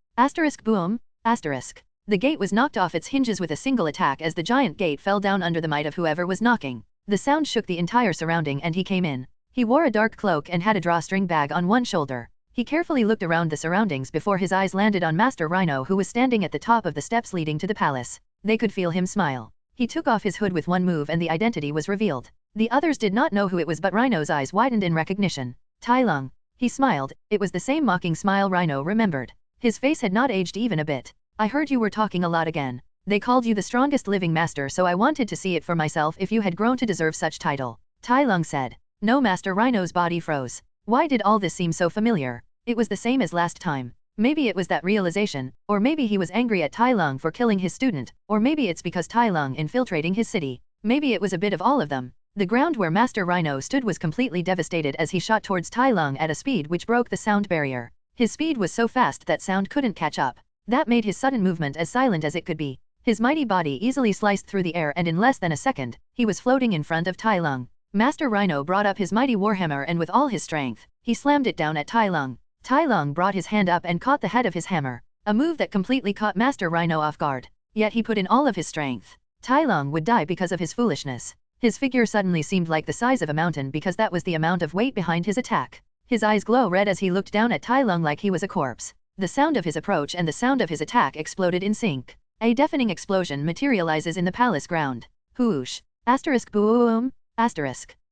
Boom. The gate was knocked off its hinges with a single attack as the giant gate fell down under the might of whoever was knocking. The sound shook the entire surrounding and he came in. He wore a dark cloak and had a drawstring bag on one shoulder. He carefully looked around the surroundings before his eyes landed on Master Rhino, who was standing at the top of the steps leading to the palace. They could feel him smile. He took off his hood with one move and the identity was revealed. The others did not know who it was, but Rhino's eyes widened in recognition. Tai Lung. He smiled. It was the same mocking smile Rhino remembered. His face had not aged even a bit. I heard you were talking a lot again. They called you the strongest living master, so I wanted to see it for myself if you had grown to deserve such title. Tai Lung said. No, Master Rhino's body froze. Why did all this seem so familiar? It was the same as last time. Maybe it was that realization, or maybe he was angry at Tai Lung for killing his student, or maybe it's because Tai Lung infiltrating his city. Maybe it was a bit of all of them. The ground where Master Rhino stood was completely devastated as he shot towards Tai Lung at a speed which broke the sound barrier. His speed was so fast that sound couldn't catch up. That made his sudden movement as silent as it could be. His mighty body easily sliced through the air, and in less than a second, he was floating in front of Tai Lung. Master Rhino brought up his mighty warhammer, and with all his strength, he slammed it down at Tai Lung. Tai Lung brought his hand up and caught the head of his hammer, a move that completely caught Master Rhino off guard. Yet he put in all of his strength. Tai Lung would die because of his foolishness. His figure suddenly seemed like the size of a mountain because that was the amount of weight behind his attack. His eyes glow red as he looked down at Tai Lung like he was a corpse. The sound of his approach and the sound of his attack exploded in sync. A deafening explosion materializes in the palace ground. Whoosh. Boom.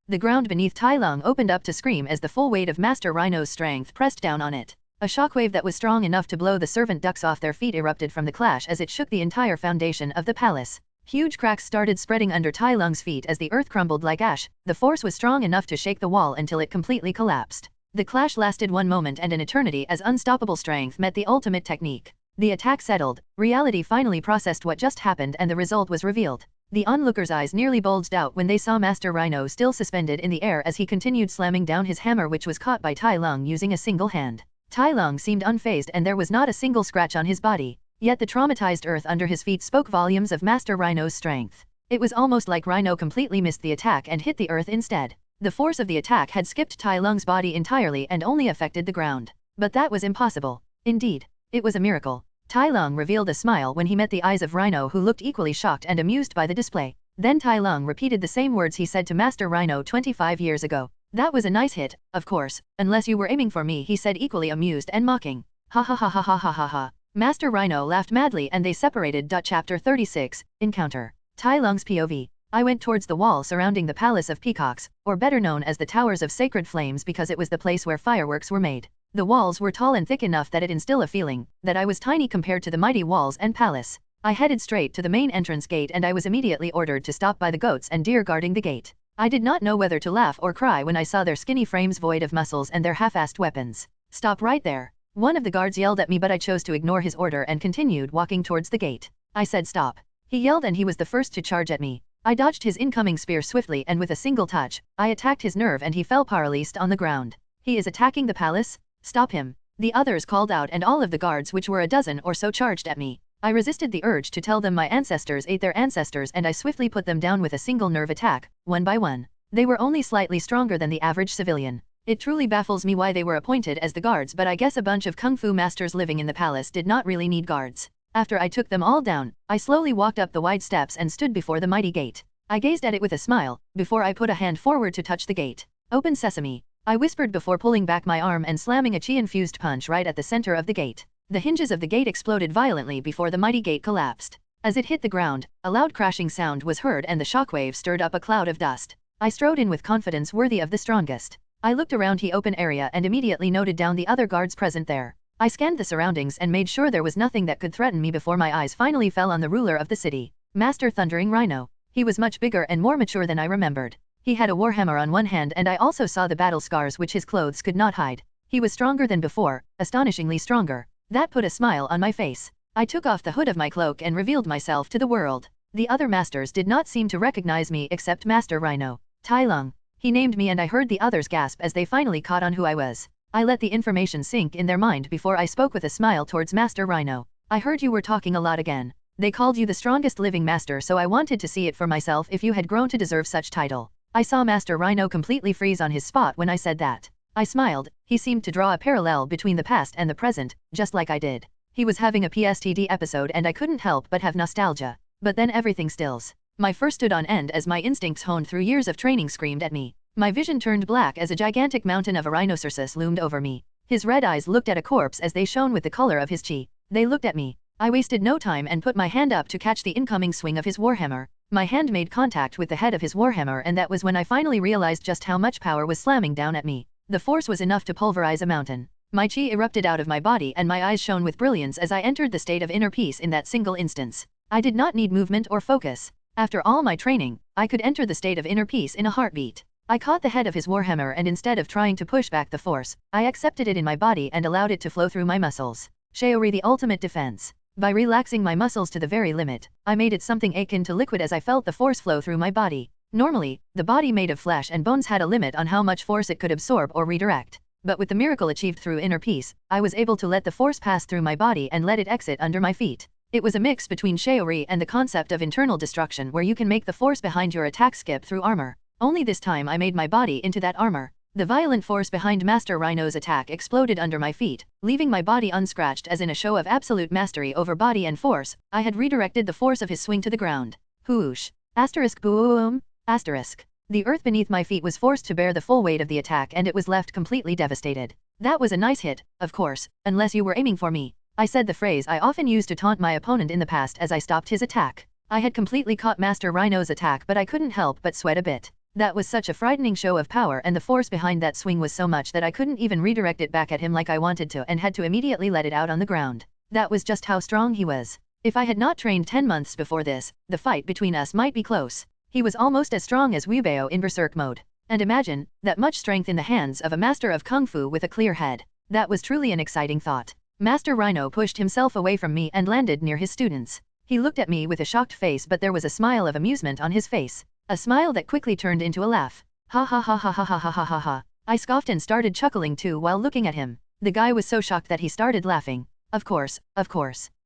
The ground beneath Tai Lung opened up to scream as the full weight of Master Rhino's strength pressed down on it. A shockwave that was strong enough to blow the servant ducks off their feet erupted from the clash as it shook the entire foundation of the palace. Huge cracks started spreading under Tai Lung's feet as the earth crumbled like ash. The force was strong enough to shake the wall until it completely collapsed. The clash lasted 1 moment and an eternity as unstoppable strength met the ultimate technique. The attack settled, reality finally processed what just happened, and the result was revealed. The onlookers' eyes nearly bulged out when they saw Master Rhino still suspended in the air as he continued slamming down his hammer, which was caught by Tai Lung using a single hand. Tai Lung seemed unfazed and there was not a single scratch on his body. Yet the traumatized earth under his feet spoke volumes of Master Rhino's strength. It was almost like Rhino completely missed the attack and hit the earth instead. The force of the attack had skipped Tai Lung's body entirely and only affected the ground. But that was impossible. Indeed, it was a miracle. Tai Lung revealed a smile when he met the eyes of Rhino, who looked equally shocked and amused by the display. Then Tai Lung repeated the same words he said to Master Rhino 25 years ago. That was a nice hit, of course, unless you were aiming for me, he said, equally amused and mocking. Ha ha ha ha ha ha ha ha. Master Rhino laughed madly and they separated. Chapter 36, Encounter. Tai Lung's POV. I went towards the wall surrounding the Palace of Peacocks, or better known as the Towers of Sacred Flames because it was the place where fireworks were made. The walls were tall and thick enough that it instilled a feeling that I was tiny compared to the mighty walls and palace. I headed straight to the main entrance gate and I was immediately ordered to stop by the goats and deer guarding the gate. I did not know whether to laugh or cry when I saw their skinny frames void of muscles and their half-assed weapons. Stop right there. One of the guards yelled at me, but I chose to ignore his order and continued walking towards the gate. I said stop. He yelled and he was the first to charge at me. I dodged his incoming spear swiftly and with a single touch, I attacked his nerve and he fell paralyzed on the ground. He is attacking the palace? Stop him. The others called out and all of the guards, which were a dozen or so, charged at me. I resisted the urge to tell them my ancestors ate their ancestors and I swiftly put them down with a single nerve attack, one by one. They were only slightly stronger than the average civilian. It truly baffles me why they were appointed as the guards, but I guess a bunch of kung fu masters living in the palace did not really need guards. After I took them all down, I slowly walked up the wide steps and stood before the mighty gate. I gazed at it with a smile, before I put a hand forward to touch the gate. Open sesame, I whispered before pulling back my arm and slamming a chi-infused punch right at the center of the gate. The hinges of the gate exploded violently before the mighty gate collapsed. As it hit the ground, a loud crashing sound was heard and the shockwave stirred up a cloud of dust. I strode in with confidence worthy of the strongest. I looked around the open area and immediately noted down the other guards present there. I scanned the surroundings and made sure there was nothing that could threaten me before my eyes finally fell on the ruler of the city, Master Thundering Rhino. He was much bigger and more mature than I remembered. He had a warhammer on one hand and I also saw the battle scars which his clothes could not hide. He was stronger than before, astonishingly stronger. That put a smile on my face. I took off the hood of my cloak and revealed myself to the world. The other masters did not seem to recognize me except Master Rhino. Tai Lung. He named me and I heard the others gasp as they finally caught on who I was. I let the information sink in their mind before I spoke with a smile towards Master Rhino. I heard you were talking a lot again. They called you the strongest living master, so I wanted to see it for myself if you had grown to deserve such title. I saw Master Rhino completely freeze on his spot when I said that. I smiled. He seemed to draw a parallel between the past and the present, just like I did. He was having a PSTD episode and I couldn't help but have nostalgia. But then everything stills. My fur stood on end as my instincts honed through years of training screamed at me. My vision turned black as a gigantic mountain of a rhinoceros loomed over me. His red eyes looked at a corpse as they shone with the color of his chi. They looked at me. I wasted no time and put my hand up to catch the incoming swing of his warhammer. My hand made contact with the head of his warhammer and that was when I finally realized just how much power was slamming down at me. The force was enough to pulverize a mountain. My chi erupted out of my body and my eyes shone with brilliance as I entered the state of inner peace in that single instance. I did not need movement or focus. After all my training, I could enter the state of inner peace in a heartbeat. I caught the head of his warhammer and instead of trying to push back the force, I accepted it in my body and allowed it to flow through my muscles. Shaori, the ultimate defense. By relaxing my muscles to the very limit, I made it something akin to liquid as I felt the force flow through my body. Normally, the body made of flesh and bones had a limit on how much force it could absorb or redirect. But with the miracle achieved through inner peace, I was able to let the force pass through my body and let it exit under my feet. It was a mix between Shaori and the concept of internal destruction where you can make the force behind your attack skip through armor. Only this time I made my body into that armor. The violent force behind Master Rhino's attack exploded under my feet, leaving my body unscratched as in a show of absolute mastery over body and force, I had redirected the force of his swing to the ground. Whoosh. Asterisk boom. Asterisk. The earth beneath my feet was forced to bear the full weight of the attack and it was left completely devastated. That was a nice hit, of course, unless you were aiming for me. I said the phrase I often used to taunt my opponent in the past as I stopped his attack. I had completely caught Master Rhino's attack but I couldn't help but sweat a bit. That was such a frightening show of power and the force behind that swing was so much that I couldn't even redirect it back at him like I wanted to and had to immediately let it out on the ground. That was just how strong he was. If I had not trained 10 months before this, the fight between us might be close. He was almost as strong as Weibao in berserk mode. And imagine, that much strength in the hands of a master of kung fu with a clear head. That was truly an exciting thought. Master Rhino pushed himself away from me and landed near his students. He looked at me with a shocked face but there was a smile of amusement on his face. A smile that quickly turned into a laugh. Ha ha ha ha ha ha ha ha ha ha. I scoffed and started chuckling too while looking at him. The guy was so shocked that he started laughing. Of course,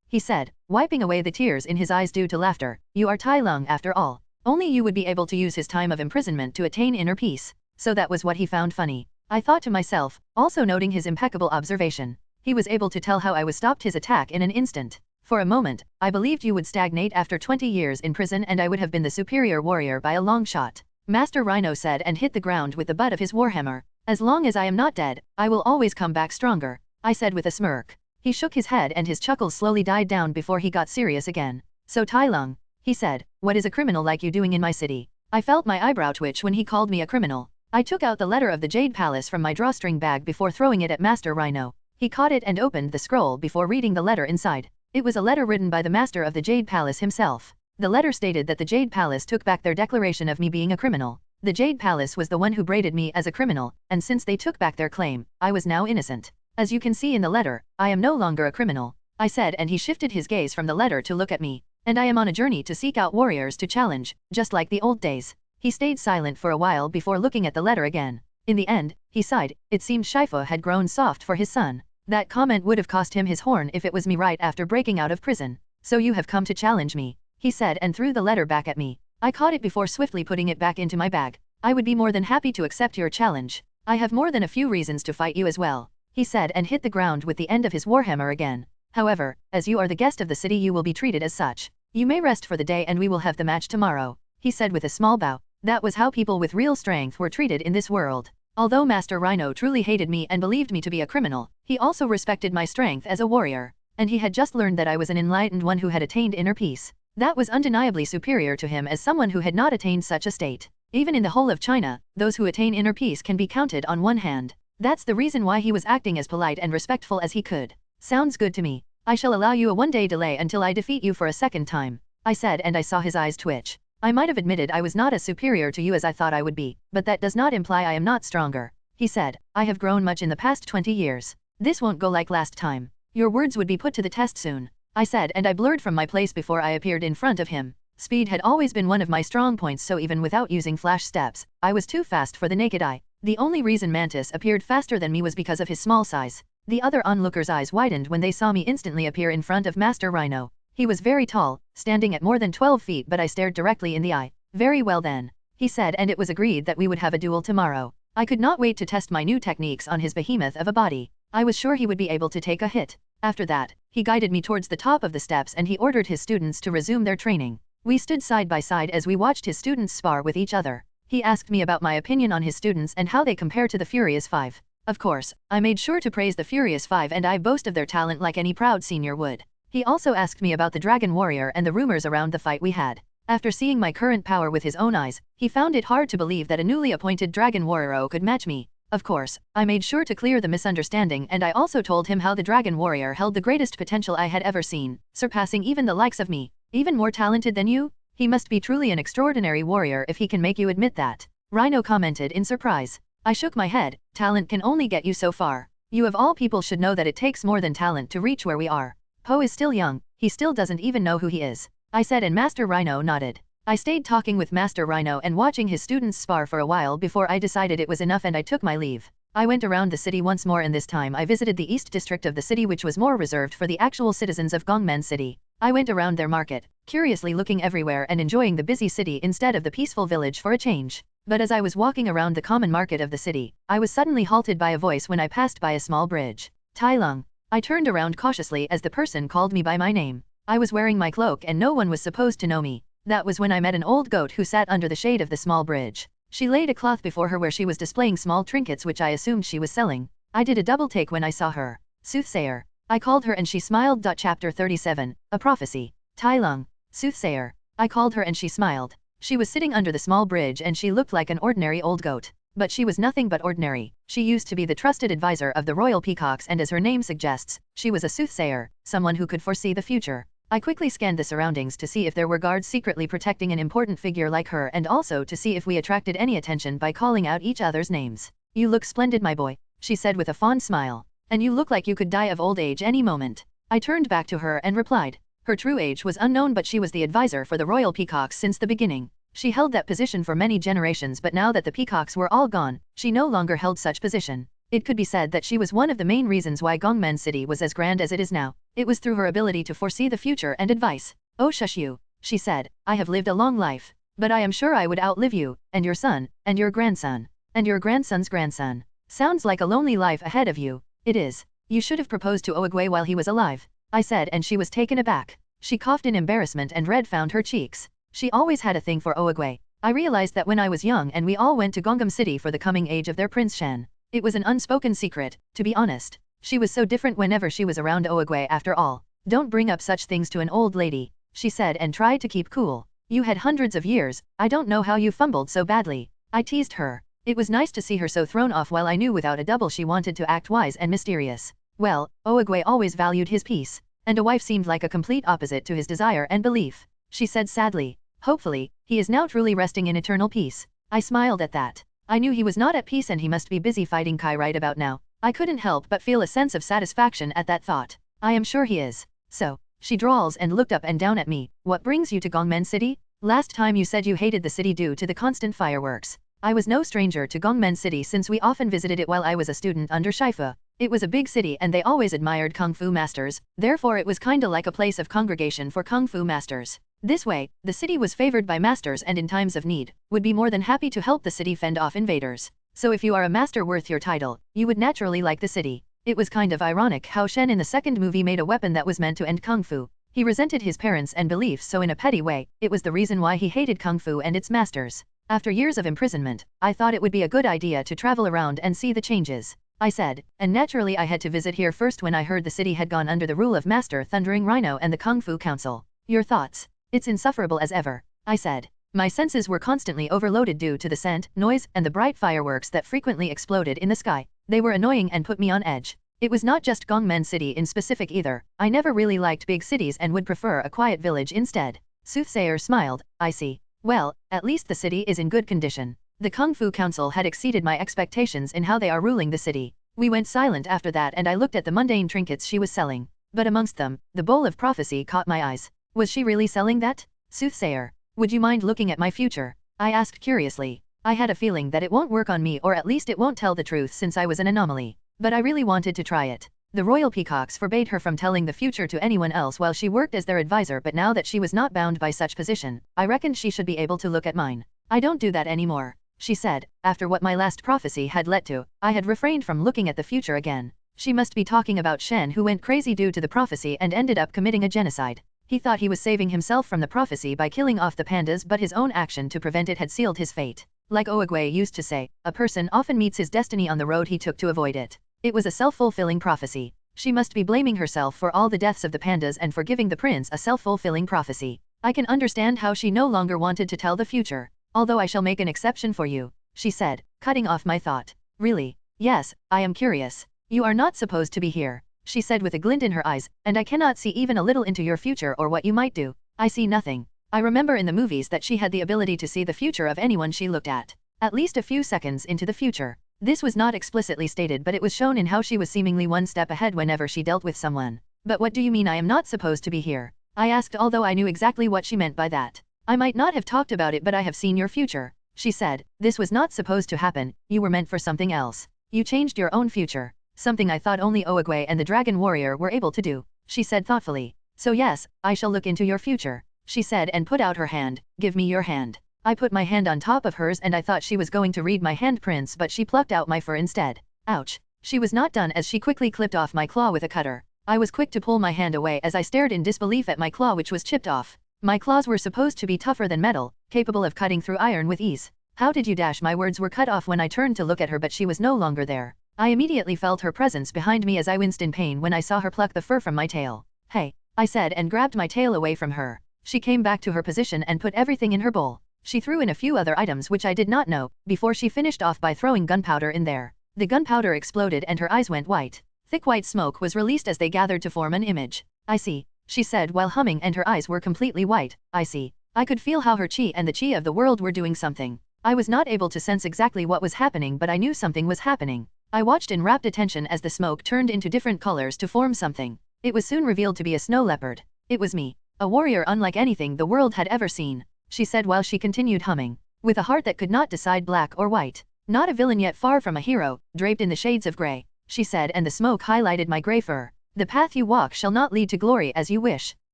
he said, wiping away the tears in his eyes due to laughter. You are Tai Lung after all. Only you would be able to use his time of imprisonment to attain inner peace. So that was what he found funny. I thought to myself, also noting his impeccable observation. He was able to tell how I was stopped his attack in an instant. For a moment, I believed you would stagnate after 20 years in prison and I would have been the superior warrior by a long shot. Master Rhino said and hit the ground with the butt of his warhammer. As long as I am not dead, I will always come back stronger, I said with a smirk. He shook his head and his chuckles slowly died down before he got serious again. So Tai Lung, he said, what is a criminal like you doing in my city? I felt my eyebrow twitch when he called me a criminal. I took out the letter of the Jade Palace from my drawstring bag before throwing it at Master Rhino. He caught it and opened the scroll before reading the letter inside. It was a letter written by the master of the Jade Palace himself. The letter stated that the Jade Palace took back their declaration of me being a criminal. The Jade Palace was the one who braided me as a criminal, and since they took back their claim, I was now innocent. As you can see in the letter, I am no longer a criminal, I said, and he shifted his gaze from the letter to look at me. And I am on a journey to seek out warriors to challenge, just like the old days. He stayed silent for a while before looking at the letter again. In the end, he sighed. It seemed Shifu had grown soft for his son. That comment would have cost him his horn if it was me right after breaking out of prison. So you have come to challenge me, he said and threw the letter back at me. I caught it before swiftly putting it back into my bag. I would be more than happy to accept your challenge. I have more than a few reasons to fight you as well, he said and hit the ground with the end of his warhammer again. However, as you are the guest of the city you will be treated as such. You may rest for the day and we will have the match tomorrow, he said with a small bow. That was how people with real strength were treated in this world. Although Master Rhino truly hated me and believed me to be a criminal, he also respected my strength as a warrior. And he had just learned that I was an enlightened one who had attained inner peace. That was undeniably superior to him as someone who had not attained such a state. Even in the whole of China, those who attain inner peace can be counted on one hand. That's the reason why he was acting as polite and respectful as he could. Sounds good to me. I shall allow you a one-day delay until I defeat you for a second time, I said, and I saw his eyes twitch. I might have admitted I was not as superior to you as I thought I would be, but that does not imply I am not stronger, he said. I have grown much in the past 20 years. This won't go like last time. Your words would be put to the test soon, I said, and I blurred from my place before I appeared in front of him. Speed had always been one of my strong points, so even without using flash steps, I was too fast for the naked eye. The only reason Mantis appeared faster than me was because of his small size. The other onlookers' eyes widened when they saw me instantly appear in front of Master Rhino. He was very tall, standing at more than 12 feet, but I stared directly in the eye. Very well then, he said, and it was agreed that we would have a duel tomorrow. I could not wait to test my new techniques on his behemoth of a body. I was sure he would be able to take a hit. After that, he guided me towards the top of the steps and he ordered his students to resume their training. We stood side by side as we watched his students spar with each other. He asked me about my opinion on his students and how they compare to the Furious Five. Of course, I made sure to praise the Furious Five and I boast of their talent like any proud senior would. He also asked me about the Dragon Warrior and the rumors around the fight we had. After seeing my current power with his own eyes, he found it hard to believe that a newly appointed Dragon Warrior could match me. Of course, I made sure to clear the misunderstanding and I also told him how the Dragon Warrior held the greatest potential I had ever seen, surpassing even the likes of me. Even more talented than you? He must be truly an extraordinary warrior if he can make you admit that, Rhino commented in surprise. I shook my head. Talent can only get you so far. You of all people should know that it takes more than talent to reach where we are. Po is still young, he still doesn't even know who he is, I said, and Master Rhino nodded. I stayed talking with Master Rhino and watching his students spar for a while before I decided it was enough and I took my leave. I went around the city once more and this time I visited the east district of the city, which was more reserved for the actual citizens of Gongmen City. I went around their market, curiously looking everywhere and enjoying the busy city instead of the peaceful village for a change. But as I was walking around the common market of the city, I was suddenly halted by a voice when I passed by a small bridge. Tai Lung. I turned around cautiously as the person called me by my name. I was wearing my cloak and no one was supposed to know me. That was when I met an old goat who sat under the shade of the small bridge. She laid a cloth before her where she was displaying small trinkets which I assumed she was selling. I did a double take when I saw her. Soothsayer. I called her and she smiled. Chapter 37, A Prophecy. Tai Lung. Soothsayer. I called her and she smiled. She was sitting under the small bridge and she looked like an ordinary old goat. But she was nothing but ordinary. She used to be the trusted advisor of the royal peacocks and as her name suggests, she was a soothsayer, someone who could foresee the future. I quickly scanned the surroundings to see if there were guards secretly protecting an important figure like her and also to see if we attracted any attention by calling out each other's names. You look splendid, my boy, she said with a fond smile. And you look like you could die of old age any moment. I turned back to her and replied. Her true age was unknown, but she was the advisor for the royal peacocks since the beginning. She held that position for many generations, but now that the peacocks were all gone, she no longer held such position. It could be said that she was one of the main reasons why Gongmen City was as grand as it is now. It was through her ability to foresee the future and advice. Oh shush you, she said, I have lived a long life. But I am sure I would outlive you, and your son, and your grandson, and your grandson's grandson. Sounds like a lonely life ahead of you. It is. You should have proposed to Oogway while he was alive. I said, and she was taken aback. She coughed in embarrassment and red found her cheeks. She always had a thing for Oogway. I realized that when I was young and we all went to Gongham City for the coming age of their Prince Shan. It was an unspoken secret, to be honest. She was so different whenever she was around Oogway after all. Don't bring up such things to an old lady, she said and tried to keep cool. You had hundreds of years, I don't know how you fumbled so badly. I teased her. It was nice to see her so thrown off while I knew without a double she wanted to act wise and mysterious. Well, Oogway always valued his peace, and a wife seemed like a complete opposite to his desire and belief, she said sadly. Hopefully, he is now truly resting in eternal peace. I smiled at that. I knew he was not at peace and he must be busy fighting Kai right about now. I couldn't help but feel a sense of satisfaction at that thought. I am sure he is. So, she drawls and looked up and down at me. What brings you to Gongmen City? Last time you said you hated the city due to the constant fireworks. I was no stranger to Gongmen City since we often visited it while I was a student under Shifu. It was a big city and they always admired Kung Fu masters, therefore it was kinda like a place of congregation for Kung Fu masters. This way, the city was favored by masters and in times of need, would be more than happy to help the city fend off invaders. So if you are a master worth your title, you would naturally like the city. It was kind of ironic how Shen in the second movie made a weapon that was meant to end Kung Fu. He resented his parents and beliefs, so in a petty way, it was the reason why he hated Kung Fu and its masters. After years of imprisonment, I thought it would be a good idea to travel around and see the changes, I said, and naturally I had to visit here first when I heard the city had gone under the rule of Master Thundering Rhino and the Kung Fu Council. Your thoughts? It's insufferable as ever, I said. My senses were constantly overloaded due to the scent, noise, and the bright fireworks that frequently exploded in the sky. They were annoying and put me on edge. It was not just Gongmen City in specific either. I never really liked big cities and would prefer a quiet village instead. Soothsayer smiled. I see. Well, at least the city is in good condition. The Kung Fu Council had exceeded my expectations in how they are ruling the city. We went silent after that and I looked at the mundane trinkets she was selling. But amongst them, the bowl of prophecy caught my eyes. Was she really selling that? Soothsayer, would you mind looking at my future? I asked curiously. I had a feeling that it won't work on me, or at least it won't tell the truth since I was an anomaly. But I really wanted to try it. The royal peacocks forbade her from telling the future to anyone else while she worked as their advisor, but now that she was not bound by such position, I reckoned she should be able to look at mine. I don't do that anymore, she said. After what my last prophecy had led to, I had refrained from looking at the future again. She must be talking about Shen, who went crazy due to the prophecy and ended up committing a genocide. He thought he was saving himself from the prophecy by killing off the pandas, but his own action to prevent it had sealed his fate. Like Oogway used to say, a person often meets his destiny on the road he took to avoid it. It was a self-fulfilling prophecy. She must be blaming herself for all the deaths of the pandas and for giving the prince a self-fulfilling prophecy. I can understand how she no longer wanted to tell the future. Although I shall make an exception for you, she said, cutting off my thought. Really? Yes, I am curious. You are not supposed to be here, she said with a glint in her eyes, and I cannot see even a little into your future or what you might do. I see nothing. I remember in the movies that she had the ability to see the future of anyone she looked at least a few seconds into the future. This was not explicitly stated, but it was shown in how she was seemingly one step ahead whenever she dealt with someone. But what do you mean I am not supposed to be here? I asked, although I knew exactly what she meant by that. I might not have talked about it, but I have seen your future, she said. This was not supposed to happen. You were meant for something else. You changed your own future. Something I thought only Oogway and the Dragon Warrior were able to do, she said thoughtfully. So yes, I shall look into your future, she said and put out her hand. Give me your hand. I put my hand on top of hers and I thought she was going to read my handprints, but she plucked out my fur instead. Ouch. She was not done as she quickly clipped off my claw with a cutter. I was quick to pull my hand away as I stared in disbelief at my claw, which was chipped off. My claws were supposed to be tougher than metal, capable of cutting through iron with ease. How did you dash? My words were cut off when I turned to look at her, but she was no longer there. I immediately felt her presence behind me as I winced in pain when I saw her pluck the fur from my tail. Hey, I said and grabbed my tail away from her. She came back to her position and put everything in her bowl. She threw in a few other items which I did not know, before she finished off by throwing gunpowder in there. The gunpowder exploded and her eyes went white. Thick white smoke was released as they gathered to form an image. I see, she said while humming, and her eyes were completely white. I see. I could feel how her chi and the chi of the world were doing something. I was not able to sense exactly what was happening, but I knew something was happening. I watched in rapt attention as the smoke turned into different colors to form something. It was soon revealed to be a snow leopard. It was me. A warrior unlike anything the world had ever seen, she said while she continued humming. With a heart that could not decide black or white. Not a villain yet far from a hero, draped in the shades of grey, she said, and the smoke highlighted my grey fur. The path you walk shall not lead to glory as you wish.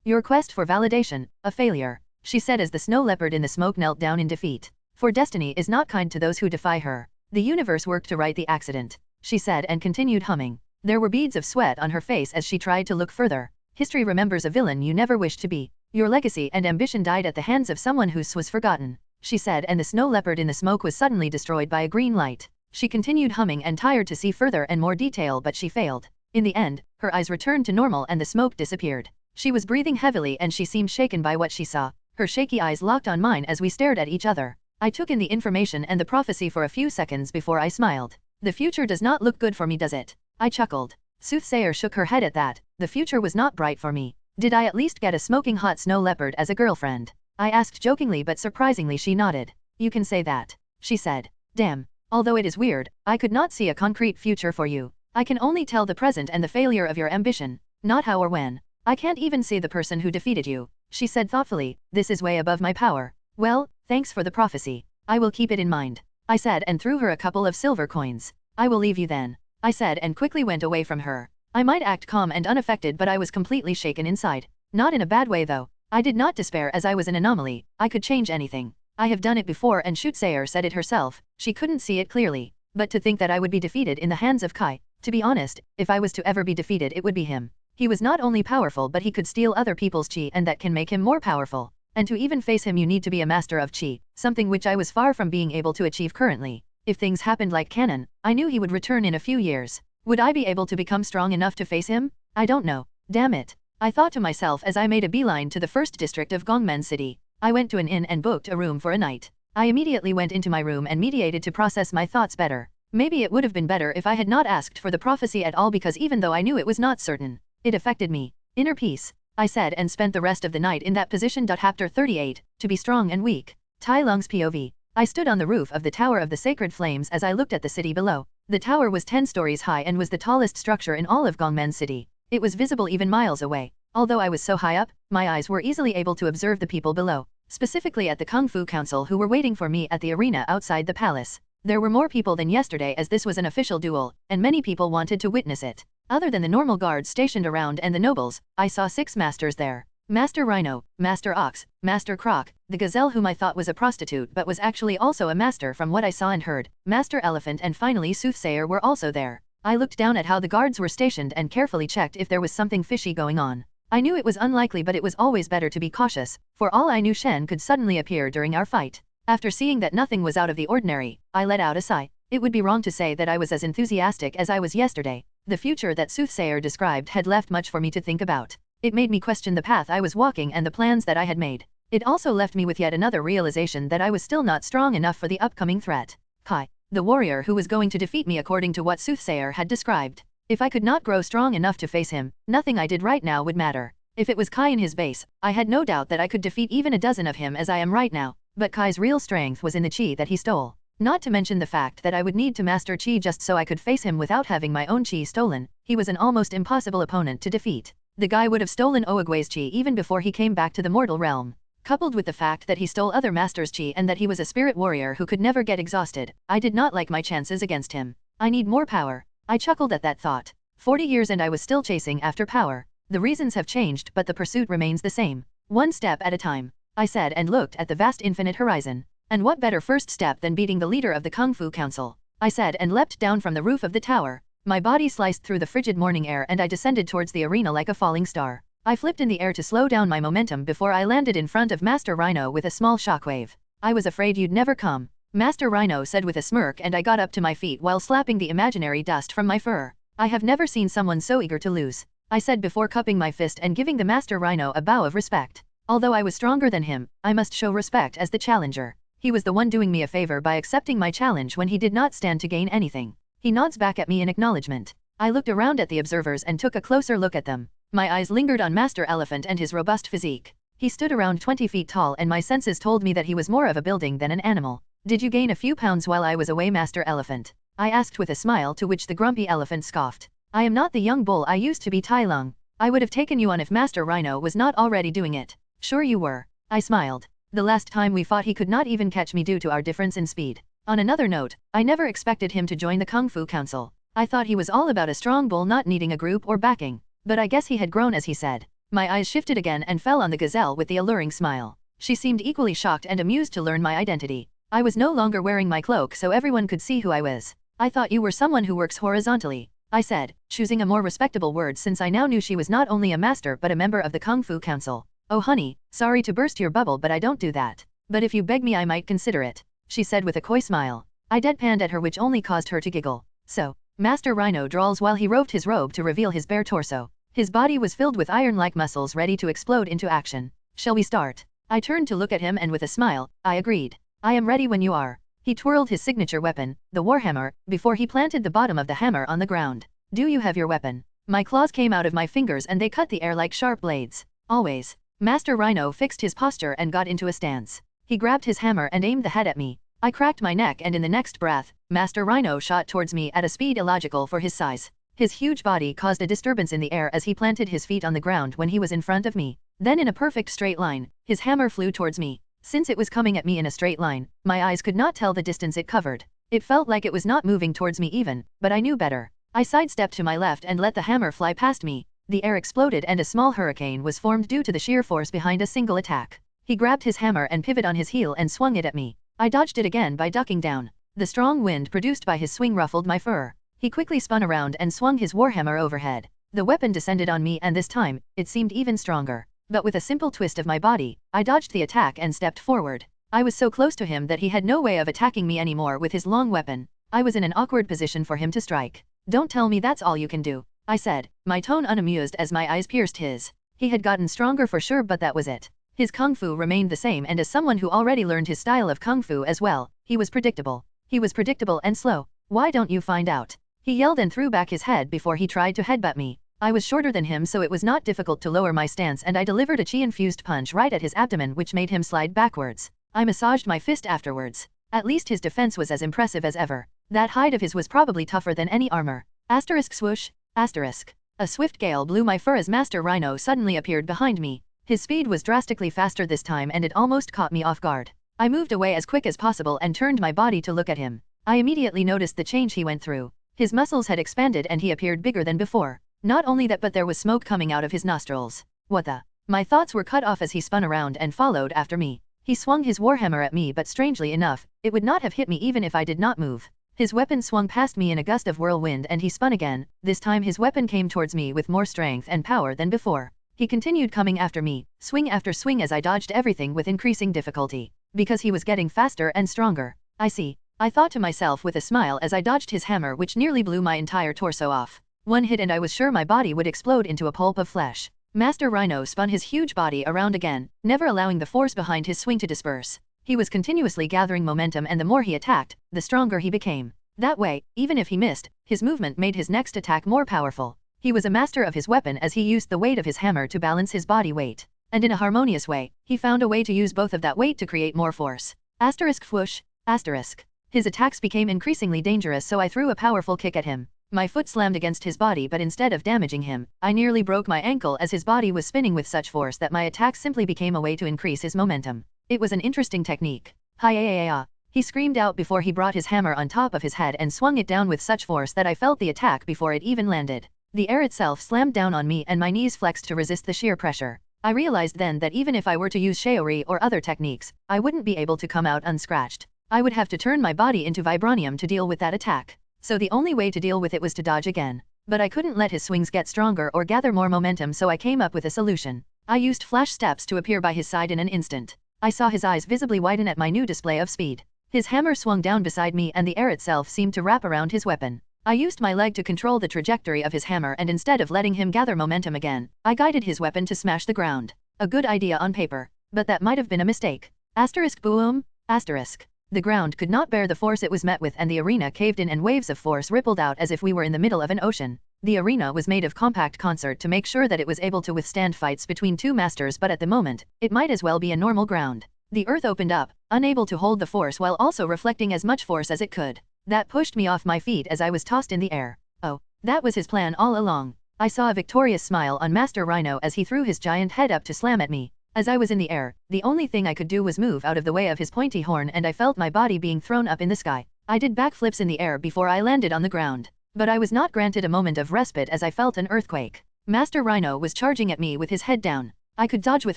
Your quest for validation, a failure, she said as the snow leopard in the smoke knelt down in defeat. For destiny is not kind to those who defy her. The universe worked to right the accident, she said and continued humming. There were beads of sweat on her face as she tried to look further. History remembers a villain you never wished to be. Your legacy and ambition died at the hands of someone whose was forgotten, she said, and the snow leopard in the smoke was suddenly destroyed by a green light. She continued humming and tired to see further and more detail, but she failed. In the end, her eyes returned to normal and the smoke disappeared. She was breathing heavily and she seemed shaken by what she saw. Her shaky eyes locked on mine as we stared at each other. I took in the information and the prophecy for a few seconds before I smiled. The future does not look good for me, does it? I chuckled. Soothsayer shook her head at that. The future was not bright for me. Did I at least get a smoking hot snow leopard as a girlfriend? I asked jokingly, but surprisingly she nodded. You can say that, she said. Damn. Although it is weird, I could not see a concrete future for you. I can only tell the present and the failure of your ambition, not how or when. I can't even see the person who defeated you, she said thoughtfully. This is way above my power. Well, thanks for the prophecy. I will keep it in mind, I said, and threw her a couple of silver coins. I will leave you then, I said, and quickly went away from her. I might act calm and unaffected, but I was completely shaken inside. Not in a bad way though. I did not despair, as I was an anomaly. I could change anything. I have done it before, and Soothsayer said it herself. She couldn't see it clearly. But to think that I would be defeated in the hands of Kai. To be honest, if I was to ever be defeated, it would be him. He was not only powerful, but he could steal other people's chi, and that can make him more powerful. And to even face him you need to be a master of chi, something which I was far from being able to achieve currently. If things happened like canon, I knew he would return in a few years. Would I be able to become strong enough to face him? I don't know. Damn it. I thought to myself as I made a beeline to the first district of Gongmen City. I went to an inn and booked a room for a night. I immediately went into my room and meditated to process my thoughts better. Maybe it would have been better if I had not asked for the prophecy at all, because even though I knew it was not certain, it affected me. Inner peace, I said, and spent the rest of the night in that position. Chapter 38, to be strong and weak. Tai Lung's POV. I stood on the roof of the Tower of the Sacred Flames as I looked at the city below. The tower was 10 stories high and was the tallest structure in all of Gongmen City. It was visible even miles away. Although I was so high up, my eyes were easily able to observe the people below, specifically at the Kung Fu Council, who were waiting for me at the arena outside the palace. There were more people than yesterday, as this was an official duel, and many people wanted to witness it. Other than the normal guards stationed around and the nobles, I saw 6 masters there. Master Rhino, Master Ox, Master Chroch, the Gazelle, whom I thought was a prostitute but was actually also a master from what I saw and heard, Master Elephant, and finally Soothsayer were also there. I looked down at how the guards were stationed and carefully checked if there was something fishy going on. I knew it was unlikely, but it was always better to be cautious. For all I knew, Shen could suddenly appear during our fight. After seeing that nothing was out of the ordinary, I let out a sigh. It would be wrong to say that I was as enthusiastic as I was yesterday. The future that Soothsayer described had left much for me to think about. It made me question the path I was walking and the plans that I had made. It also left me with yet another realization that I was still not strong enough for the upcoming threat. Kai, the warrior who was going to defeat me according to what Soothsayer had described. If I could not grow strong enough to face him, nothing I did right now would matter. If it was Kai in his base, I had no doubt that I could defeat even a dozen of him as I am right now, but Kai's real strength was in the chi that he stole. Not to mention the fact that I would need to master chi just so I could face him without having my own chi stolen. He was an almost impossible opponent to defeat. The guy would have stolen Oogwae's chi even before he came back to the mortal realm. Coupled with the fact that he stole other masters' chi and that he was a spirit warrior who could never get exhausted, I did not like my chances against him. I need more power. I chuckled at that thought. 40 years and I was still chasing after power. The reasons have changed, but the pursuit remains the same. One step at a time, I said, and looked at the vast infinite horizon. And what better first step than beating the leader of the Kung Fu Council, I said, and leapt down from the roof of the tower. My body sliced through the frigid morning air and I descended towards the arena like a falling star. I flipped in the air to slow down my momentum before I landed in front of Master Rhino with a small shockwave. I was afraid you'd never come, Master Rhino said with a smirk, and I got up to my feet while slapping the imaginary dust from my fur. I have never seen someone so eager to lose, I said before cupping my fist and giving the Master Rhino a bow of respect. Although I was stronger than him, I must show respect as the challenger. He was the one doing me a favor by accepting my challenge when he did not stand to gain anything. He nods back at me in acknowledgement. I looked around at the observers and took a closer look at them. My eyes lingered on Master Elephant and his robust physique. He stood around 20 feet tall and my senses told me that he was more of a building than an animal. Did you gain a few pounds while I was away, Master Elephant? I asked with a smile, to which the grumpy elephant scoffed. I am not the young bull I used to be, Tai Lung. I would have taken you on if Master Rhino was not already doing it. Sure you were. I smiled. The last time we fought he could not even catch me due to our difference in speed. On another note, I never expected him to join the Kung Fu Council. I thought he was all about a strong bull not needing a group or backing. But I guess he had grown, as he said. My eyes shifted again and fell on the gazelle with the alluring smile. She seemed equally shocked and amused to learn my identity. I was no longer wearing my cloak so everyone could see who I was. I thought you were someone who works horizontally. I said, choosing a more respectable word since I now knew she was not only a master but a member of the Kung Fu Council. Oh honey, sorry to burst your bubble but I don't do that. But if you beg me I might consider it, she said with a coy smile. I deadpanned at her which only caused her to giggle. So, Master Rhino drawls while he roved his robe to reveal his bare torso. His body was filled with iron-like muscles ready to explode into action. Shall we start? I turned to look at him and with a smile, I agreed. I am ready when you are. He twirled his signature weapon, the warhammer, before he planted the bottom of the hammer on the ground. Do you have your weapon? My claws came out of my fingers and they cut the air like sharp blades. Always. Master Rhino fixed his posture and got into a stance. He grabbed his hammer and aimed the head at me. I cracked my neck and in the next breath, Master Rhino shot towards me at a speed illogical for his size. His huge body caused a disturbance in the air as he planted his feet on the ground when he was in front of me. Then in a perfect straight line, his hammer flew towards me. Since it was coming at me in a straight line, my eyes could not tell the distance it covered. It felt like it was not moving towards me even, but I knew better. I sidestepped to my left and let the hammer fly past me. The air exploded and a small hurricane was formed due to the sheer force behind a single attack. He grabbed his hammer and pivoted on his heel and swung it at me. I dodged it again by ducking down. The strong wind produced by his swing ruffled my fur. He quickly spun around and swung his warhammer overhead. The weapon descended on me and this time, it seemed even stronger. But with a simple twist of my body, I dodged the attack and stepped forward. I was so close to him that he had no way of attacking me anymore with his long weapon. I was in an awkward position for him to strike. Don't tell me that's all you can do, I said, my tone unamused as my eyes pierced his. He had gotten stronger for sure but that was it. His kung fu remained the same and as someone who already learned his style of kung fu as well, he was predictable. He was predictable and slow. Why don't you find out? He yelled and threw back his head before he tried to headbutt me. I was shorter than him so it was not difficult to lower my stance and I delivered a chi-infused punch right at his abdomen which made him slide backwards. I massaged my fist afterwards. At least his defense was as impressive as ever. That hide of his was probably tougher than any armor. Asterisk swoosh, asterisk. A swift gale blew my fur as Master Rhino suddenly appeared behind me. His speed was drastically faster this time and it almost caught me off guard. I moved away as quick as possible and turned my body to look at him. I immediately noticed the change he went through. His muscles had expanded and he appeared bigger than before. Not only that but there was smoke coming out of his nostrils. What the? My thoughts were cut off as he spun around and followed after me. He swung his warhammer at me but strangely enough, it would not have hit me even if I did not move. His weapon swung past me in a gust of whirlwind and he spun again. This time his weapon came towards me with more strength and power than before. He continued coming after me, swing after swing as I dodged everything with increasing difficulty. Because he was getting faster and stronger. I see. I thought to myself with a smile as I dodged his hammer which nearly blew my entire torso off. One hit and I was sure my body would explode into a pulp of flesh. Master Rhino spun his huge body around again, never allowing the force behind his swing to disperse. He was continuously gathering momentum and the more he attacked, the stronger he became. That way, even if he missed, his movement made his next attack more powerful. He was a master of his weapon as he used the weight of his hammer to balance his body weight. And in a harmonious way, he found a way to use both of that weight to create more force. Asterisk whoosh, asterisk. His attacks became increasingly dangerous so I threw a powerful kick at him. My foot slammed against his body but instead of damaging him, I nearly broke my ankle as his body was spinning with such force that my attack simply became a way to increase his momentum. It was an interesting technique. Hi-ya-ya-ya. He screamed out before he brought his hammer on top of his head and swung it down with such force that I felt the attack before it even landed. The air itself slammed down on me and my knees flexed to resist the sheer pressure. I realized then that even if I were to use Shaori or other techniques, I wouldn't be able to come out unscratched. I would have to turn my body into vibranium to deal with that attack. So the only way to deal with it was to dodge again. But I couldn't let his swings get stronger or gather more momentum so I came up with a solution. I used flash steps to appear by his side in an instant. I saw his eyes visibly widen at my new display of speed. His hammer swung down beside me and the air itself seemed to wrap around his weapon. I used my leg to control the trajectory of his hammer and instead of letting him gather momentum again, I guided his weapon to smash the ground. A good idea on paper. But that might have been a mistake. Asterisk boom, asterisk. The ground could not bear the force it was met with and the arena caved in and waves of force rippled out as if we were in the middle of an ocean. The arena was made of compact concrete to make sure that it was able to withstand fights between two masters but at the moment, it might as well be a normal ground. The earth opened up, unable to hold the force while also reflecting as much force as it could. That pushed me off my feet as I was tossed in the air. Oh, that was his plan all along. I saw a victorious smile on Master Rhino as he threw his giant head up to slam at me. As I was in the air, the only thing I could do was move out of the way of his pointy horn and I felt my body being thrown up in the sky. I did backflips in the air before I landed on the ground. But I was not granted a moment of respite as I felt an earthquake. Master Rhino was charging at me with his head down. I could dodge with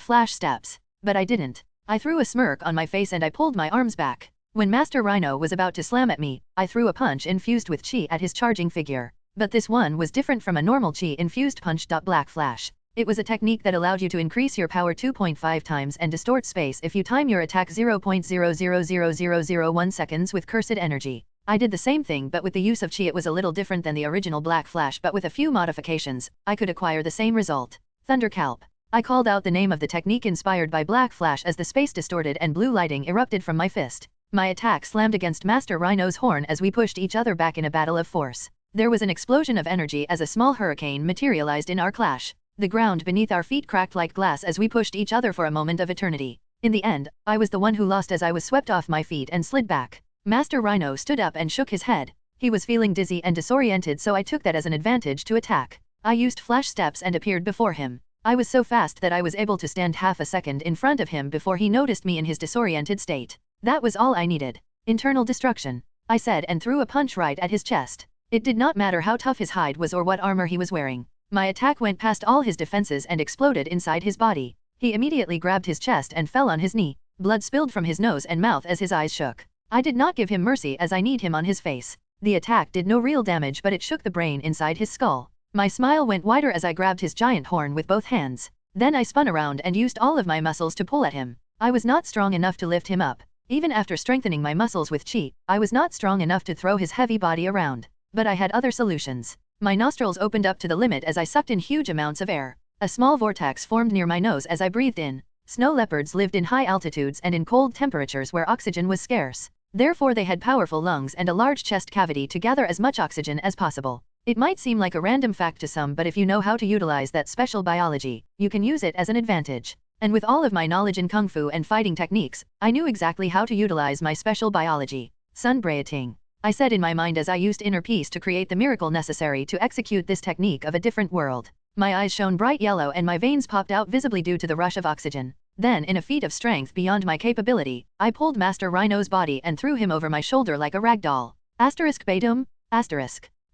flash steps. But I didn't. I threw a smirk on my face and I pulled my arms back. When Master Rhino was about to slam at me, I threw a punch infused with chi at his charging figure. But this one was different from a normal chi-infused punch. Black Flash. It was a technique that allowed you to increase your power 2.5 times and distort space if you time your attack 0.000001 seconds with cursed energy. I did the same thing but with the use of chi. It was a little different than the original Black Flash, but with a few modifications, I could acquire the same result. Thundercalp. I called out the name of the technique inspired by Black Flash as the space distorted and blue lighting erupted from my fist. My attack slammed against Master Rhino's horn as we pushed each other back in a battle of force. There was an explosion of energy as a small hurricane materialized in our clash. The ground beneath our feet cracked like glass as we pushed each other for a moment of eternity. In the end, I was the one who lost as I was swept off my feet and slid back. Master Rhino stood up and shook his head. He was feeling dizzy and disoriented, so I took that as an advantage to attack. I used flash steps and appeared before him. I was so fast that I was able to stand half a second in front of him before he noticed me in his disoriented state. That was all I needed. Internal destruction, I said and threw a punch right at his chest. It did not matter how tough his hide was or what armor he was wearing. My attack went past all his defenses and exploded inside his body. He immediately grabbed his chest and fell on his knee. Blood spilled from his nose and mouth as his eyes shook. I did not give him mercy as I kneed him on his face. The attack did no real damage, but it shook the brain inside his skull. My smile went wider as I grabbed his giant horn with both hands. Then I spun around and used all of my muscles to pull at him. I was not strong enough to lift him up. Even after strengthening my muscles with chi, I was not strong enough to throw his heavy body around. But I had other solutions. My nostrils opened up to the limit as I sucked in huge amounts of air. A small vortex formed near my nose as I breathed in. Snow leopards lived in high altitudes and in cold temperatures where oxygen was scarce. Therefore they had powerful lungs and a large chest cavity to gather as much oxygen as possible. It might seem like a random fact to some, but if you know how to utilize that special biology, you can use it as an advantage. And with all of my knowledge in kung fu and fighting techniques, I knew exactly how to utilize my special biology. Sun Breathing, I said in my mind as I used inner peace to create the miracle necessary to execute this technique of a different world. My eyes shone bright yellow and my veins popped out visibly due to the rush of oxygen. Then, in a feat of strength beyond my capability, I pulled Master Rhino's body and threw him over my shoulder like a rag doll. Badum?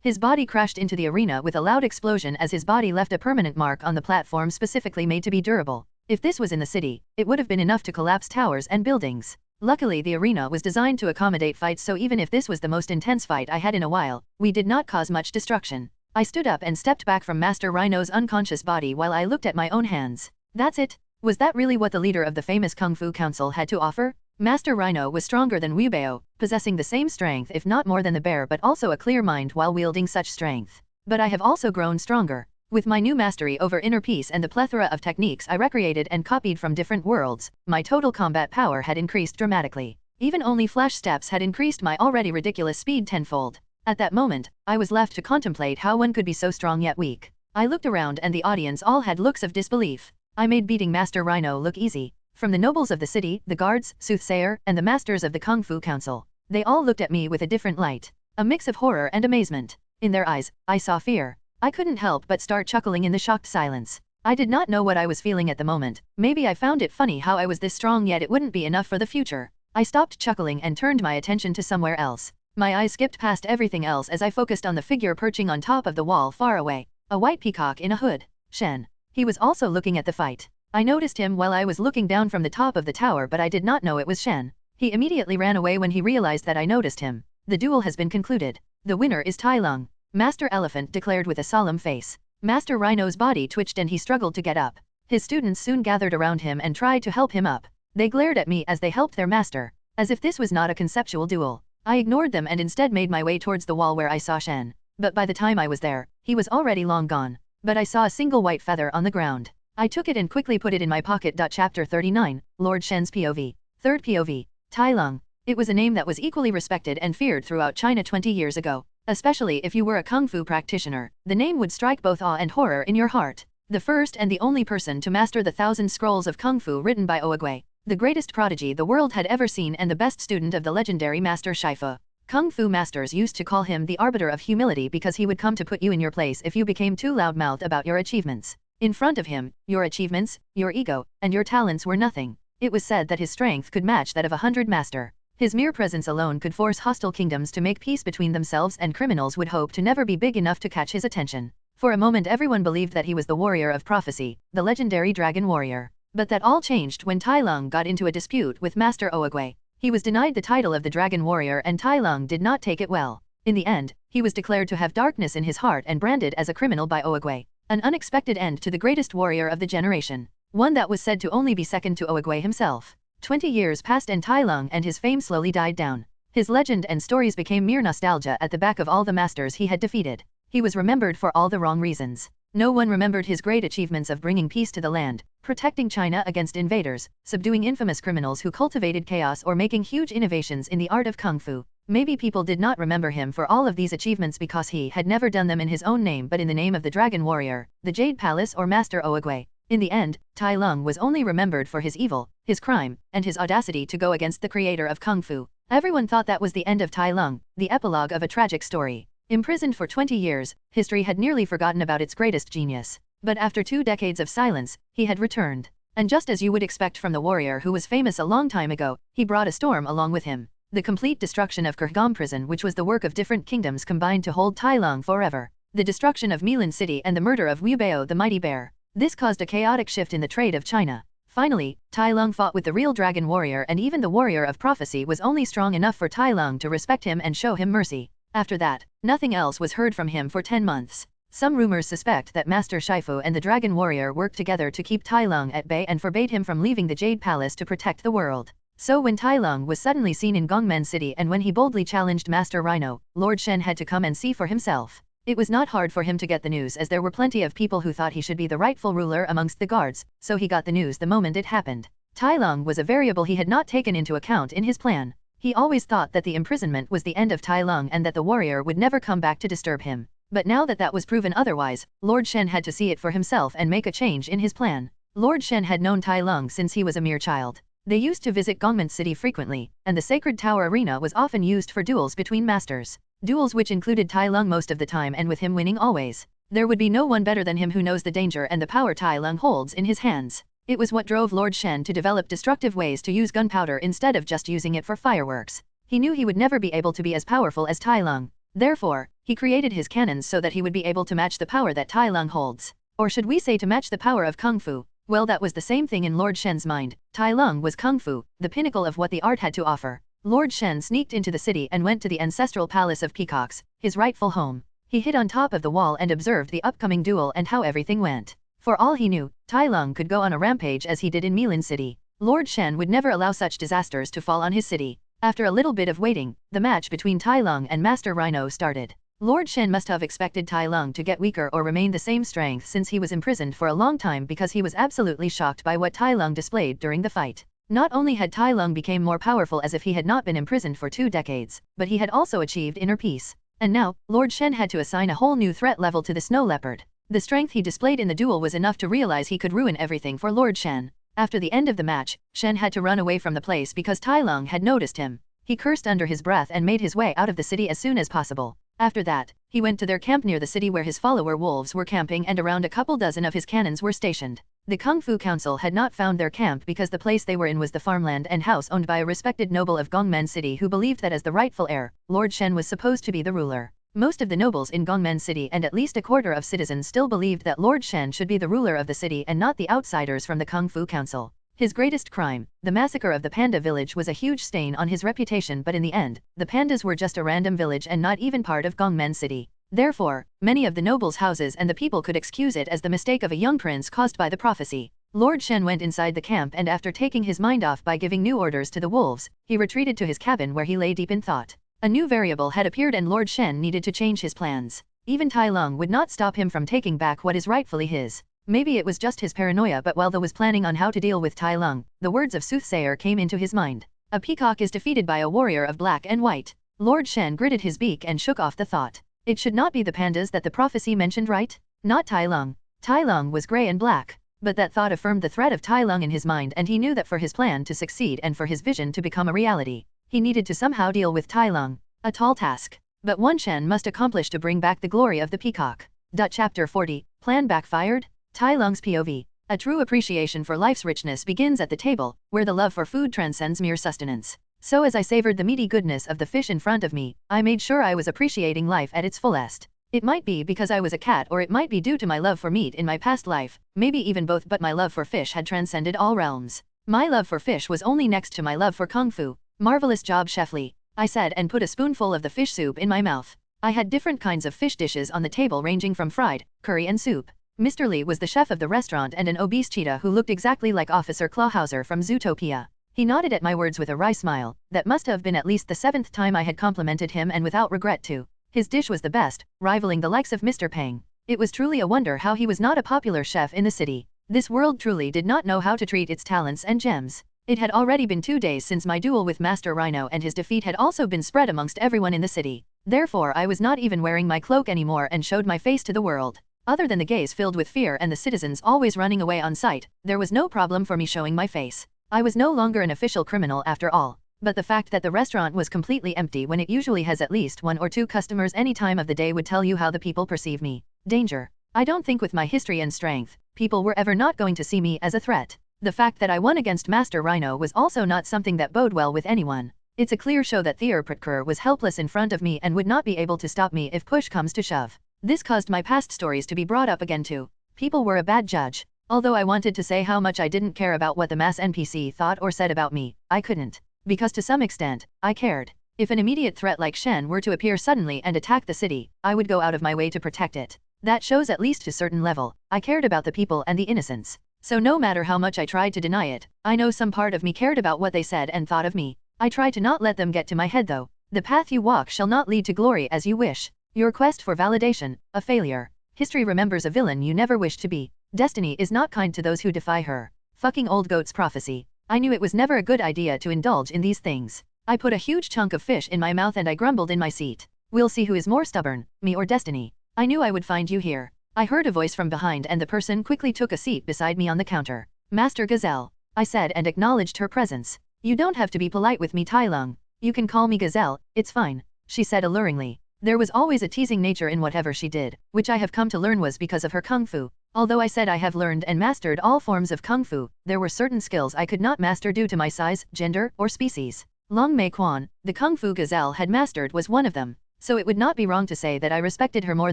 His body crashed into the arena with a loud explosion as his body left a permanent mark on the platform specifically made to be durable. If this was in the city, it would have been enough to collapse towers and buildings. Luckily, the arena was designed to accommodate fights, so even if this was the most intense fight I had in a while, we did not cause much destruction. I stood up and stepped back from Master Rhino's unconscious body while I looked at my own hands. That's it? Was that really what the leader of the famous Kung Fu Council had to offer? Master Rhino was stronger than Wu Bao, possessing the same strength if not more than the bear, but also a clear mind while wielding such strength. But I have also grown stronger. With my new mastery over inner peace and the plethora of techniques I recreated and copied from different worlds, my total combat power had increased dramatically. Even only flash steps had increased my already ridiculous speed tenfold. At that moment, I was left to contemplate how one could be so strong yet weak. I looked around and the audience all had looks of disbelief. I made beating Master Rhino look easy. From the nobles of the city, the guards, soothsayer, and the masters of the Kung Fu Council. They all looked at me with a different light. A mix of horror and amazement. In their eyes, I saw fear. I couldn't help but start chuckling in the shocked silence. I did not know what I was feeling at the moment. Maybe I found it funny how I was this strong yet it wouldn't be enough for the future. I stopped chuckling and turned my attention to somewhere else. My eyes skipped past everything else as I focused on the figure perching on top of the wall far away. A white peacock in a hood. Shen. He was also looking at the fight. I noticed him while I was looking down from the top of the tower, but I did not know it was Shen. He immediately ran away when he realized that I noticed him. The duel has been concluded. The winner is Tai Lung. Master Elephant declared with a solemn face. Master Rhino's body twitched and he struggled to get up. His students soon gathered around him and tried to help him up. They glared at me as they helped their master. As if this was not a conceptual duel. I ignored them and instead made my way towards the wall where I saw Shen. But by the time I was there, he was already long gone. But I saw a single white feather on the ground. I took it and quickly put it in my pocket. Chapter 39, Lord Shen's POV. Third POV, Tai Lung. It was a name that was equally respected and feared throughout China 20 years ago. Especially if you were a kung fu practitioner, the name would strike both awe and horror in your heart. The first and the only person to master the 1,000 scrolls of kung fu written by Oogway, the greatest prodigy the world had ever seen and the best student of the legendary Master Shifu. Kung fu masters used to call him the arbiter of humility because he would come to put you in your place if you became too loudmouthed about your achievements. In front of him, your achievements, your ego, and your talents were nothing. It was said that his strength could match that of 100 master. His mere presence alone could force hostile kingdoms to make peace between themselves, and criminals would hope to never be big enough to catch his attention. For a moment everyone believed that he was the warrior of prophecy, the legendary dragon warrior. But that all changed when Tai Lung got into a dispute with Master Oogway. He was denied the title of the dragon warrior and Tai Lung did not take it well. In the end, he was declared to have darkness in his heart and branded as a criminal by Oogway. An unexpected end to the greatest warrior of the generation. One that was said to only be second to Oogway himself. 20 years passed and Tai Lung and his fame slowly died down. His legend and stories became mere nostalgia at the back of all the masters he had defeated. He was remembered for all the wrong reasons. No one remembered his great achievements of bringing peace to the land, protecting China against invaders, subduing infamous criminals who cultivated chaos or making huge innovations in the art of Kung Fu. Maybe people did not remember him for all of these achievements because he had never done them in his own name but in the name of the Dragon Warrior, the Jade Palace or Master Oogway. In the end, Tai Lung was only remembered for his evil, his crime, and his audacity to go against the creator of Kung Fu. Everyone thought that was the end of Tai Lung, the epilogue of a tragic story. Imprisoned for 20 years, history had nearly forgotten about its greatest genius. But after 2 decades of silence, he had returned. And just as you would expect from the warrior who was famous a long time ago, he brought a storm along with him. The complete destruction of Chroch Gom Prison, which was the work of different kingdoms combined to hold Tai Lung forever. The destruction of Milan City and the murder of Wu Bao the Mighty Bear. This caused a chaotic shift in the trade of China. Finally, Tai Lung fought with the real dragon warrior, and even the warrior of prophecy was only strong enough for Tai Lung to respect him and show him mercy. After that, nothing else was heard from him for 10 months. Some rumors suspect that Master Shifu and the dragon warrior worked together to keep Tai Lung at bay and forbade him from leaving the Jade Palace to protect the world. So when Tai Lung was suddenly seen in Gongmen City and when he boldly challenged Master Rhino, Lord Shen had to come and see for himself. It was not hard for him to get the news as there were plenty of people who thought he should be the rightful ruler amongst the guards, so he got the news the moment it happened. Tai Lung was a variable he had not taken into account in his plan. He always thought that the imprisonment was the end of Tai Lung and that the warrior would never come back to disturb him. But now that that was proven otherwise, Lord Shen had to see it for himself and make a change in his plan. Lord Shen had known Tai Lung since he was a mere child. They used to visit Gongmen City frequently, and the Sacred Tower Arena was often used for duels between masters. Duels which included Tai Lung most of the time and with him winning always. There would be no one better than him who knows the danger and the power Tai Lung holds in his hands. It was what drove Lord Shen to develop destructive ways to use gunpowder instead of just using it for fireworks. He knew he would never be able to be as powerful as Tai Lung. Therefore, he created his cannons so that he would be able to match the power that Tai Lung holds. Or should we say to match the power of Kung Fu? Well, that was the same thing in Lord Shen's mind. Tai Lung was Kung Fu, the pinnacle of what the art had to offer. Lord Shen sneaked into the city and went to the ancestral palace of peacocks, his rightful home. He hid on top of the wall and observed the upcoming duel and how everything went. For all he knew, Tai Lung could go on a rampage as he did in Milan City. Lord Shen would never allow such disasters to fall on his city. After a little bit of waiting, the match between Tai Lung and Master Rhino started. Lord Shen must have expected Tai Lung to get weaker or remain the same strength since he was imprisoned for a long time because he was absolutely shocked by what Tai Lung displayed during the fight. Not only had Tai Lung become more powerful as if he had not been imprisoned for 2 decades, but he had also achieved inner peace. And now, Lord Shen had to assign a whole new threat level to the snow leopard. The strength he displayed in the duel was enough to realize he could ruin everything for Lord Shen. After the end of the match, Shen had to run away from the place because Tai Lung had noticed him. He cursed under his breath and made his way out of the city as soon as possible. After that, he went to their camp near the city where his follower wolves were camping and around a couple dozen of his cannons were stationed. The Kung Fu Council had not found their camp because the place they were in was the farmland and house owned by a respected noble of Gongmen City who believed that as the rightful heir, Lord Shen was supposed to be the ruler. Most of the nobles in Gongmen City and at least a quarter of citizens still believed that Lord Shen should be the ruler of the city and not the outsiders from the Kung Fu Council. His greatest crime, the massacre of the Panda village, was a huge stain on his reputation, but in the end, the Pandas were just a random village and not even part of Gongmen City. Therefore, many of the nobles' houses and the people could excuse it as the mistake of a young prince caused by the prophecy. Lord Shen went inside the camp and after taking his mind off by giving new orders to the wolves, he retreated to his cabin where he lay deep in thought. A new variable had appeared and Lord Shen needed to change his plans. Even Tai Lung would not stop him from taking back what is rightfully his. Maybe it was just his paranoia, but while he was planning on how to deal with Tai Lung, the words of Soothsayer came into his mind. A peacock is defeated by a warrior of black and white. Lord Shen gritted his beak and shook off the thought. It should not be the pandas that the prophecy mentioned, right? Not Tai Lung. Tai Lung was grey and black. But that thought affirmed the threat of Tai Lung in his mind, and he knew that for his plan to succeed and for his vision to become a reality, he needed to somehow deal with Tai Lung. A tall task. But one Shen must accomplish to bring back the glory of the peacock. Chapter 40, Plan Backfired? Tai Lung's POV. A true appreciation for life's richness begins at the table, where the love for food transcends mere sustenance. So as I savored the meaty goodness of the fish in front of me, I made sure I was appreciating life at its fullest. It might be because I was a cat, or it might be due to my love for meat in my past life, maybe even both, but my love for fish had transcended all realms. My love for fish was only next to my love for Kung Fu. Marvelous job, Chef Li. I said and put a spoonful of the fish soup in my mouth. I had different kinds of fish dishes on the table ranging from fried, curry and soup. Mr. Lee was the chef of the restaurant and an obese cheetah who looked exactly like Officer Clawhauser from Zootopia. He nodded at my words with a wry smile. That must have been at least the 7th time I had complimented him, and without regret too. His dish was the best, rivaling the likes of Mr. Pang. It was truly a wonder how he was not a popular chef in the city. This world truly did not know how to treat its talents and gems. It had already been 2 days since my duel with Master Rhino, and his defeat had also been spread amongst everyone in the city. Therefore I was not even wearing my cloak anymore and showed my face to the world. Other than the gaze filled with fear and the citizens always running away on sight, there was no problem for me showing my face. I was no longer an official criminal after all. But the fact that the restaurant was completely empty when it usually has at least 1 or 2 customers any time of the day would tell you how the people perceive me. Danger. I don't think with my history and strength, people were ever not going to see me as a threat. The fact that I won against Master Rhino was also not something that bode well with anyone. It's a clear show that Theo Pritker was helpless in front of me and would not be able to stop me if push comes to shove. This caused my past stories to be brought up again too. People were a bad judge. Although I wanted to say how much I didn't care about what the mass NPC thought or said about me, I couldn't. Because to some extent, I cared. If an immediate threat like Shen were to appear suddenly and attack the city, I would go out of my way to protect it. That shows at least to a certain level, I cared about the people and the innocents. So no matter how much I tried to deny it, I know some part of me cared about what they said and thought of me. I try to not let them get to my head though. The path you walk shall not lead to glory as you wish. Your quest for validation, a failure. History remembers a villain you never wished to be. Destiny is not kind to those who defy her. Fucking old goat's prophecy. I knew it was never a good idea to indulge in these things. I put a huge chunk of fish in my mouth and I grumbled in my seat. We'll see who is more stubborn, me or destiny. I knew I would find you here. I heard a voice from behind and the person quickly took a seat beside me on the counter. Master Gazelle, I said and acknowledged her presence. You don't have to be polite with me, Tai Lung. You can call me Gazelle, it's fine, she said alluringly. There was always a teasing nature in whatever she did, which I have come to learn was because of her kung fu. Although I said I have learned and mastered all forms of kung fu, there were certain skills I could not master due to my size, gender, or species. Long Mei Quan, the kung fu Gazelle had mastered, was one of them. So it would not be wrong to say that I respected her more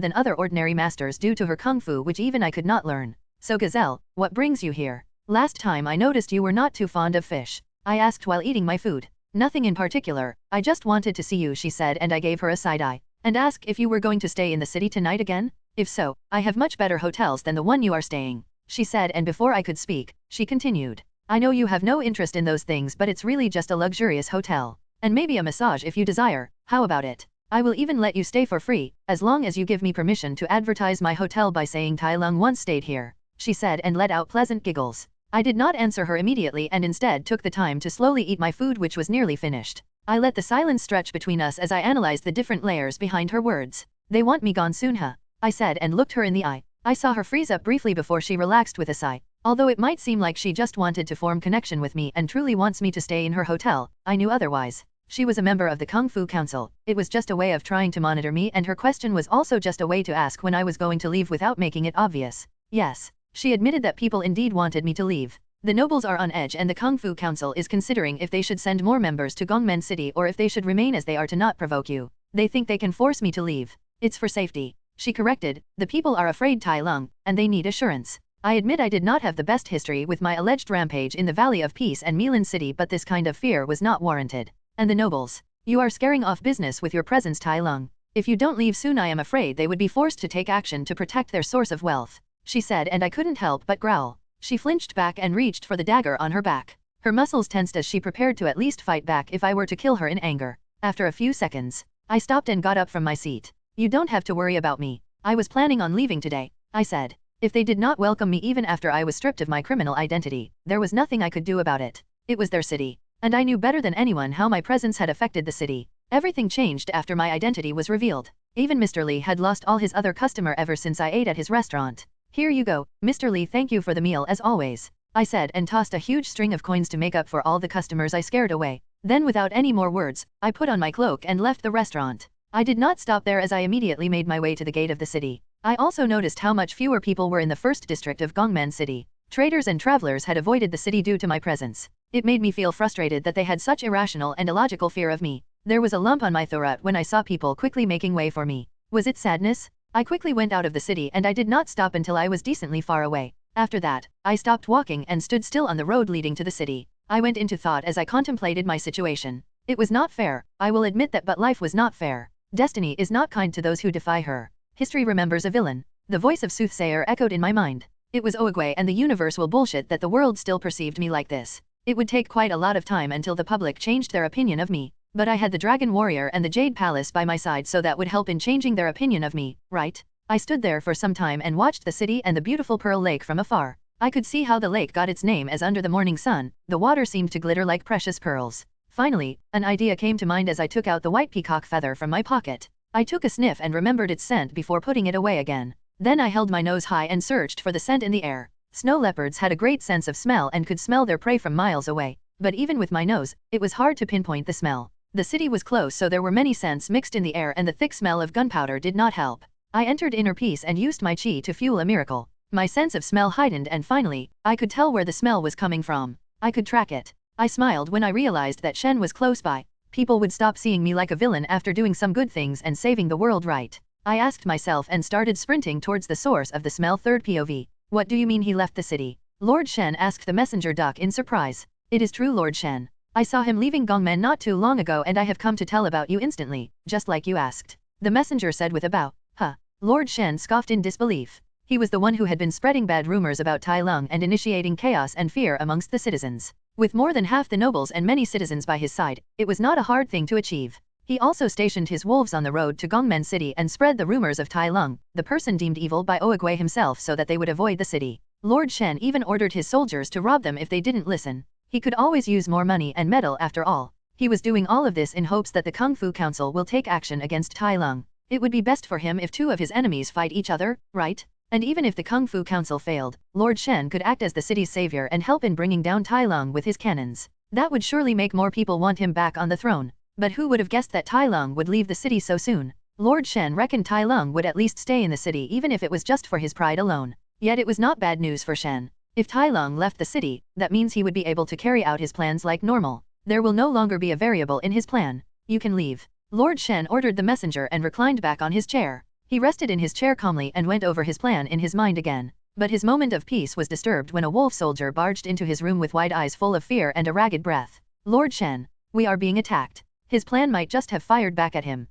than other ordinary masters due to her kung fu, which even I could not learn. So Gazelle, what brings you here? Last time I noticed you were not too fond of fish. I asked while eating my food. Nothing in particular, I just wanted to see you, she said, and I gave her a side eye. And ask if you were going to stay in the city tonight again? If so, I have much better hotels than the one you are staying, she said, and before I could speak, she continued. I know you have no interest in those things, but it's really just a luxurious hotel. And maybe a massage if you desire. How about it? I will even let you stay for free, as long as you give me permission to advertise my hotel by saying Tai Lung once stayed here, she said and let out pleasant giggles. I did not answer her immediately and instead took the time to slowly eat my food, which was nearly finished. I let the silence stretch between us as I analyzed the different layers behind her words. They want me gone soon, huh? I said and looked her in the eye. I saw her freeze up briefly before she relaxed with a sigh. Although it might seem like she just wanted to form connection with me and truly wants me to stay in her hotel, I knew otherwise. She was a member of the Kung Fu Council. It was just a way of trying to monitor me, and her question was also just a way to ask when I was going to leave without making it obvious. Yes, she admitted that people indeed wanted me to leave. The nobles are on edge and the Kung Fu Council is considering if they should send more members to Gongmen City or if they should remain as they are to not provoke you. They think they can force me to leave. It's for safety. She corrected. The people are afraid, Tai Lung, and they need assurance. I admit I did not have the best history with my alleged rampage in the Valley of Peace and Milan City, but this kind of fear was not warranted. And the nobles. You are scaring off business with your presence, Tai Lung. If you don't leave soon, I am afraid they would be forced to take action to protect their source of wealth, she said, and I couldn't help but growl. She flinched back and reached for the dagger on her back. Her muscles tensed as she prepared to at least fight back if I were to kill her in anger. After a few seconds, I stopped and got up from my seat. You don't have to worry about me. I was planning on leaving today, I said. If they did not welcome me even after I was stripped of my criminal identity, there was nothing I could do about it. It was their city. And I knew better than anyone how my presence had affected the city. Everything changed after my identity was revealed. Even Mr. Lee had lost all his other customer ever since I ate at his restaurant. Here you go, Mr. Lee, thank you for the meal as always, I said and tossed a huge string of coins to make up for all the customers I scared away. Then without any more words, I put on my cloak and left the restaurant. I did not stop there as I immediately made my way to the gate of the city. I also noticed how much fewer people were in the first district of Gongmen City. Traders and travelers had avoided the city due to my presence. It made me feel frustrated that they had such irrational and illogical fear of me. There was a lump on my throat when I saw people quickly making way for me. Was it sadness? I quickly went out of the city and I did not stop until I was decently far away. After that, I stopped walking and stood still on the road leading to the city. I went into thought as I contemplated my situation. It was not fair, I will admit that, but life was not fair. Destiny is not kind to those who defy her. History remembers a villain. The voice of soothsayer echoed in my mind. It was Oogway, and the universe will bullshit that the world still perceived me like this. It would take quite a lot of time until the public changed their opinion of me, but I had the Dragon Warrior and the Jade Palace by my side, so that would help in changing their opinion of me, right? I stood there for some time and watched the city and the beautiful Pearl Lake from afar. I could see how the lake got its name, as under the morning sun, the water seemed to glitter like precious pearls. Finally, an idea came to mind as I took out the white peacock feather from my pocket. I took a sniff and remembered its scent before putting it away again. Then I held my nose high and searched for the scent in the air. Snow leopards had a great sense of smell and could smell their prey from miles away, but even with my nose, it was hard to pinpoint the smell. The city was close, so there were many scents mixed in the air, and the thick smell of gunpowder did not help. I entered inner peace and used my chi to fuel a miracle. My sense of smell heightened, and finally, I could tell where the smell was coming from. I could track it. I smiled when I realized that Shen was close by. People would stop seeing me like a villain after doing some good things and saving the world, right? I asked myself and started sprinting towards the source of the smell. Third POV. What do you mean he left the city? Lord Shen asked the messenger duck in surprise. It is true, Lord Shen. I saw him leaving Gongmen not too long ago, and I have come to tell about you instantly, just like you asked. The messenger said with a bow. Huh. Lord Shen scoffed in disbelief. He was the one who had been spreading bad rumors about Tai Lung and initiating chaos and fear amongst the citizens. With more than half the nobles and many citizens by his side, it was not a hard thing to achieve. He also stationed his wolves on the road to Gongmen City and spread the rumors of Tai Lung, the person deemed evil by Oogway himself, so that they would avoid the city. Lord Shen even ordered his soldiers to rob them if they didn't listen. He could always use more money and metal after all. He was doing all of this in hopes that the Kung Fu Council will take action against Tai Lung. It would be best for him if two of his enemies fight each other, right? And even if the Kung Fu Council failed, Lord Shen could act as the city's savior and help in bringing down Tai Lung with his cannons. That would surely make more people want him back on the throne. But who would have guessed that Tai Lung would leave the city so soon? Lord Shen reckoned Tai Lung would at least stay in the city, even if it was just for his pride alone. Yet it was not bad news for Shen. If Tai Lung left the city, that means he would be able to carry out his plans like normal. There will no longer be a variable in his plan. You can leave. Lord Shen ordered the messenger and reclined back on his chair. He rested in his chair calmly and went over his plan in his mind again. But his moment of peace was disturbed when a wolf soldier barged into his room with wide eyes full of fear and a ragged breath. Lord Shen, we are being attacked. His plan might just have fired back at him.